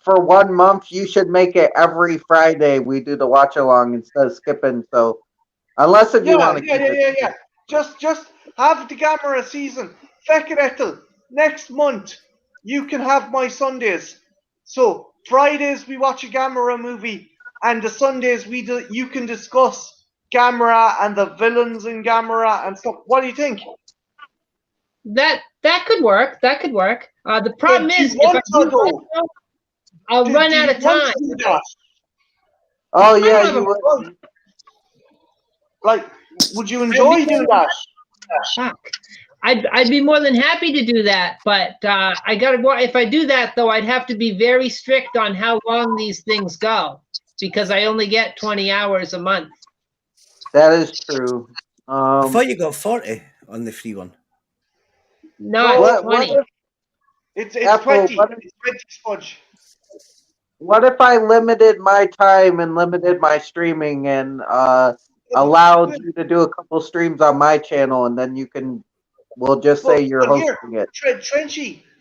for 1 month. You should make it every Friday. We do the watch along instead of skipping. So, unless if you want to, yeah. Just have the Gamera season. Feck it, Ethel. Next month, you can have my Sundays. So Fridays we watch a Gamera movie, and the Sundays you can discuss Gamera and the villains in Gamera and stuff. What do you think? That could work. That could work. The problem is, if I do that, I'll run out of time. Oh yeah, you would. Like, would you enjoy doing that? Fuck. I'd be more than happy to do that, but I gotta. If I do that though, I'd have to be very strict on how long these things go, because I only get 20 hours a month. That is true. I thought you got 40 on the free one. No, 20. It's Apple, 20. It's 20, Spudge. What if I limited my time and limited my streaming and allowed you to do a couple streams on my channel, and then you can, we'll just say you're hosting it.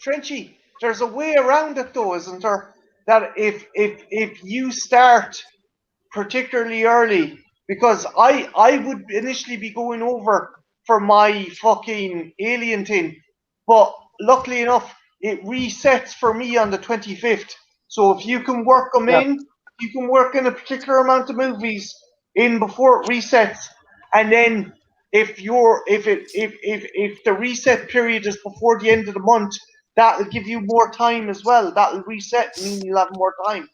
Trenchy, there's a way around it though, isn't there? That if you start particularly early, because I would initially be going over for my fucking Alien thing, but luckily enough, it resets for me on the 25th. So if you can work them in, you can work in a particular amount of movies in before it resets, and then if the reset period is before the end of the month, that will give you more time as well. That will reset, meaning you'll have more time.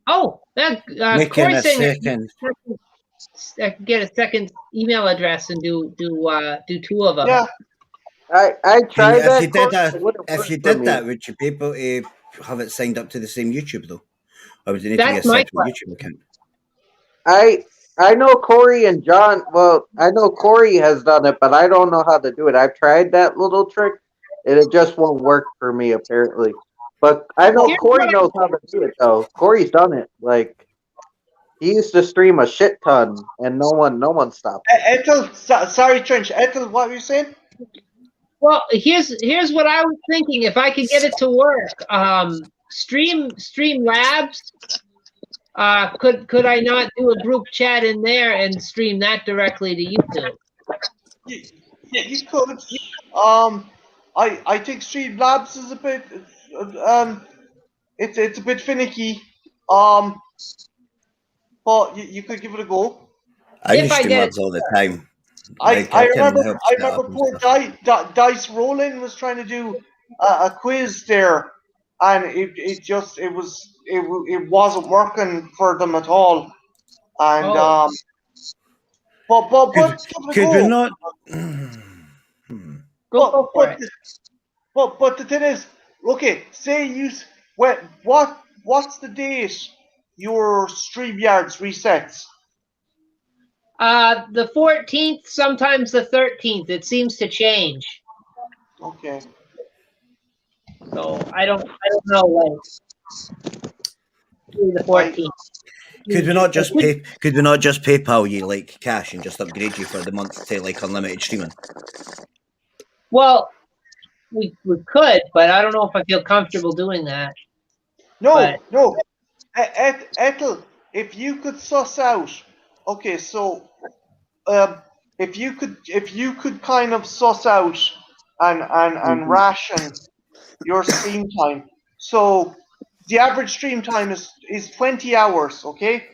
Oh, that Corey's saying get a second email address and do 2 of them. Yeah. I tried that. If you did that, would you be able to have it signed up to the same YouTube though, or would you need to be a separate YouTube account? I know Corey and John. Well, I know Corey has done it, but I don't know how to do it. I've tried that little trick, and it just won't work for me apparently. But I know Corey knows how to do it though. Corey's done it. Like, he used to stream a shit ton, and no one stopped. Ethel, sorry, Trench. Ethel, what were you saying? Well, here's what I was thinking. If I could get it to work, Stream Labs. Could I not do a group chat in there and stream that directly to YouTube? Yeah, you could. I think Stream Labs is a bit. It's a bit finicky. But you could give it a go. I use Stream Labs all the time. I remember poor Dice Roland was trying to do a quiz there, and it wasn't working for them at all. And but could we not? Go for it. But the thing is, okay, say what's the date your StreamYards resets? The 14th, sometimes the 13th. It seems to change. Okay. So I don't know when. The 14th. Could we not just PayPal you like cash and just upgrade you for the month to like unlimited streaming? Well, we could, but I don't know if I feel comfortable doing that. No. Ethel, if you could suss out, okay, so if you could kind of suss out and ration your stream time. So the average stream time is 20 hours, okay?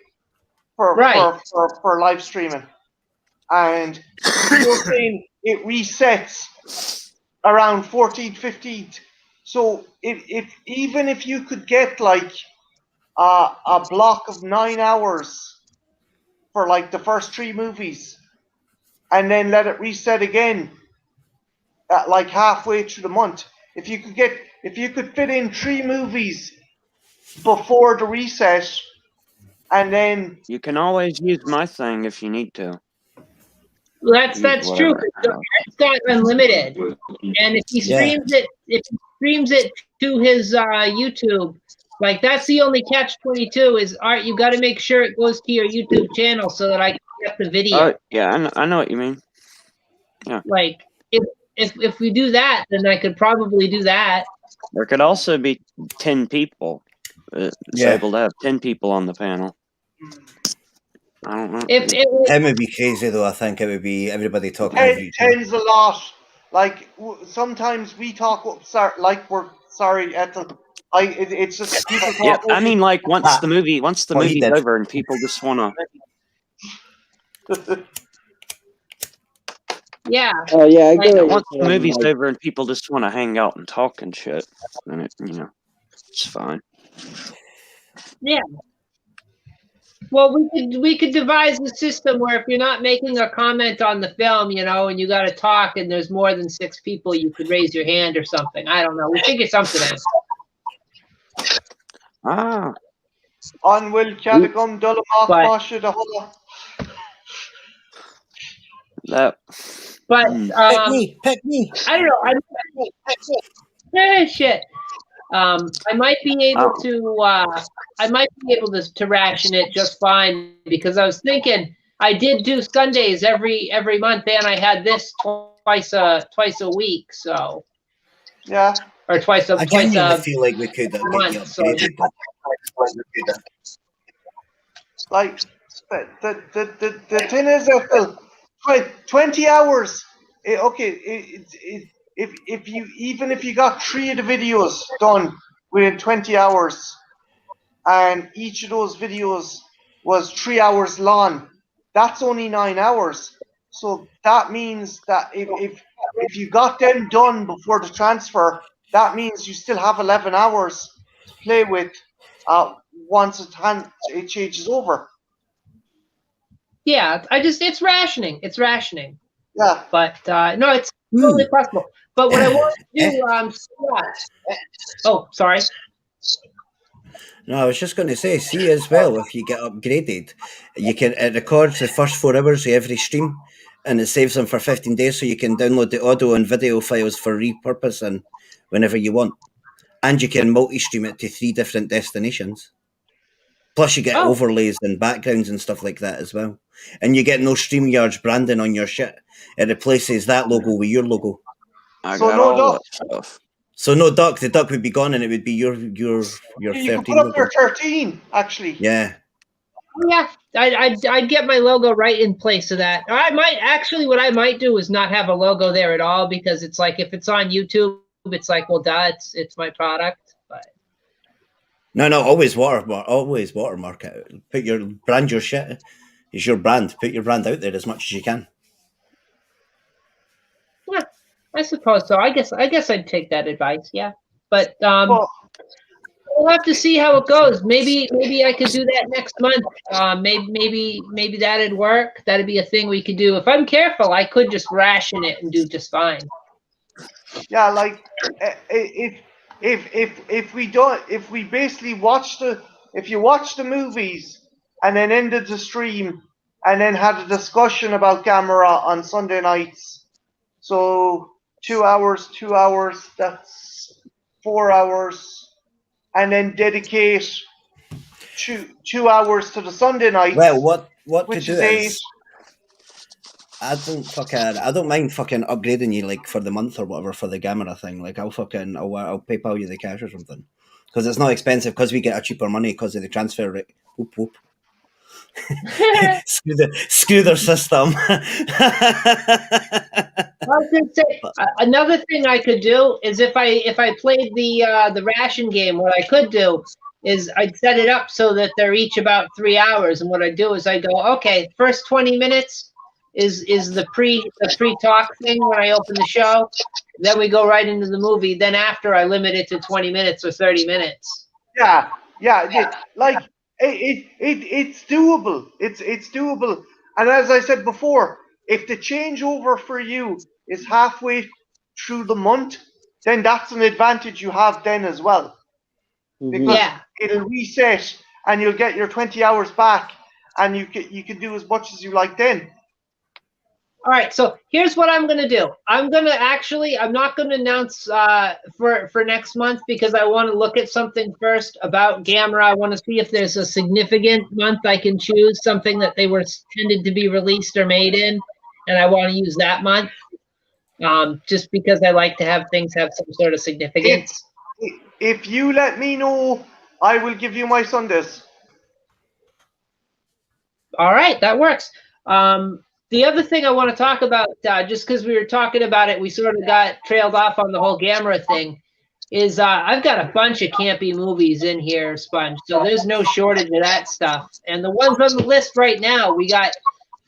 For live streaming. And you're saying it resets around 14th, 15th. So even if you could get like a block of 9 hours for like the first 3 movies, and then let it reset again at like halfway through the month. If you could fit in 3 movies before the reset, and then You can always use my thing if you need to. That's Use true. whatever. It's got unlimited, and if he streams it to his YouTube, like that's the only catch-22 is Art. You got to make sure it goes to your YouTube channel so that I can get the video. Oh yeah, I know what you mean. Yeah. Like if we do that, then I could probably do that. There could also be 10 people. It's able to have 10 people on the panel. I don't know. It would be crazy though. I think it would be everybody talking over each other. 10's a lot. Like sometimes we talk like we're sorry, Ethel. It's just people talk. Yeah, I mean, like once the movie's over and people just want to. Yeah. Oh yeah, I get it. Once the movie's over and people just want to hang out and talk and shit, then it's fine. Yeah. Well, we could devise a system where if you're not making a comment on the film, and you got to talk, and there's more than 6 people, you could raise your hand or something. I don't know. We figure something out. On will Calicum Dullamark Pasha the whole. That. But pick me. I don't know. Shit. I might be able to ration it just fine because I was thinking I did do Sundays every month and I had this twice a week, so yeah, or twice a feel like we could month. So like the thing is that 20 hours. If you got 3 of the videos done within 20 hours, and each of those videos was 3 hours long, that's only 9 hours. So that means that if you got them done before the transfer, that means you still have 11 hours to play with once it changes over. Yeah, it's rationing. It's rationing. Yeah. But no, it's totally possible. But what I want to do, oh, sorry. No, I was just going to say, see as well, if you get upgraded, it records the first 4 hours of every stream, and it saves them for 15 days, so you can download the audio and video files for repurposing whenever you want. And you can multi-stream it to 3 different destinations. Plus you get overlays and backgrounds and stuff like that as well. And you get no StreamYard's branding on your shit. It replaces that logo with your logo. So no duck. The duck would be gone and it would be your 13 You can put up your 13, actually. Yeah. Yeah, I'd get my logo right in place of that. I might actually, what I might do is not have a logo there at all, because it's like if it's on YouTube, it's like, well, duh, it's my product. But no, always watermark it. Brand your shit. It's your brand. Put your brand out there as much as you can. Yeah, I suppose so. I guess I'd take that advice. Yeah, but we'll have to see how it goes. Maybe I could do that next month. Maybe that'd work. That'd be a thing we could do. If I'm careful, I could just ration it and do just fine. Yeah, like if we basically if you watch the movies and then ended the stream and then had a discussion about camera on Sunday nights, so 2 hours, that's 4 hours, and then dedicate 2 hours to the Sunday nights. Well, what which to do is I don't mind fucking upgrading you like for the month or whatever for the camera thing. Like I'll PayPal you the cash or something, because it's not expensive, because we get a cheaper money because of the transfer rate. Whoop whoop. Screw their system. I was gonna say another thing I could do is if I played the ration game, what I could do is I'd set it up so that they're each about 3 hours, and what I do is I go, okay, first 20 minutes is the pre talk thing when I open the show, then we go right into the movie. Then after I limit it to 20 minutes or 30 minutes. Yeah. Like it's doable. It's doable. And as I said before, if the changeover for you is halfway through the month, then that's an advantage you have then as well. Because it'll reset and you'll get your 20 hours back, and you can do as much as you like then. All right, so here's what I'm gonna do. I'm not gonna announce for next month because I want to look at something first about Gamera. I want to see if there's a significant month I can choose, something that they were intended to be released or made in, and I want to use that month. Just because I like to have things have some sort of significance. If you let me know, I will give you my Sundays. All right, that works. The other thing I want to talk about, just because we were talking about it, we sort of got trailed off on the whole Gamera thing, is I've got a bunch of campy movies in here, Sponge, so there's no shortage of that stuff. And the ones on the list right now, we got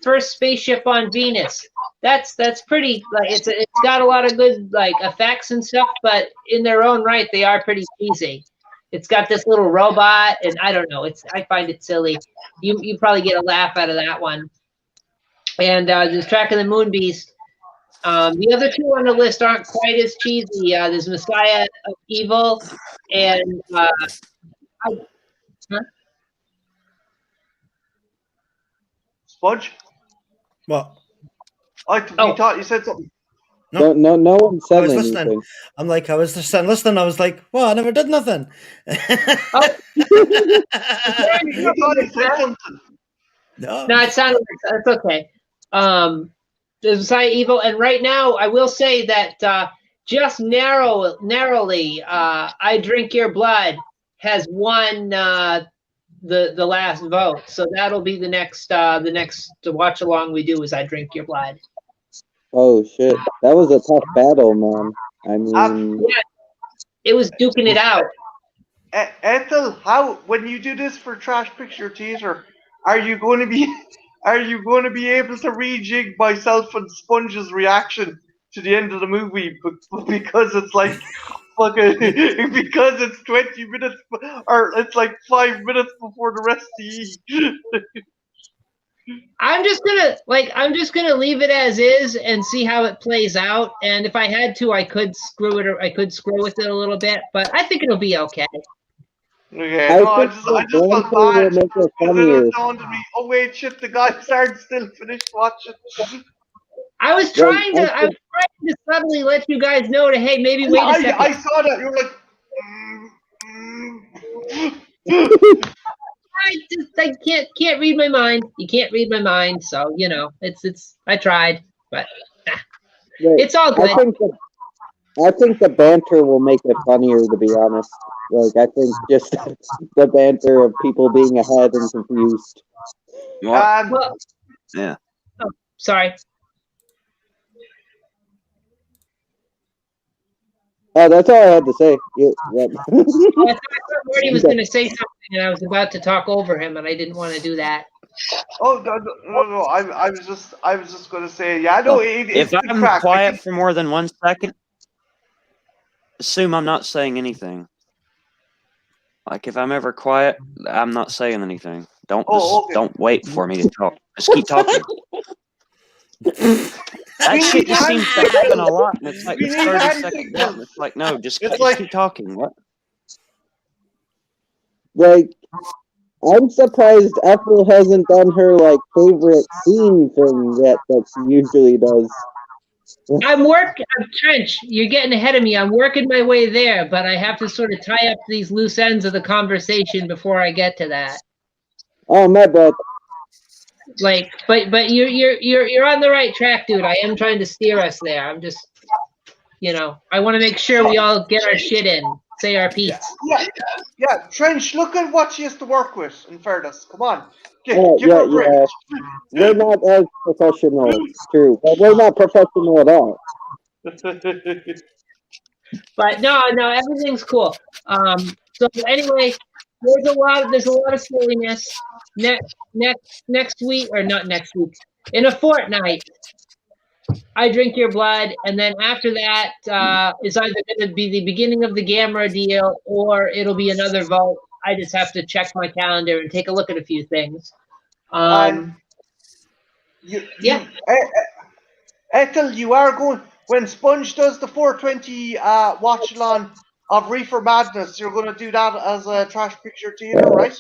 First Spaceship on Venus. That's pretty, like, it's got a lot of good, like, effects and stuff, but in their own right, they are pretty cheesy. It's got this little robot, and I don't know, I find it silly. You probably get a laugh out of that one. And there's Track of the Moon Beast. The other two on the list aren't quite as cheesy. There's Messiah of Evil and Sponge? What? You thought you said something. No one I said was anything. listening. I was just sitting listening. I was like, well, I never did nothing. You thought you said something. No, it sounded like it's okay. There's Messiah Evil, and right now I will say that just narrowly, I Drink Your Blood has won the last vote, so that'll be the next watch along we do is I Drink Your Blood. Oh shit, that was a tough battle, man. I mean, yeah, it was duking it out. Ethel, when you do this for Trash Picture Theater, are you going to be able to rejig myself and Sponge's reaction to the end of the movie because it's like fucking because it's 20 minutes or it's like 5 minutes before the rest of you. I'm just gonna leave it as is and see how it plays out. And if I had to, I could screw it, or I could screw with it a little bit. But I think it'll be okay. Okay, I just felt bad. It dawned on me. Oh wait, shit! The guys aren't still finished watching. I was trying to subtly let you guys know to hey, maybe wait a second. I saw that. You were like. I can't read my mind. You can't read my mind, so you know it's. I tried, but it's all good. I think the banter will make it funnier, to be honest. Like, I think just the banter of people being ahead and confused. Well, yeah. Oh, sorry. Oh, that's all I had to say. Yeah. I thought Morty was going to say something, and I was about to talk over him, and I didn't want to do that. Oh no! I was just going to say, yeah. No, if I'm quiet for more than 1 second, assume I'm not saying anything. Like if I'm ever quiet, I'm not saying anything. Don't wait for me to talk. Just keep talking. That shit just seems to happen a lot, and it's like 30 seconds down. It's like no, just keep talking. What? Like, I'm surprised Ethel hasn't done her like favorite scene thing yet that she usually does. Trench, you're getting ahead of me. I'm working my way there, but I have to sort of tie up these loose ends of the conversation before I get to that. Oh, my bad. Like, but you're on the right track, dude. I am trying to steer us there. I'm just, I want to make sure we all get our shit in. say our piece. Yeah. Trench, look at what she has to work with. In fairness, come on, give Yeah, her a break. yeah. We're not as professional, true. But we're not professional at all. But no, everything's cool. So anyway, there's a lot of silliness. Next week, or not next week, in a fortnight, I drink your blood, and then after that is either going to be the beginning of the Gamera deal, or it'll be another vote. I just have to check my calendar and take a look at a few things. Ethel, you are going when Sponge does the 420 watch along of Reefer Madness. You're going to do that as a Trash Picture Theater, right?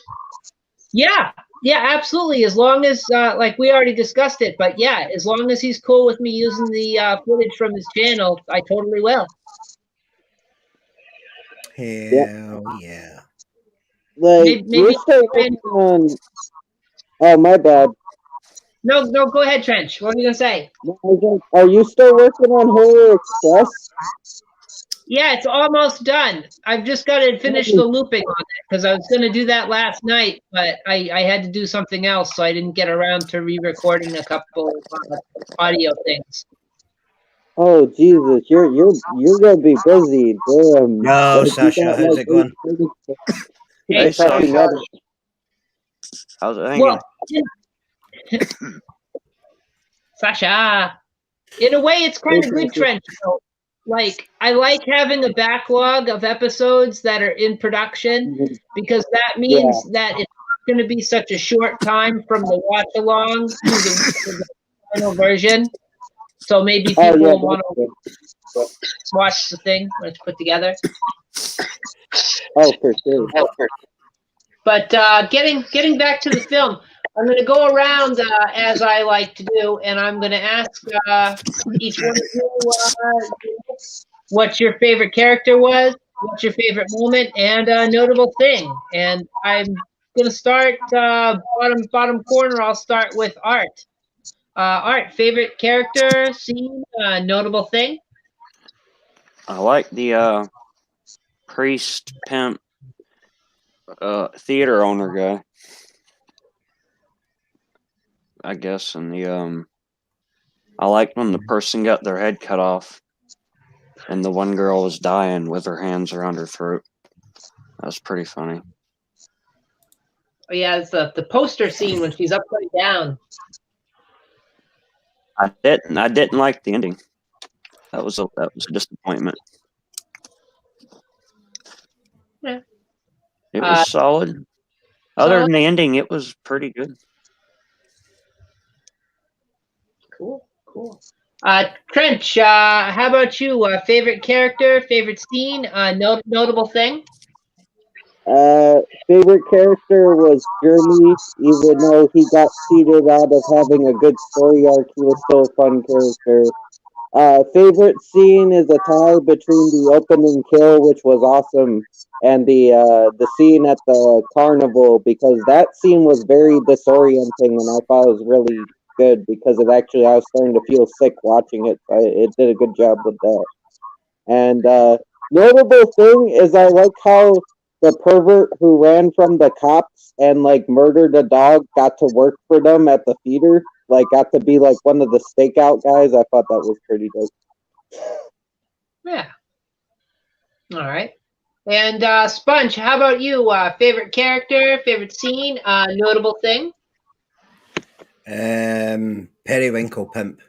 Yeah, absolutely. As long as, like we already discussed it, but yeah, as long as he's cool with me using the footage from his channel, I totally will. Hell yeah. Like, Maybe you're still working on... Oh, my bad. No, go ahead, Trench. What are you going to say? Are you still working on Horror Express? Yeah, it's almost done. I've just got to finish the looping on it because I was going to do that last night, but I had to do something else, so I didn't get around to re-recording a couple of audio things. Oh Jesus, you're gonna be busy. Damn. Yo, Sasha, how's it going? Hey, Sasha. How's it hanging? Well, Sasha, in a way, it's kind of good, Trench. So, like, I like having a backlog of episodes that are in production because that means that it's not going to be such a short time from the watch along to the final version. So maybe people want to watch the thing when it's put together. Oh, for sure. But getting back to the film, I'm going to go around as I like to do, and I'm going to ask each one of you what your favorite character was, what's your favorite moment, and a notable thing. And I'm going to start bottom corner. I'll start with Art. Art, favorite character, scene, notable thing? I like the priest, pimp, theater owner guy. I guess, and the I liked when the person got their head cut off, and the one girl was dying with her hands around her throat. That was pretty funny. Oh yeah, it's the poster scene when she's upside down. I didn't like the ending. That was a disappointment. Yeah. It was solid. Other than the ending, it was pretty good. Cool. Trench, how about you? Favorite character, favorite scene, notable thing? Favorite character was Jeremy, even though he got cheated out of having a good story arc, he was still a fun character. Favorite scene is a tie between the opening kill, which was awesome, and the scene at the carnival, because that scene was very disorienting, and I thought it was really good because I was starting to feel sick watching it. So it did a good job with that. And notable thing is I like how the pervert who ran from the cops and like murdered a dog got to work for them at the theater. Like got to be like one of the stakeout guys. I thought that was pretty dope. Yeah. All right. And Sponge, how about you? Favorite character, favorite scene, notable thing? Periwinkle pimp.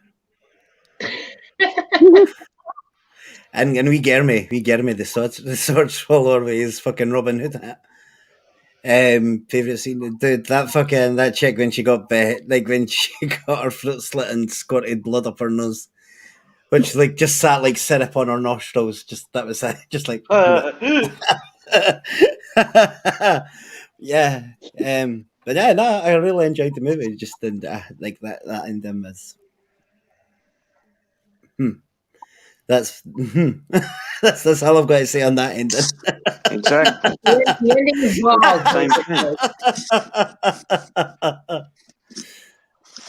and we Jeremy, the sword swallower with his fucking Robin Hood hat. Favorite scene, dude, that chick when she got when she got her throat slit and squirted blood up her nose, which like just sat like syrup on her nostrils. Just that was just like yeah. But yeah, no, I really enjoyed the movie. Just like that ending was. That's that's all I've got to say on that ending. Exactly. The ending is wild.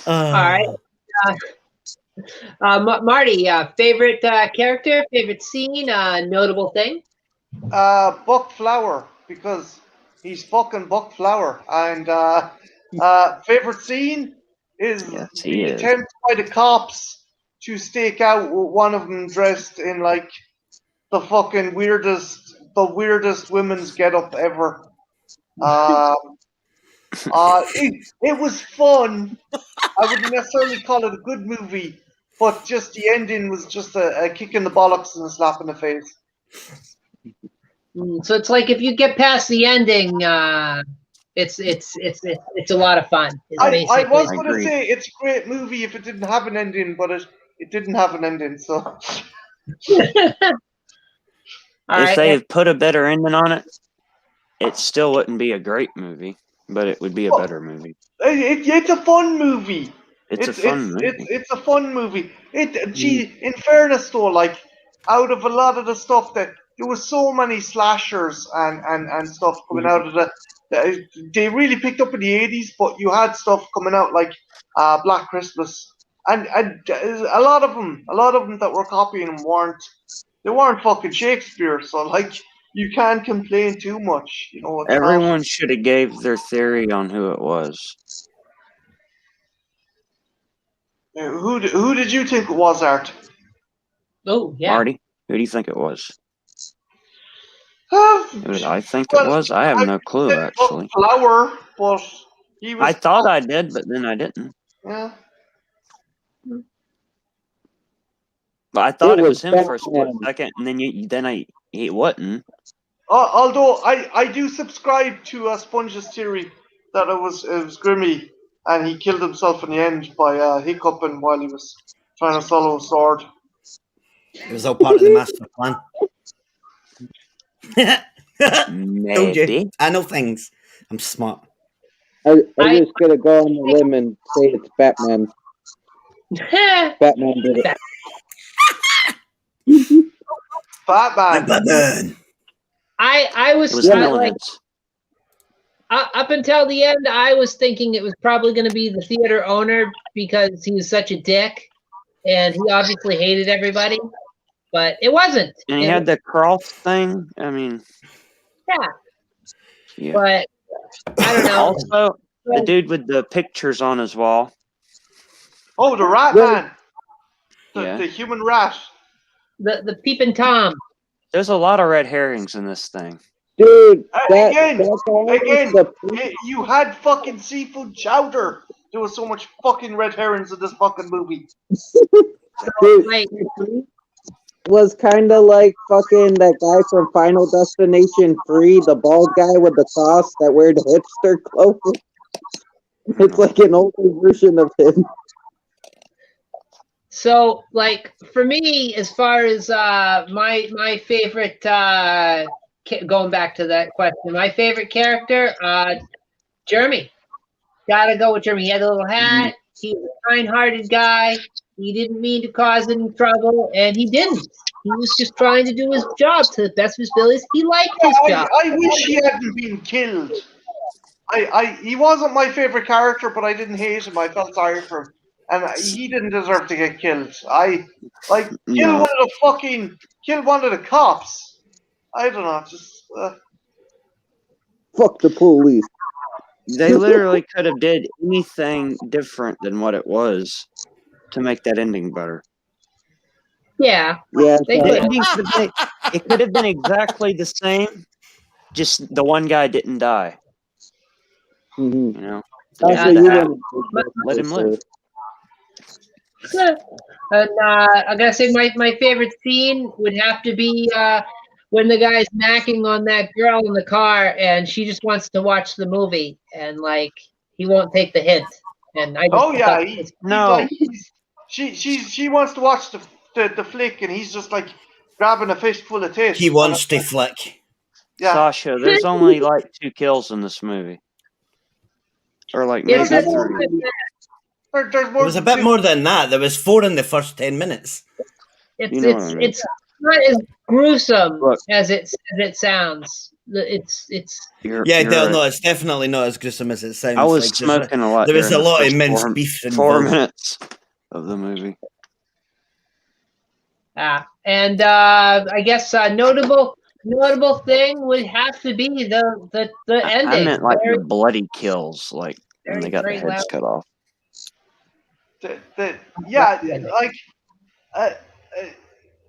All right. Marty, favorite character, favorite scene, notable thing? Buck Flower, because he's fucking Buck Flower. And favorite scene is Yes, he the is. attempt by the cops to stake out with one of them dressed in like the fucking weirdest women's getup ever. It was fun. I wouldn't necessarily call it a good movie, but just the ending was just a kick in the bollocks and a slap in the face. So it's like if you get past the ending, it's a lot of fun. I was I going to agree. say it's a great movie if it didn't have an ending, but it didn't have an ending. So If they had put a better ending on it, it still wouldn't be a great movie, but it would be a better movie. it's a fun movie. It's a fun movie. It's a fun movie. Gee, in fairness though, like out of a lot of the stuff that there was so many slashers and stuff coming out of they really picked up in the 80s, but you had stuff coming out like Black Christmas and a lot of them that were copying them weren't fucking Shakespeare, so like you can't complain too much, you know. Everyone should have gave their theory on who it was. Who did you think it was, Art? Oh, yeah. Marty, who do you think it was? Who did I think well, it was? I have no clue, said actually. Flower, but he was. I thought I did, but then I didn't. Yeah. But I thought it was him Batman. for a split second, and then he wasn't. Although I do subscribe to Sponge's theory that it was Grimmy and he killed himself in the end by hiccuping while he was trying to swallow a sword. It was all part of the master plan. Told you. Maybe. I know things. I'm smart. I'm just gonna go on the limb and say it's Batman. Batman did it. Batman. I was It was like up until the end, I was thinking it was probably going to be the theater owner because he was such a dick, and he obviously hated everybody. But it wasn't. And he had the cross thing. I mean, yeah. But I don't know. Also, the dude with the pictures on his wall. Oh, the rat man. Yeah. The human rat. The peeping Tom. There's a lot of red herrings in this thing. Dude, again, you had fucking seafood chowder. There was so much fucking red herrings in this fucking movie. Dude, was kind of like fucking that guy from Final Destination 3, the bald guy with the cross that wear the hipster clothes. It's like an older version of him. So, like, for me, as far as my favorite, going back to that question, my favorite character, Jeremy. Gotta go with Jeremy. He had a little hat. He was a kind-hearted guy. He didn't mean to cause any trouble, and he didn't. He was just trying to do his job to the best of his abilities. He liked his job. I wish he hadn't been killed. He wasn't my favorite character, but I didn't hate him. I felt sorry for him. And he didn't deserve to get killed. Kill one of the cops. I don't know, just fuck the police. They literally could have did anything different than what it was to make that ending better. Yeah. Yeah. It could have been exactly the same, just the one guy didn't die. Mm-hmm. You know? Let him live. And I gotta say, my favorite scene would have to be when the guy's macking on that girl in the car, and she just wants to watch the movie, and like he won't take the hint. And I she wants to watch the flick, and he's just like grabbing a fistful of tits. He wants to flick. Yeah. Sasha, there's only like 2 kills in this movie, or like maybe 3. There was a bit more than that. There was 4 in the first 10 minutes. It's not as gruesome as it sounds. It's it's definitely not as gruesome as it sounds. I was smoking a lot. There was a lot of minced beef in 4 minutes of the movie. And I guess notable notable thing would have to be the ending. I meant like Very, the bloody kills, like when they got very their heads loud. cut off. Yeah, like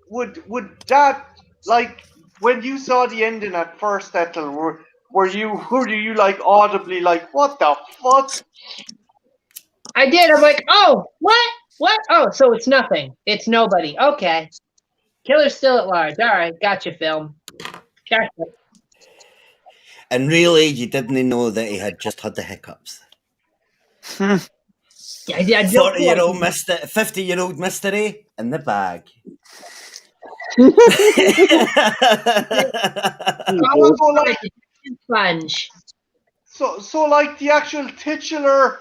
would that, like, when you saw the ending at first, Ethel, were you like audibly like, what the fuck? I did. I'm like, oh, what? What? Oh, so it's nothing. It's nobody. Okay. Killer's still at large. All right, gotcha, film. Gotcha. And really, you didn't know that he had just had the hiccups. Yeah, I don't 40-year-old mystery, 50-year-old mystery in the bag. Sponge. So like the actual titular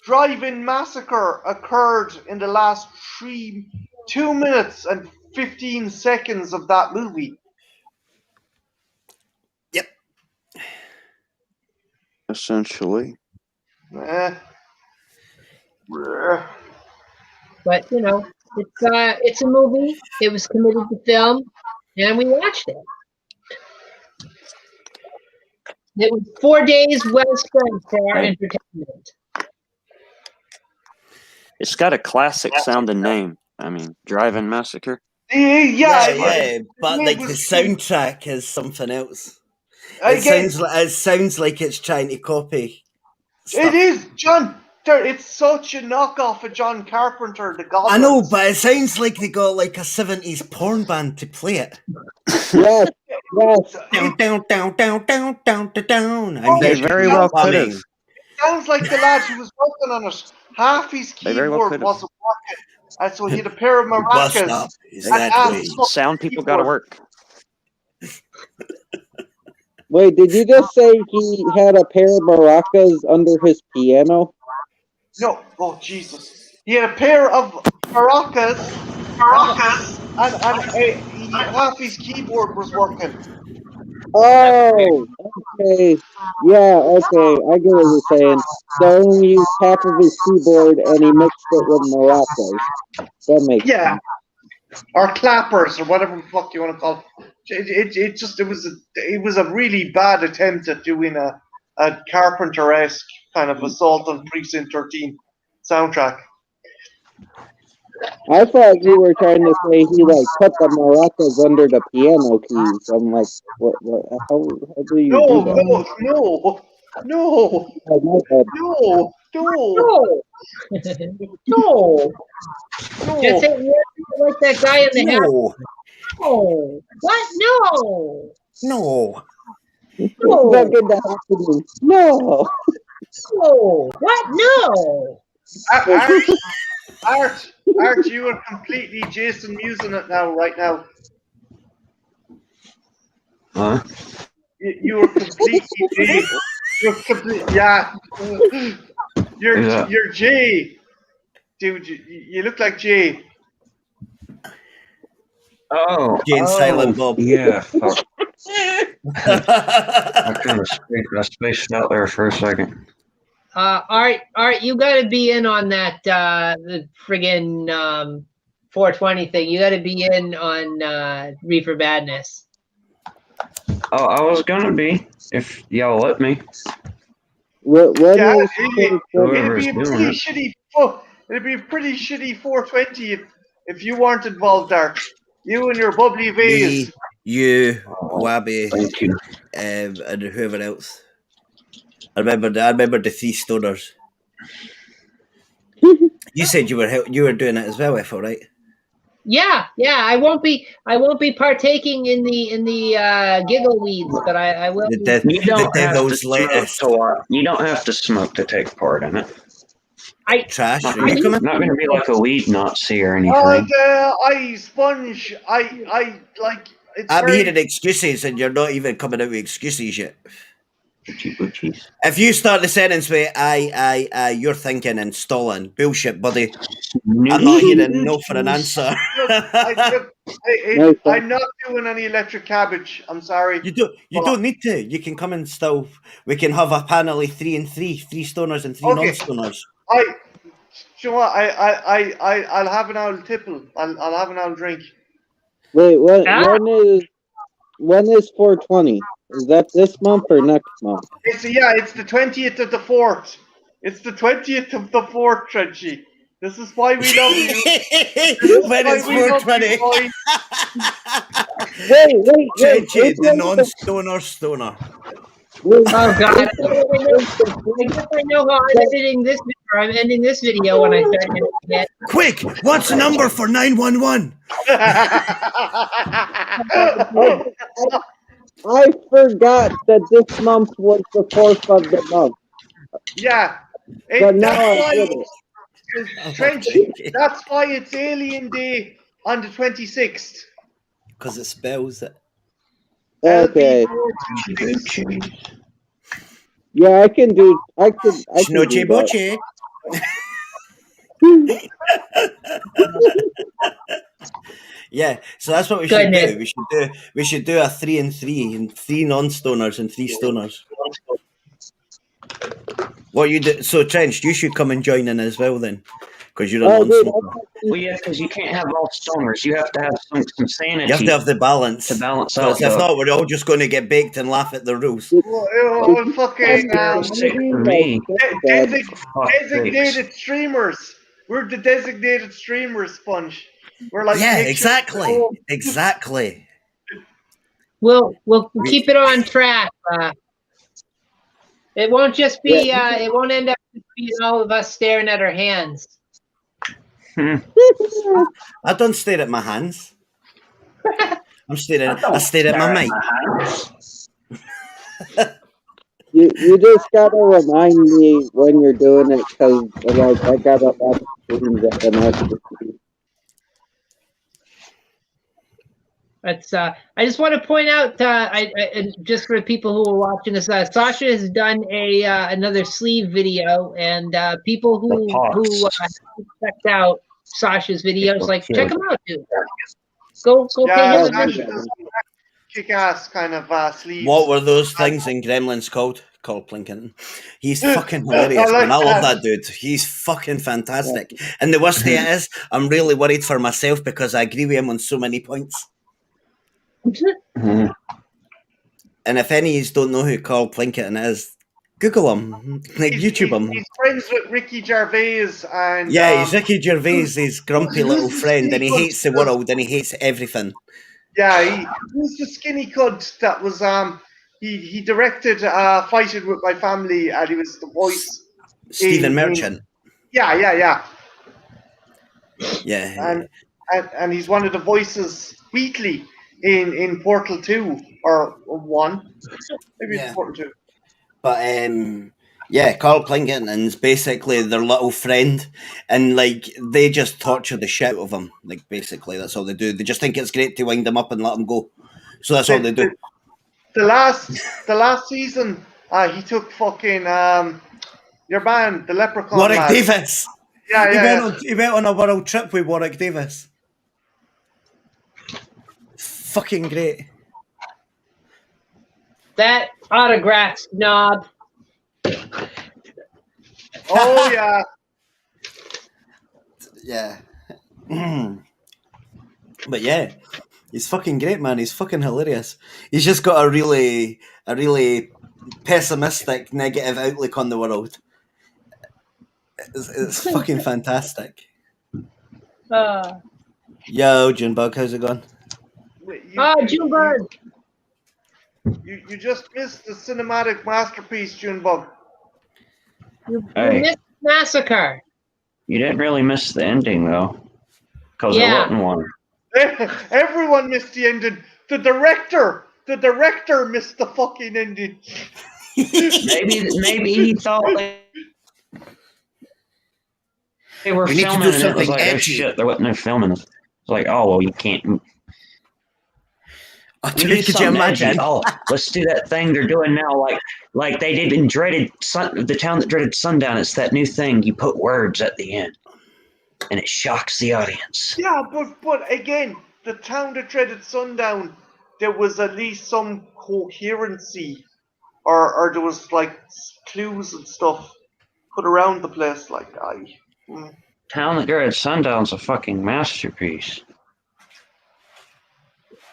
drive-in massacre occurred in the last 2 minutes and 15 seconds of that movie. Yep. Essentially. But you know, it's a movie. It was committed to film, and we watched it. It was 4 days well spent for our entertainment. It's got a classic sounding name. I mean, Drive-In Massacre. Yeah, but like the soundtrack is something else. It sounds like it's trying to copy stuff. It is, John. It's such a knockoff of John Carpenter, The Goblins. I know, but it sounds like they got like a 70s porn band to play it. Yes. Down. They very well could have. Sounds like the lad who was working on it. Half his keyboard wasn't working, and so he had a pair of maracas. Exactly. Sound people got to work. Wait, did you just say he had a pair of maracas under his piano? No, oh Jesus! He had a pair of maracas, and half his keyboard was working. Oh, okay. Yeah, okay. I get what you're saying. So he used half of his keyboard and he mixed it with maracas. That makes sense. Or clappers, or whatever the fuck you want to call it. It was a really bad attempt at doing a Carpenter-esque kind of Assault on Precinct 13 soundtrack. I thought you were trying to say he like put the maracas under the piano keys. I'm like, how do you do that? No. Just like that guy in the hat. No. What? No. What's that going to happen? No. What? No. Art, you are completely Jason Musing it right now. Huh? You are completely You're Jay. Dude, you look like Jay. Oh. Jane Silent Bob. Yeah, fuck. I kind of spaced out there for a second. Art, you got to be in on that the friggin' 420 thing. You got to be in on Reefer Badness. Oh, I was gonna be if y'all let me. It'd be a pretty shitty 420 if you weren't involved, Art. You and your bubbly vase. You, Wabby, Thank you. and whoever else. I remember the three stoners. You said you were doing it as well, Ethel, right? Yeah. I won't be partaking in the giggle weeds, but I will. You don't have to smoke to take part in it. Trash. Not going to be like a weed Nazi or anything. I sponge. I like. I'm hearing excuses, and you're not even coming out with excuses yet. If you start the sentence with I, you're thinking and stalling. Bullshit, buddy. I'm not hearing no for an answer. I'm not doing any electric cabbage. I'm sorry. You don't need to. You can come and still. We can have a panel of 3 and 3 stoners and 3 non-stoners. You know what? I'll have an old tipple. I'll have an old drink. Wait, when is when is 420? Is that this month or next month? It's the 20th of the 4th. It's the 20th of the 4th, Trenchy. This is why we love you. When it's 420. Wait. Trenchy, the non-stoner stoner. Oh God! I guess I know how I'm editing this video. I'm ending this video when I start editing it. Quick, what's the number for 911? I forgot that this month was the 4th of the month. Yeah. But now I get it. Trenchy, that's why it's Alien Day on the 26th. Because it spells it. Okay. LP426. Yeah, I can do that. Snoche boche. Yeah, so that's what we should do. We should do a 3 and 3, and 3 non-stoners and 3 stoners. What you do? So Trench, you should come and join in as well then, because you're a non-smoker. Well, yeah, because you can't have all stoners. You have to have some sanity. You have to have the balance. To balance out. Because if not, we're all just going to get baked and laugh at the rules. Oh, fucking for me. Designated streamers. We're the designated streamers, Sponge. We're like, yeah, exactly. We'll keep it on track. It won't just be. It won't end up being all of us staring at our hands. I don't stare at my hands. I stare at my mic. You just gotta remind me when you're doing it, because like I got a lot of streams at the next. But I just want to point out, just for people who are watching this, Sasha has done another sleeve video, and people who checked out Sasha's videos, like check them out, dude. Go pay him a visit. Kick-ass kind of sleeves. What were those things in Gremlins called? Carl Plinkington. He's fucking hilarious, man. I love that dude. He's fucking fantastic. And the worst thing is, I'm really worried for myself because I agree with him on so many points. And if any of you don't know who Carl Plinkington is, Google him, YouTube him. He's friends with Ricky Gervais, and he's Ricky Gervais, his grumpy little friend, and he hates the world and he hates everything. Yeah, he's the skinny cunt that was he directed Fighting with My Family, and he was the voice. Stephen Merchant. Yeah. And he's one of the voices, Wheatley, in Portal 2 or 1. Maybe it's Portal 2. But Carl Plinkington's basically their little friend, and like they just torture the shit out of him. Like basically, that's all they do. They just think it's great to wind him up and let him go. So that's all they do. The last season, he took fucking your man, the Leprechaun. Warwick lad. Davis. Yeah. He went on a world trip with Warwick Davis. Fucking great. That autograph snob. Oh yeah. Yeah. But yeah, he's fucking great, man. He's fucking hilarious. He's just got a really pessimistic, negative outlook on the world. It's fucking fantastic. Yo, Junebug, how's it going? Junebug! You just missed the cinematic masterpiece, Junebug. You missed Massacre. You didn't really miss the ending, though. Because there wasn't one. Everyone missed the ending. The director missed the fucking ending. Maybe he thought they were filming and it was like, oh shit, there wasn't no filming. It's like, oh, well, you can't. Could you imagine? Oh, let's do that thing they're doing now, like they did in the town that dreaded sundown. It's that new thing. You put words at the end, and it shocks the audience. Yeah, but again, the town that dreaded sundown, there was at least some coherency, or there was like clues and stuff put around the place. Like Town that dreaded sundown's a fucking masterpiece.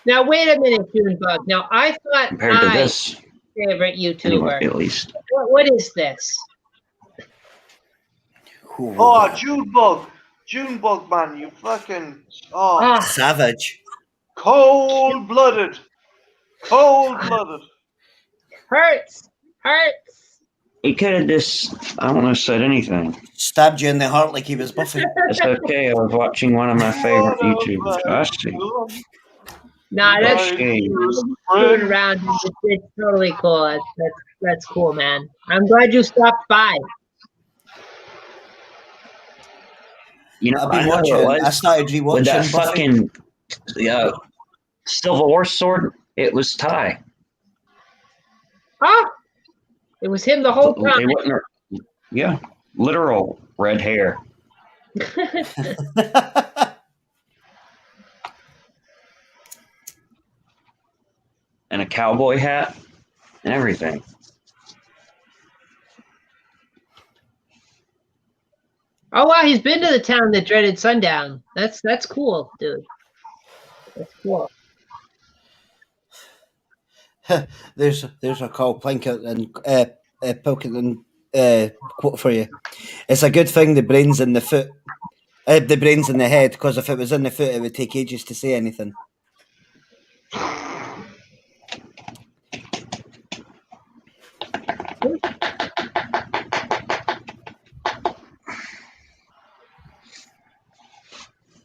Now wait a minute, Junebug. Now I thought Compared to this, favorite anyway, YouTuber. at least. What is this? Oh, Junebug, man, you fucking Savage. Cold-blooded. Hurts. He could have just, I don't know, said anything. Stabbed you in the heart like he was Buffy. It's okay. I was watching one of my favorite YouTubers. I see. Nah, that's Okay. screwing around. It's totally cool. That's cool, man. I'm glad you stopped by. You know, I've been I know watching. what it was. I started rewatching With that Buffy. fucking Civil War sword, it was Ty. Oh, it was him the whole time. They wouldn't. Yeah, literal red hair. And a cowboy hat and everything. Oh wow, he's been to the town that dreaded sundown. That's cool, dude. That's cool. There's a Carl Plinkett and Pilkington quote for you. It's a good thing the brain's in the foot, the brain's in the head, because if it was in the foot, it would take ages to say anything.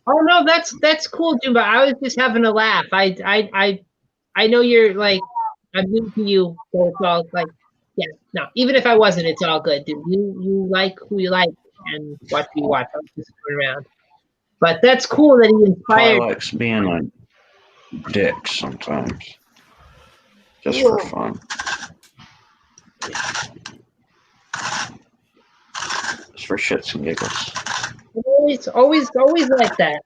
Oh no, that's cool, Jim. But I was just having a laugh. I know you're like, I'm new to you, so it's all like, yeah. No, even if I wasn't, it's all good, dude. You like who you like and what you watch. I'm just going around. But that's cool that he inspired. Ty likes being a dick sometimes, just for fun. Just for shits and giggles. Always like that.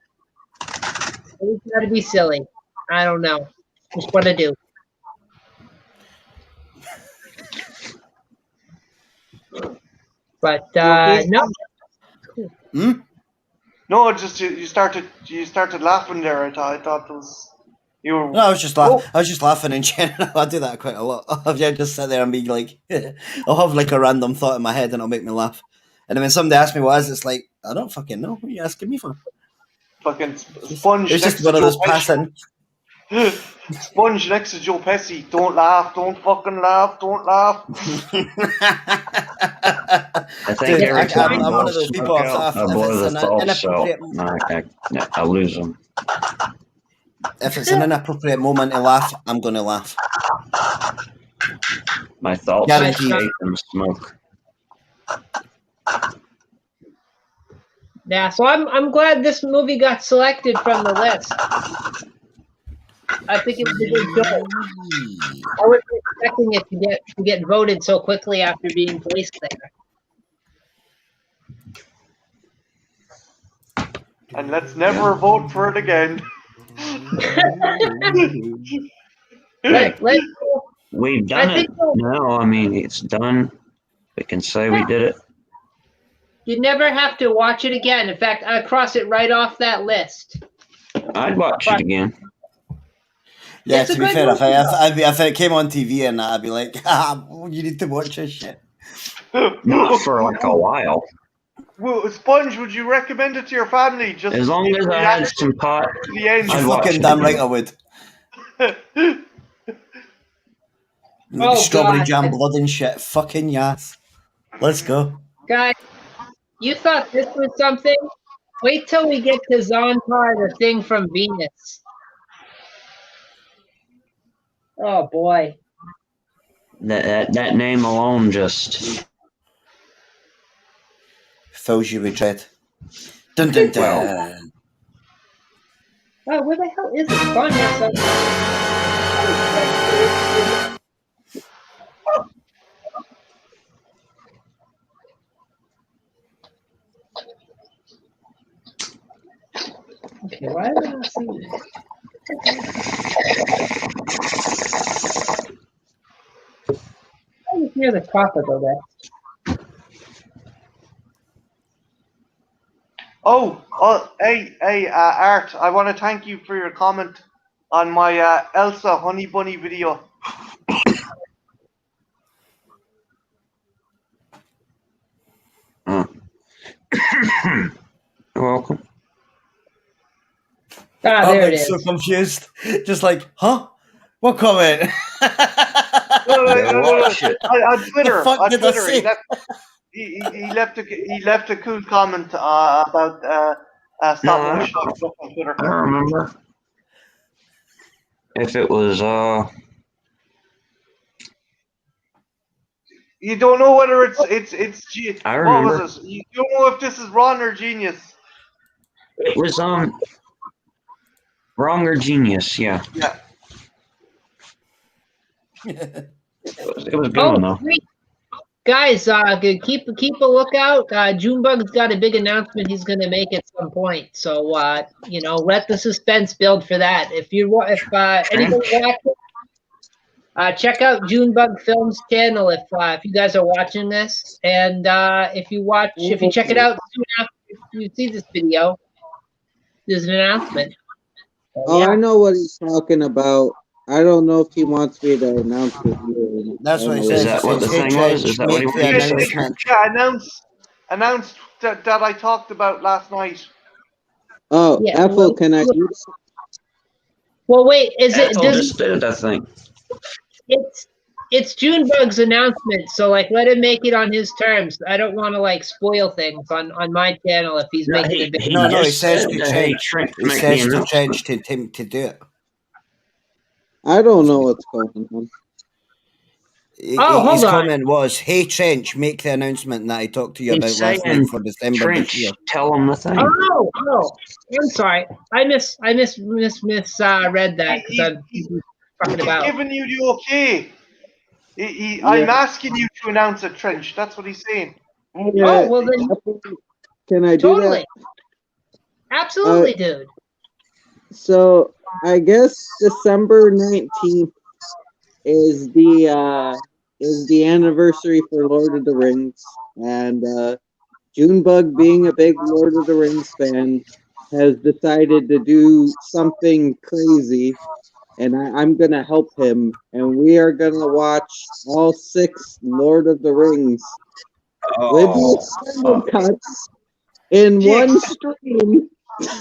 Always gotta be silly. I don't know. Just what to do. But no. No, just you started laughing there. I thought it was you were. No, I was just laughing. I was just laughing in general. I do that quite a lot. I'll just sit there and be like, I'll have like a random thought in my head and it'll make me laugh. And then when somebody asks me what it is, it's like, I don't fucking know. What are you asking me for? Fucking sponge. It's just one of those passing. Sponge next to Joe Pesci. Don't laugh. Don't fucking laugh. Don't laugh. I think Dude, every time I'm one of those people. I blow the thoughts out. I lose them. If it's an inappropriate moment to laugh, I'm going to laugh. My thoughts Guaranteed. and smoke. Yeah, so I'm glad this movie got selected from the list. I think it was a good show. I wasn't expecting it to get voted so quickly after being placed there. And let's never vote for it again. We've done it. No, I mean, it's done. We can say we did it. You never have to watch it again. In fact, I cross it right off that list. I'd watch it again. Yeah, to be fair, if it came on TV and I'd be like, you need to watch this shit. Not for like a while. Well, Sponge, would you recommend it to your family? Just as long as I had some pot. To the end. You're fucking damn right I would. Strawberry jam, blood and shit. Fucking yes. Let's go. Guys, you thought this was something? Wait till we get to Zontar, the thing from Venus. Oh boy. That name alone just fills you with dread. Dun dun dun. Oh, where the hell is it? Gone here somewhere. Okay, why did I not see it? I was near the top of the list. Hey, Art, I want to thank you for your comment on my Elsa Honey Bunny video. You're welcome. Ah, there it is. So confused. Just like, huh? What comment? Watch it. On Twitter. The fuck On did I Twitter. say? He left a cool comment about stop motion stuff on Twitter. I don't remember if it was You don't know whether it's I what remember. was it? You don't know if this is Ron or Genius. It was Wrong or Genius, yeah. Yeah. It was a good one though. Great. Guys, keep a lookout. Junebug's got a big announcement he's going to make at some point. So let the suspense build for that. If anybody watching, check out Junebug Films channel if you guys are watching this, and if you check it out soon after you see this video, there's an announcement. Oh, I know what he's talking about. I don't know if he wants me to announce it here. That's what he Is says. that what the thing was? Is that what he wanted? Yeah, announced that I talked about last night. Oh, Yeah, Ethel, can I do that? Well, wait. Ethel just did, I think. It's Junebug's announcement, so let him make it on his terms. I don't want to spoil things on my channel if he's making a big. No, he says to hey, change. He says to change to do it. I don't know what's going on. His comment was, "Hey Trench, make the announcement that I talked to you about last night for December this year." Tell him the thing. Oh, I'm sorry. I misread that because I'm talking about. He's giving you the okay. I'm asking you to announce a Trench. That's what he's saying. Oh, well then. Can I do totally. that? Absolutely, dude. So I guess December 19th is the anniversary for Lord of the Rings, and Junebug, being a big Lord of the Rings fan, has decided to do something crazy, and I'm gonna help him, and we are gonna watch all 6 Lord of the Rings with the extended cuts in one stream.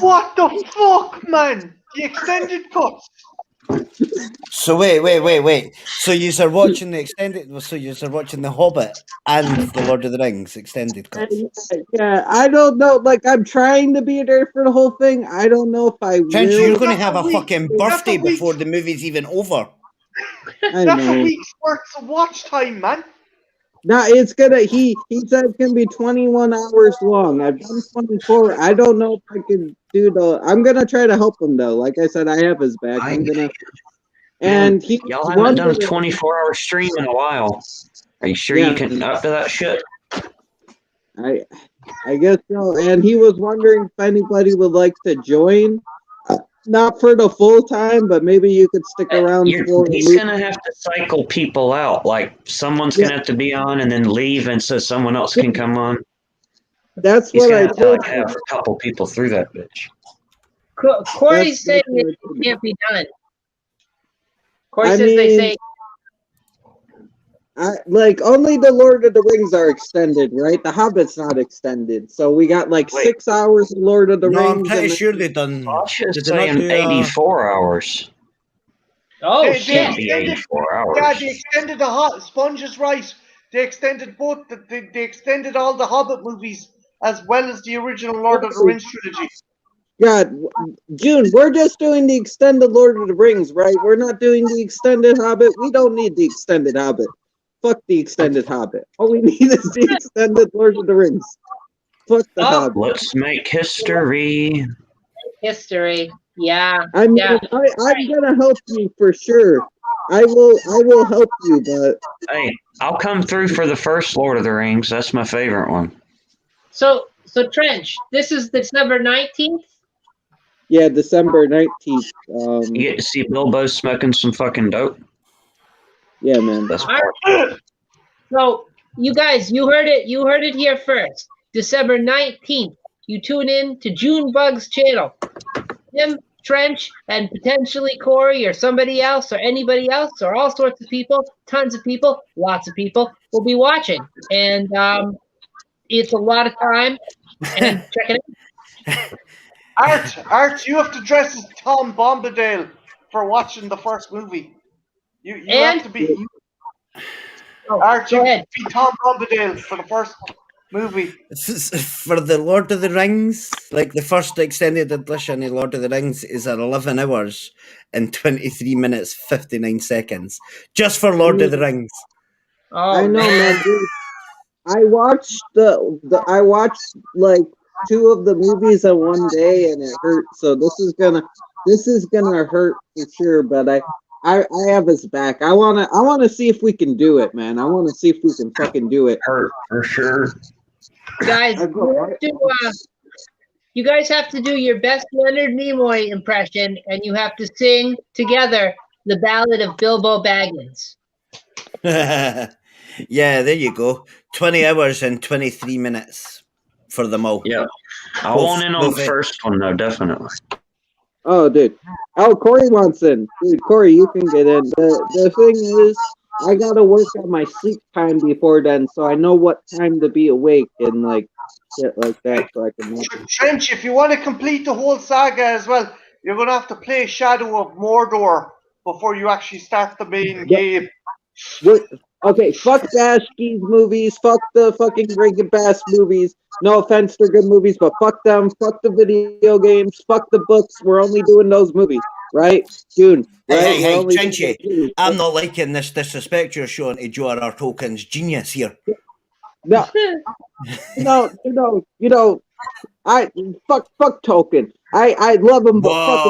What the fuck, man? The extended cuts. So wait. So you are watching the extended. So you are watching The Hobbit and The Lord of the Rings extended cuts. Yeah, I don't know. I'm trying to be there for the whole thing. I don't know if I Trench, will. you're going to have a fucking birthday before the movie's even over. That's a week's worth of watch time, man. No, it's gonna. He said it's gonna be 21 hours long. I've done 24. I don't know if I can do the. I'm gonna try to help him though. Like I said, I have his back. I'm gonna. And y'all haven't done a 24-hour stream in a while. Are you sure you can up to that shit? I guess so. And he was wondering if anybody would like to join. Not for the full time, but maybe you could stick around for. He's gonna have to cycle people out. Someone's gonna have to be on and then leave, and so someone else can come on. That's he's what gonna I have told to have a couple people through that bitch. Corey's saying it can't be done. Corey says they say. Only the Lord of the Rings are extended, right? The Hobbit's not extended, so we got 6 hours of Lord of the Rings. I'm pretty sure they done. Did saying 84 hours. Oh shit! Can't be 84 hours. Yeah, they extended the Sponge is right. They extended both. They extended all the Hobbit movies as well as the original Lord of the Rings trilogy. God, June, we're just doing the extended Lord of the Rings, right? We're not doing the extended Hobbit. We don't need the extended Hobbit. Fuck the extended Hobbit. All we need is the extended Lord of the Rings. Fuck the Hobbit. Let's make history. History, yeah. I'm gonna help you for sure. I will help you, but hey, I'll come through for the first Lord of the Rings. That's my favorite one. So Trench, this is December 19th. Yeah, December 19th. You get to see Bilbo smoking some fucking dope. Yeah, man. That's So you guys, you heard it here first. December 19th. You tune in to Junebug's channel. Him Trench and potentially Corey or somebody else or anybody else or all sorts of people, tons of people, lots of people will be watching. And it's a lot of time. And check it out. Art, you have to dress as Tom Bombadil for watching the first movie. You have to be. Art, you have to be Tom Bombadil for the first movie. For the Lord of the Rings, like the first extended edition of Lord of the Rings is at 11 hours and 23 minutes 59 seconds. Just for Lord of the Rings. Oh, I know, man. Dude, I watched I watched like 2 of the movies in one day, and it hurt. So this is gonna hurt for sure. But I have his back. I wanna see if we can do it, man. I wanna see if we can fucking do it. Hurt for sure. Guys, you guys have to do your best Leonard Nimoy impression, and you have to sing together the Ballad of Bilbo Baggins. Yeah, there you go. 20 hours and 23 minutes for them all. Yeah. I want in on the first one, though, definitely. Oh, dude. Oh, Corey wants in. Dude, Corey, you can get in. The thing is, I gotta work on my sleep time before then, so I know what time to be awake and like shit like that, so I can. Trench, if you want to complete the whole saga as well, you're gonna have to play Shadow of Mordor before you actually start the main game. Okay, fuck Dashki's movies, fuck the fucking Breaking Bass movies. No offense, they're good movies, but fuck them, fuck the video games, fuck the books. We're only doing those movies, right? June. Right? Hey, Trenchy, I'm not liking this disrespect you're showing to Joe R. Tolkien's genius here. No, I fuck Tolkien. I love him, but fuck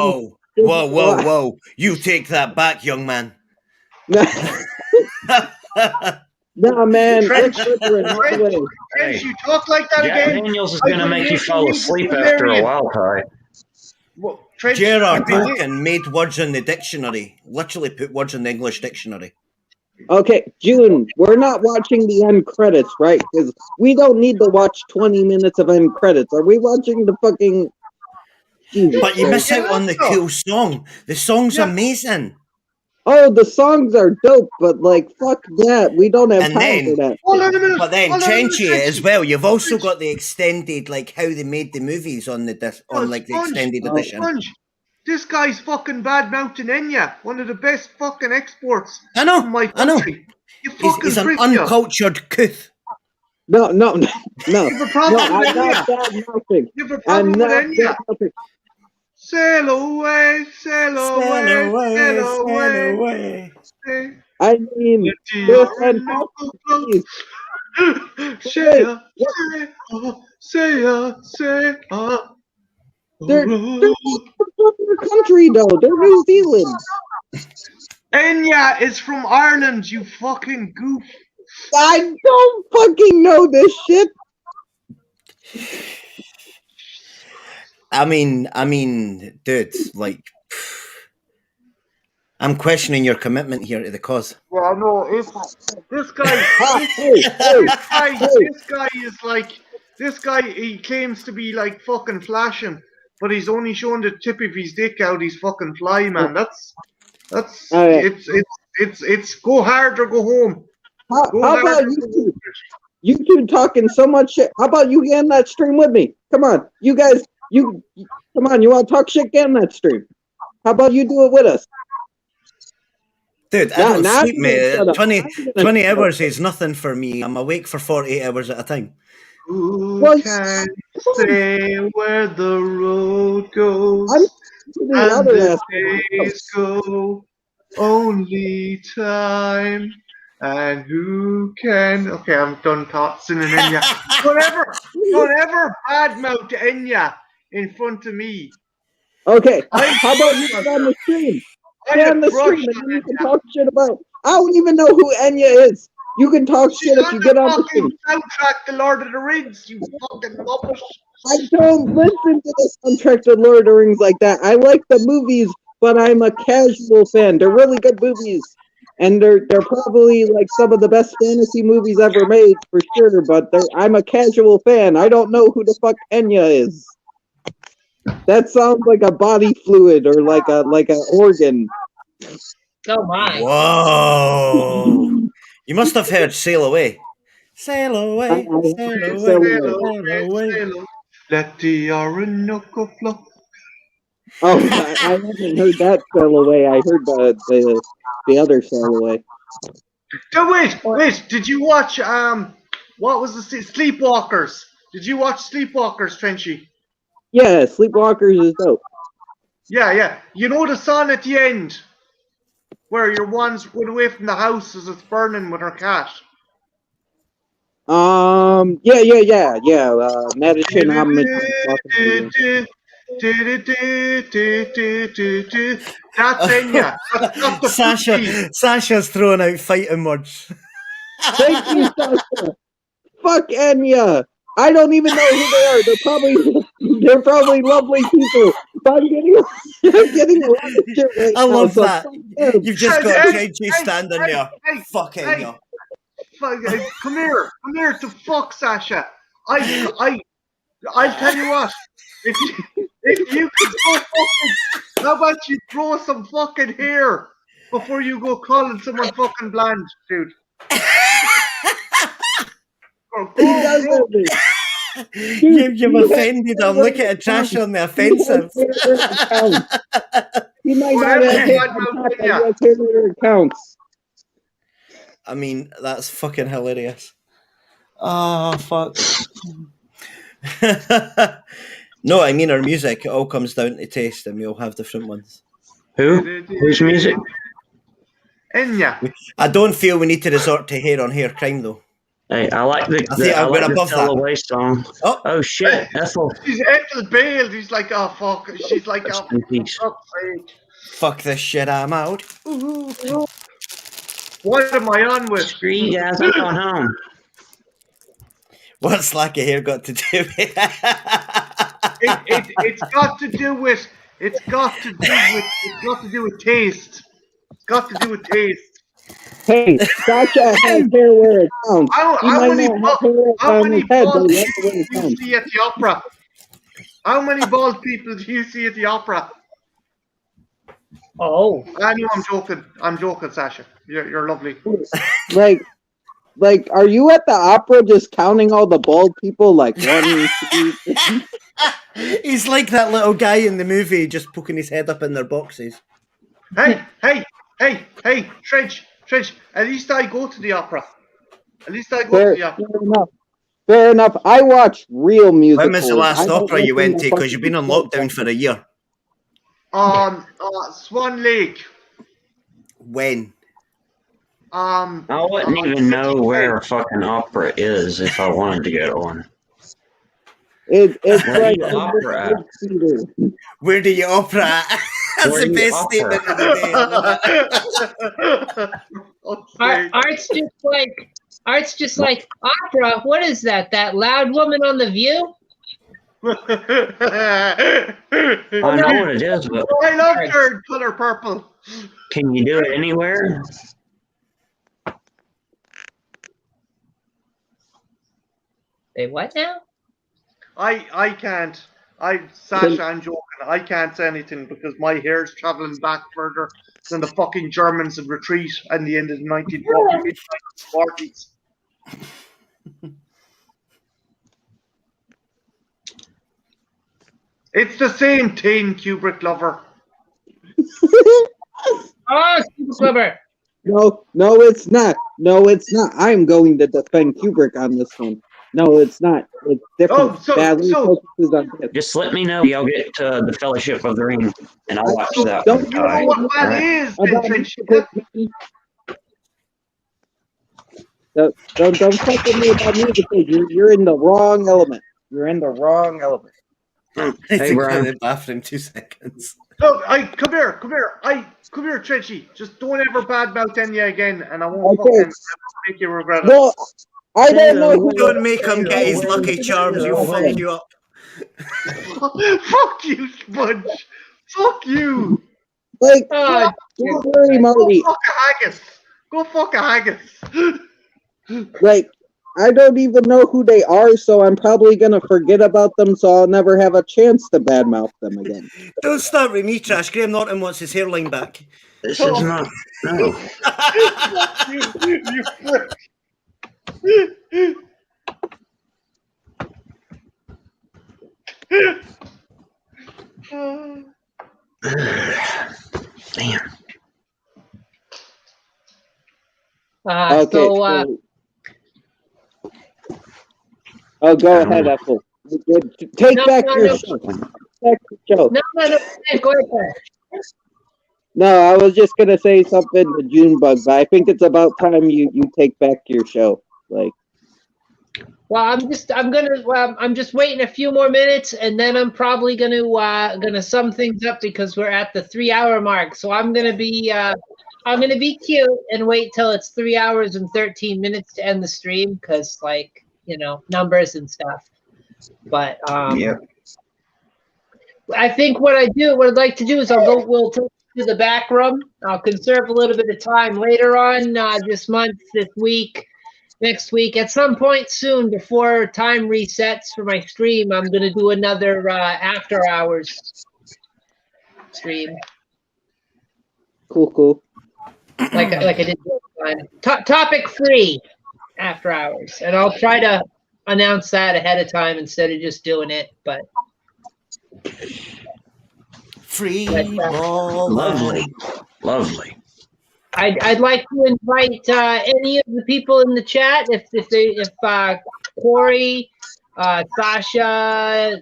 him. Whoa! You take that back, young man. Nah, man. Trench, you talk like that Jack again. Daniels is going to make you fall asleep after a while, Ty. J.R.R. Tolkien made words in the dictionary. Literally put words in the English dictionary. Okay, June, we're not watching the end credits, right? Because we don't need to watch 20 minutes of end credits. Are we watching the fucking... Jesus but you Christ. miss out on the cool song. The song's amazing. Oh, the songs are dope, but like, fuck that. We don't have time for that. But then, Trenchy as well, you've also got the extended, like, how they made the movies on the the extended edition. Sponge. This guy's fucking bad mouthing Enya, one of the best fucking exports. I know, from my country. He's an uncultured couth. No. You have a problem with Enya. You have a problem with Enya. Sail away, sail away, sail away. I mean, they're fantastic. They're country though. They're New Zealand. Enya is from Ireland, you fucking goof. I don't fucking know this shit. I mean, dude, like, I'm questioning your commitment here to the cause. Well, no, this guy he claims to be like fucking flashing, but he's only showing the tip of his dick out. He's fucking fly, man. That's it's go hard or go home. How about you two? You two talking so much shit. How about you get in that stream with me? Come on, you guys. Come on. You want to talk shit? Get in that stream. How about you do it with us? Dude, I don't sleep, mate. 20 hours is nothing for me. I'm awake for 48 hours at a time. Who can say where the road goes and the days go? Only time. And who can... Okay, I'm done singing Enya. Don't ever badmouth Enya in front of me. Okay, how about you get on the stream? Get on the stream and you can talk shit about... I don't even know who Enya is. You can talk shit if you get on the stream. Soundtrack to Lord of the Rings, you fucking rubbish. I don't listen to the soundtrack to Lord of the Rings like that. I like the movies, but I'm a casual fan. They're really good movies. And they're probably like some of the best fantasy movies ever made, for sure, but I'm a casual fan. I don't know who the fuck Enya is. That sounds like a body fluid or like a organ. Oh my. Whoa! You must have heard "Sail Away." Sail away, sail away, sail away. Let the Orinoco flow. Oh, I haven't heard that sail away. I heard the other sail away. Oh, wait! Did you watch what was the Sleepwalkers? Did you watch Sleepwalkers, Trenchy? Yeah, Sleepwalkers is dope. Yeah. You know the song at the end where your one's went away from the house as it's burning with her cat. Yeah. Medicine That's Enya. That's not the Sasha's throwing out fighting words. Thank you, Sasha. Fuck Enya. I don't even know who they are. They're probably lovely people. But I'm getting a lot of shit right I love now, that. You've just got JG standing there. Fuck Enya. Come here to fuck Sasha. I'll tell you what. If you could go fucking, how about you grow some fucking hair before you go calling someone fucking bland, dude? You've offended him. Look at Trash on the offensive. He might not have accounts. I mean, that's fucking hilarious. Oh, fuck. No, I mean our music. It all comes down to taste, and we all have different ones. Whose music? Enya. I don't feel we need to resort to hair on hair crime, though. Hey, I like the Sail Away song. Oh shit, Ethel. She's Ethel bailed. He's like, oh fuck. She's like, oh fuck this shit, I'm out. What am I on with? Screw you guys, I'm going home. What's lack of hair got to do with it? It's got to do with taste. It's got to do with taste. Hey, Sasha has hair where it counts. How many bald people do you see at the opera? How many bald people do you see at the opera? Oh, I know I'm joking, Sasha. You're lovely. Like, are you at the opera just counting all the bald people? Like 1, 2, 3? He's like that little guy in the movie, just poking his head up in their boxes. Hey, Trench. At least I go to the opera. Fair enough. I watch real musicals. When was the last opera you went to? Because you've been on lockdown for a year. Swan Lake. When? I wouldn't even know where a fucking opera is if I wanted to go to one. It's like opera. Where do you opera at? That's the best statement of the day. Art's just like opera. What is that? That loud woman on The View? I know what it is, but I love her color purple. Can you do it anywhere? Say what now? I can't. Sasha, I'm joking. I can't say anything because my hair's traveling back further than the fucking Germans in retreat at the end of the 1940s. It's the same thing, Kubrick lover. Oh, super clever. No, it's not. I'm going to defend Kubrick on this one. No, it's not. It's different. Just let me know. I'll get to the Fellowship of the Ring, and I'll watch that. Don't you know what that is? Don't fuck with me about music. You're in the wrong element. Hey, Bro. bro. The bathroom 2 seconds. No, come here, Trenchy. Just don't ever badmouth Enya again, and I won't fucking make you regret it. Well, I don't know. Don't make him get his Lucky Charms. He'll fuck you up. Fuck you, Sponge. Fuck you. Like, don't worry, Marty. Go fuck a haggis. Like, I don't even know who they are, so I'm probably gonna forget about them, so I'll never have a chance to badmouth them again. Don't start with me, Trash. Graham Norton wants his hairline back. This So- is not. No. you prick. Damn. Okay. So, oh, go ahead, Ethel. Take No, back no, your no. show. Take back your show. no, go ahead. No, I was just gonna say something to Junebug, but I think it's about time you take back your show. Like, Well, I'm just waiting a few more minutes, and then I'm probably gonna sum things up because we're at the 3-hour mark. So I'm gonna be cute and wait till it's 3 hours and 13 minutes to end the stream because, like, numbers and stuff. But Yep. I think what I'd like to do is we'll take to the back room. I'll conserve a little bit of time later on this month, this week, next week. At some point soon before time resets for my stream, I'm going to do another after hours stream. cool. Like I did this time. Topic free after hours. And I'll try to announce that ahead of time instead of just doing it. But Free ball. Lovely. I'd like to invite any of the people in the chat if Corey, Sasha,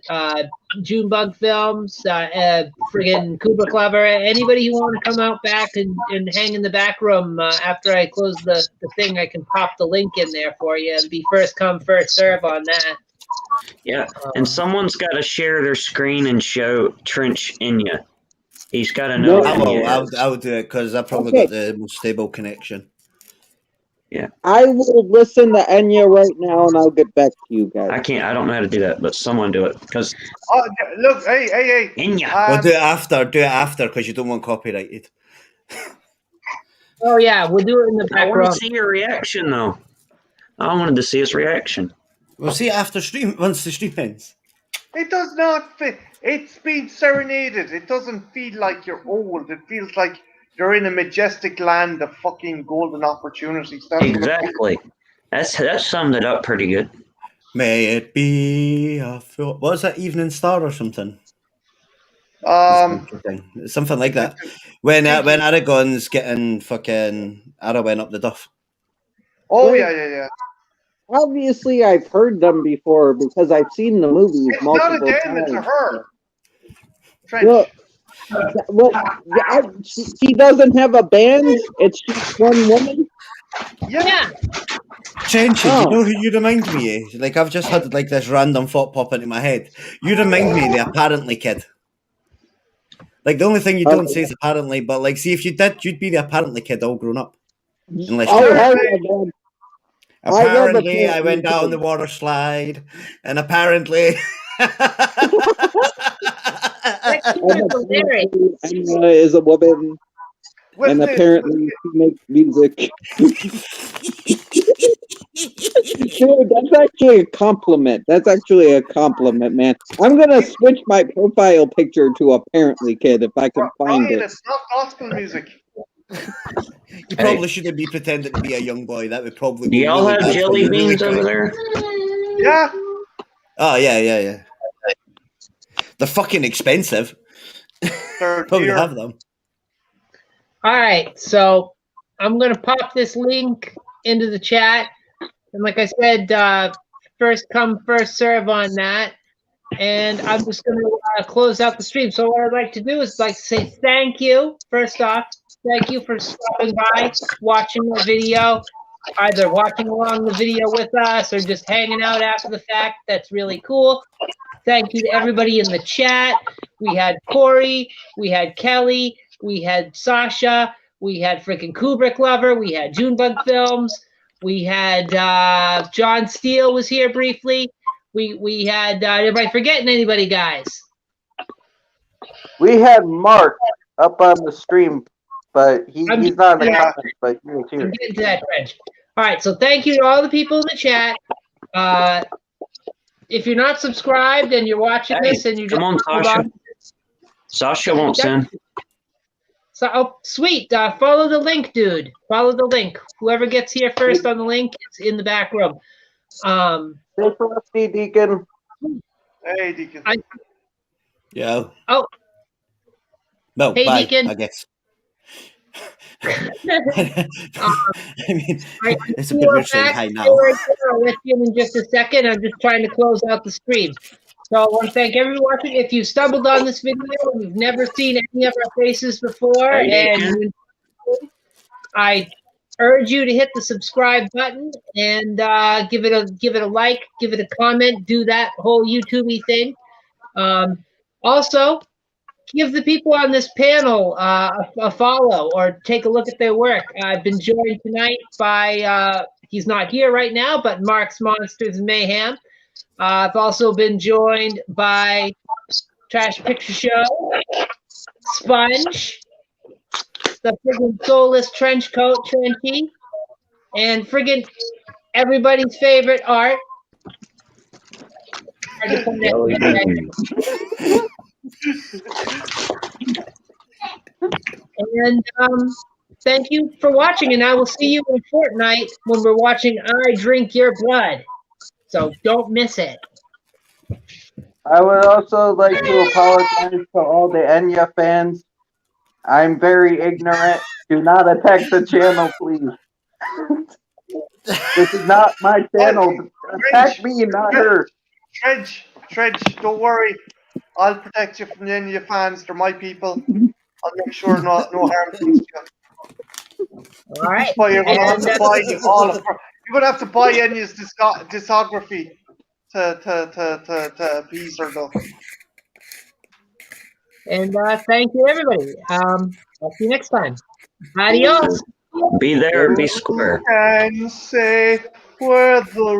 Junebug Films, friggin' Kuba Clever, anybody who want to come out back and hang in the back room after I close the thing, I can pop the link in there for you and be first come, first serve on that. Yeah, and someone's got to share their screen and show Trench Inya. He's got to know. I will do it because I've probably got the most stable connection. Yeah. I will listen to Enya right now, and I'll get back to you guys. I can't. I don't know how to do that, but someone do it because. Oh, look! Hey! Inya. We'll do it after. Do it after because you don't want copyrighted. Oh yeah, we'll do it in the I back want room. to see your reaction though. I wanted to see his reaction. We'll see it after stream once the stream ends. It does not fit. It's been serenaded. It doesn't feel like you're old. It feels like you're in a majestic land of fucking golden opportunities. Exactly. That summed it up pretty good. May it be a what was that, Evening Star or something? Something like that. When Aragorn's getting fucking Aragorn up the duff. Oh yeah. Obviously, I've heard them before because I've seen the movies It's multiple not a them, times. it's a her. She doesn't have a band. It's just one woman. Yeah. Trenchy, you know who you remind me of? Like, I've just had like this random thought pop into my head. You remind me of the apparently kid. Like, the only thing you don't say is apparently, but like, see, if you did, you'd be the apparently kid all grown up. Unless apparently I went down the water slide, and apparently Emma is a woman, and apparently she makes music. Dude, that's actually a compliment. That's actually a compliment, man. I'm gonna switch my profile picture to apparently kid if I can find it. It's not gospel music. You probably shouldn't be pretending to be a young boy. That would probably Do be y'all really have bad jelly for you, beans really over quick. there? Yeah. Oh yeah. They're fucking expensive. Probably have them. All right, so I'm going to pop this link into the chat. And like I said, first come, first serve on that. And I'm just going to close out the stream. So what I'd like to do is like to say thank you. First off, thank you for stopping by, watching the video, either watching along the video with us or just hanging out after the fact. That's really cool. Thank you to everybody in the chat. We had Corey, we had Kelly, we had Sasha, we had freaking Kubrick Lover, we had Junebug Films, we had John Steele was here briefly. We had everybody forgetting anybody, guys? We had Mark up on the stream, but he's not in the comments, but he was here. I'm getting to that, French. All right, so thank you to all the people in the chat. If you're not subscribed and you're watching this and you just come on, Sasha. Sasha won't send. So, oh, sweet. Follow the link, dude. Follow the link. Whoever gets here first on the link is in the back room. Hey, Frosty, Deacon. Hey, Deacon. Yeah. Oh. Well, Hey, bye, Deacon. I guess. I mean, it's a you bit are rude saying back. hi now. I'll let you in just a second. I'm just trying to close out the stream. So I want to thank everyone watching. If you stumbled on this video and you've never seen any of our faces before, and I urge you to hit the subscribe button and give it a like, give it a comment, do that whole YouTube-y thing. Also, give the people on this panel a follow or take a look at their work. I've been joined tonight by, he's not here right now, but Mark's Monsters and Mayhem. I've also been joined by Trash Picture Show, Sponge, the friggin' soulless trench coat, Trenchy, and friggin' everybody's favorite Art. And thank you for watching, and I will see you in a fortnight when we're watching I Drink Your Blood. So don't miss it. I would also like to apologize to all the Enya fans. I'm very ignorant. Do not attack the channel, please. This is not my channel. Attack me, not her. Tredge, don't worry. I'll protect you from the Enya fans. They're my people. I'll make sure no harm comes to you. All right. You're gonna have to buy you're gonna have to buy Enya's discography to appease her though. And thank you, everybody. I'll see you next time. Adios. Be there, be square. And say where the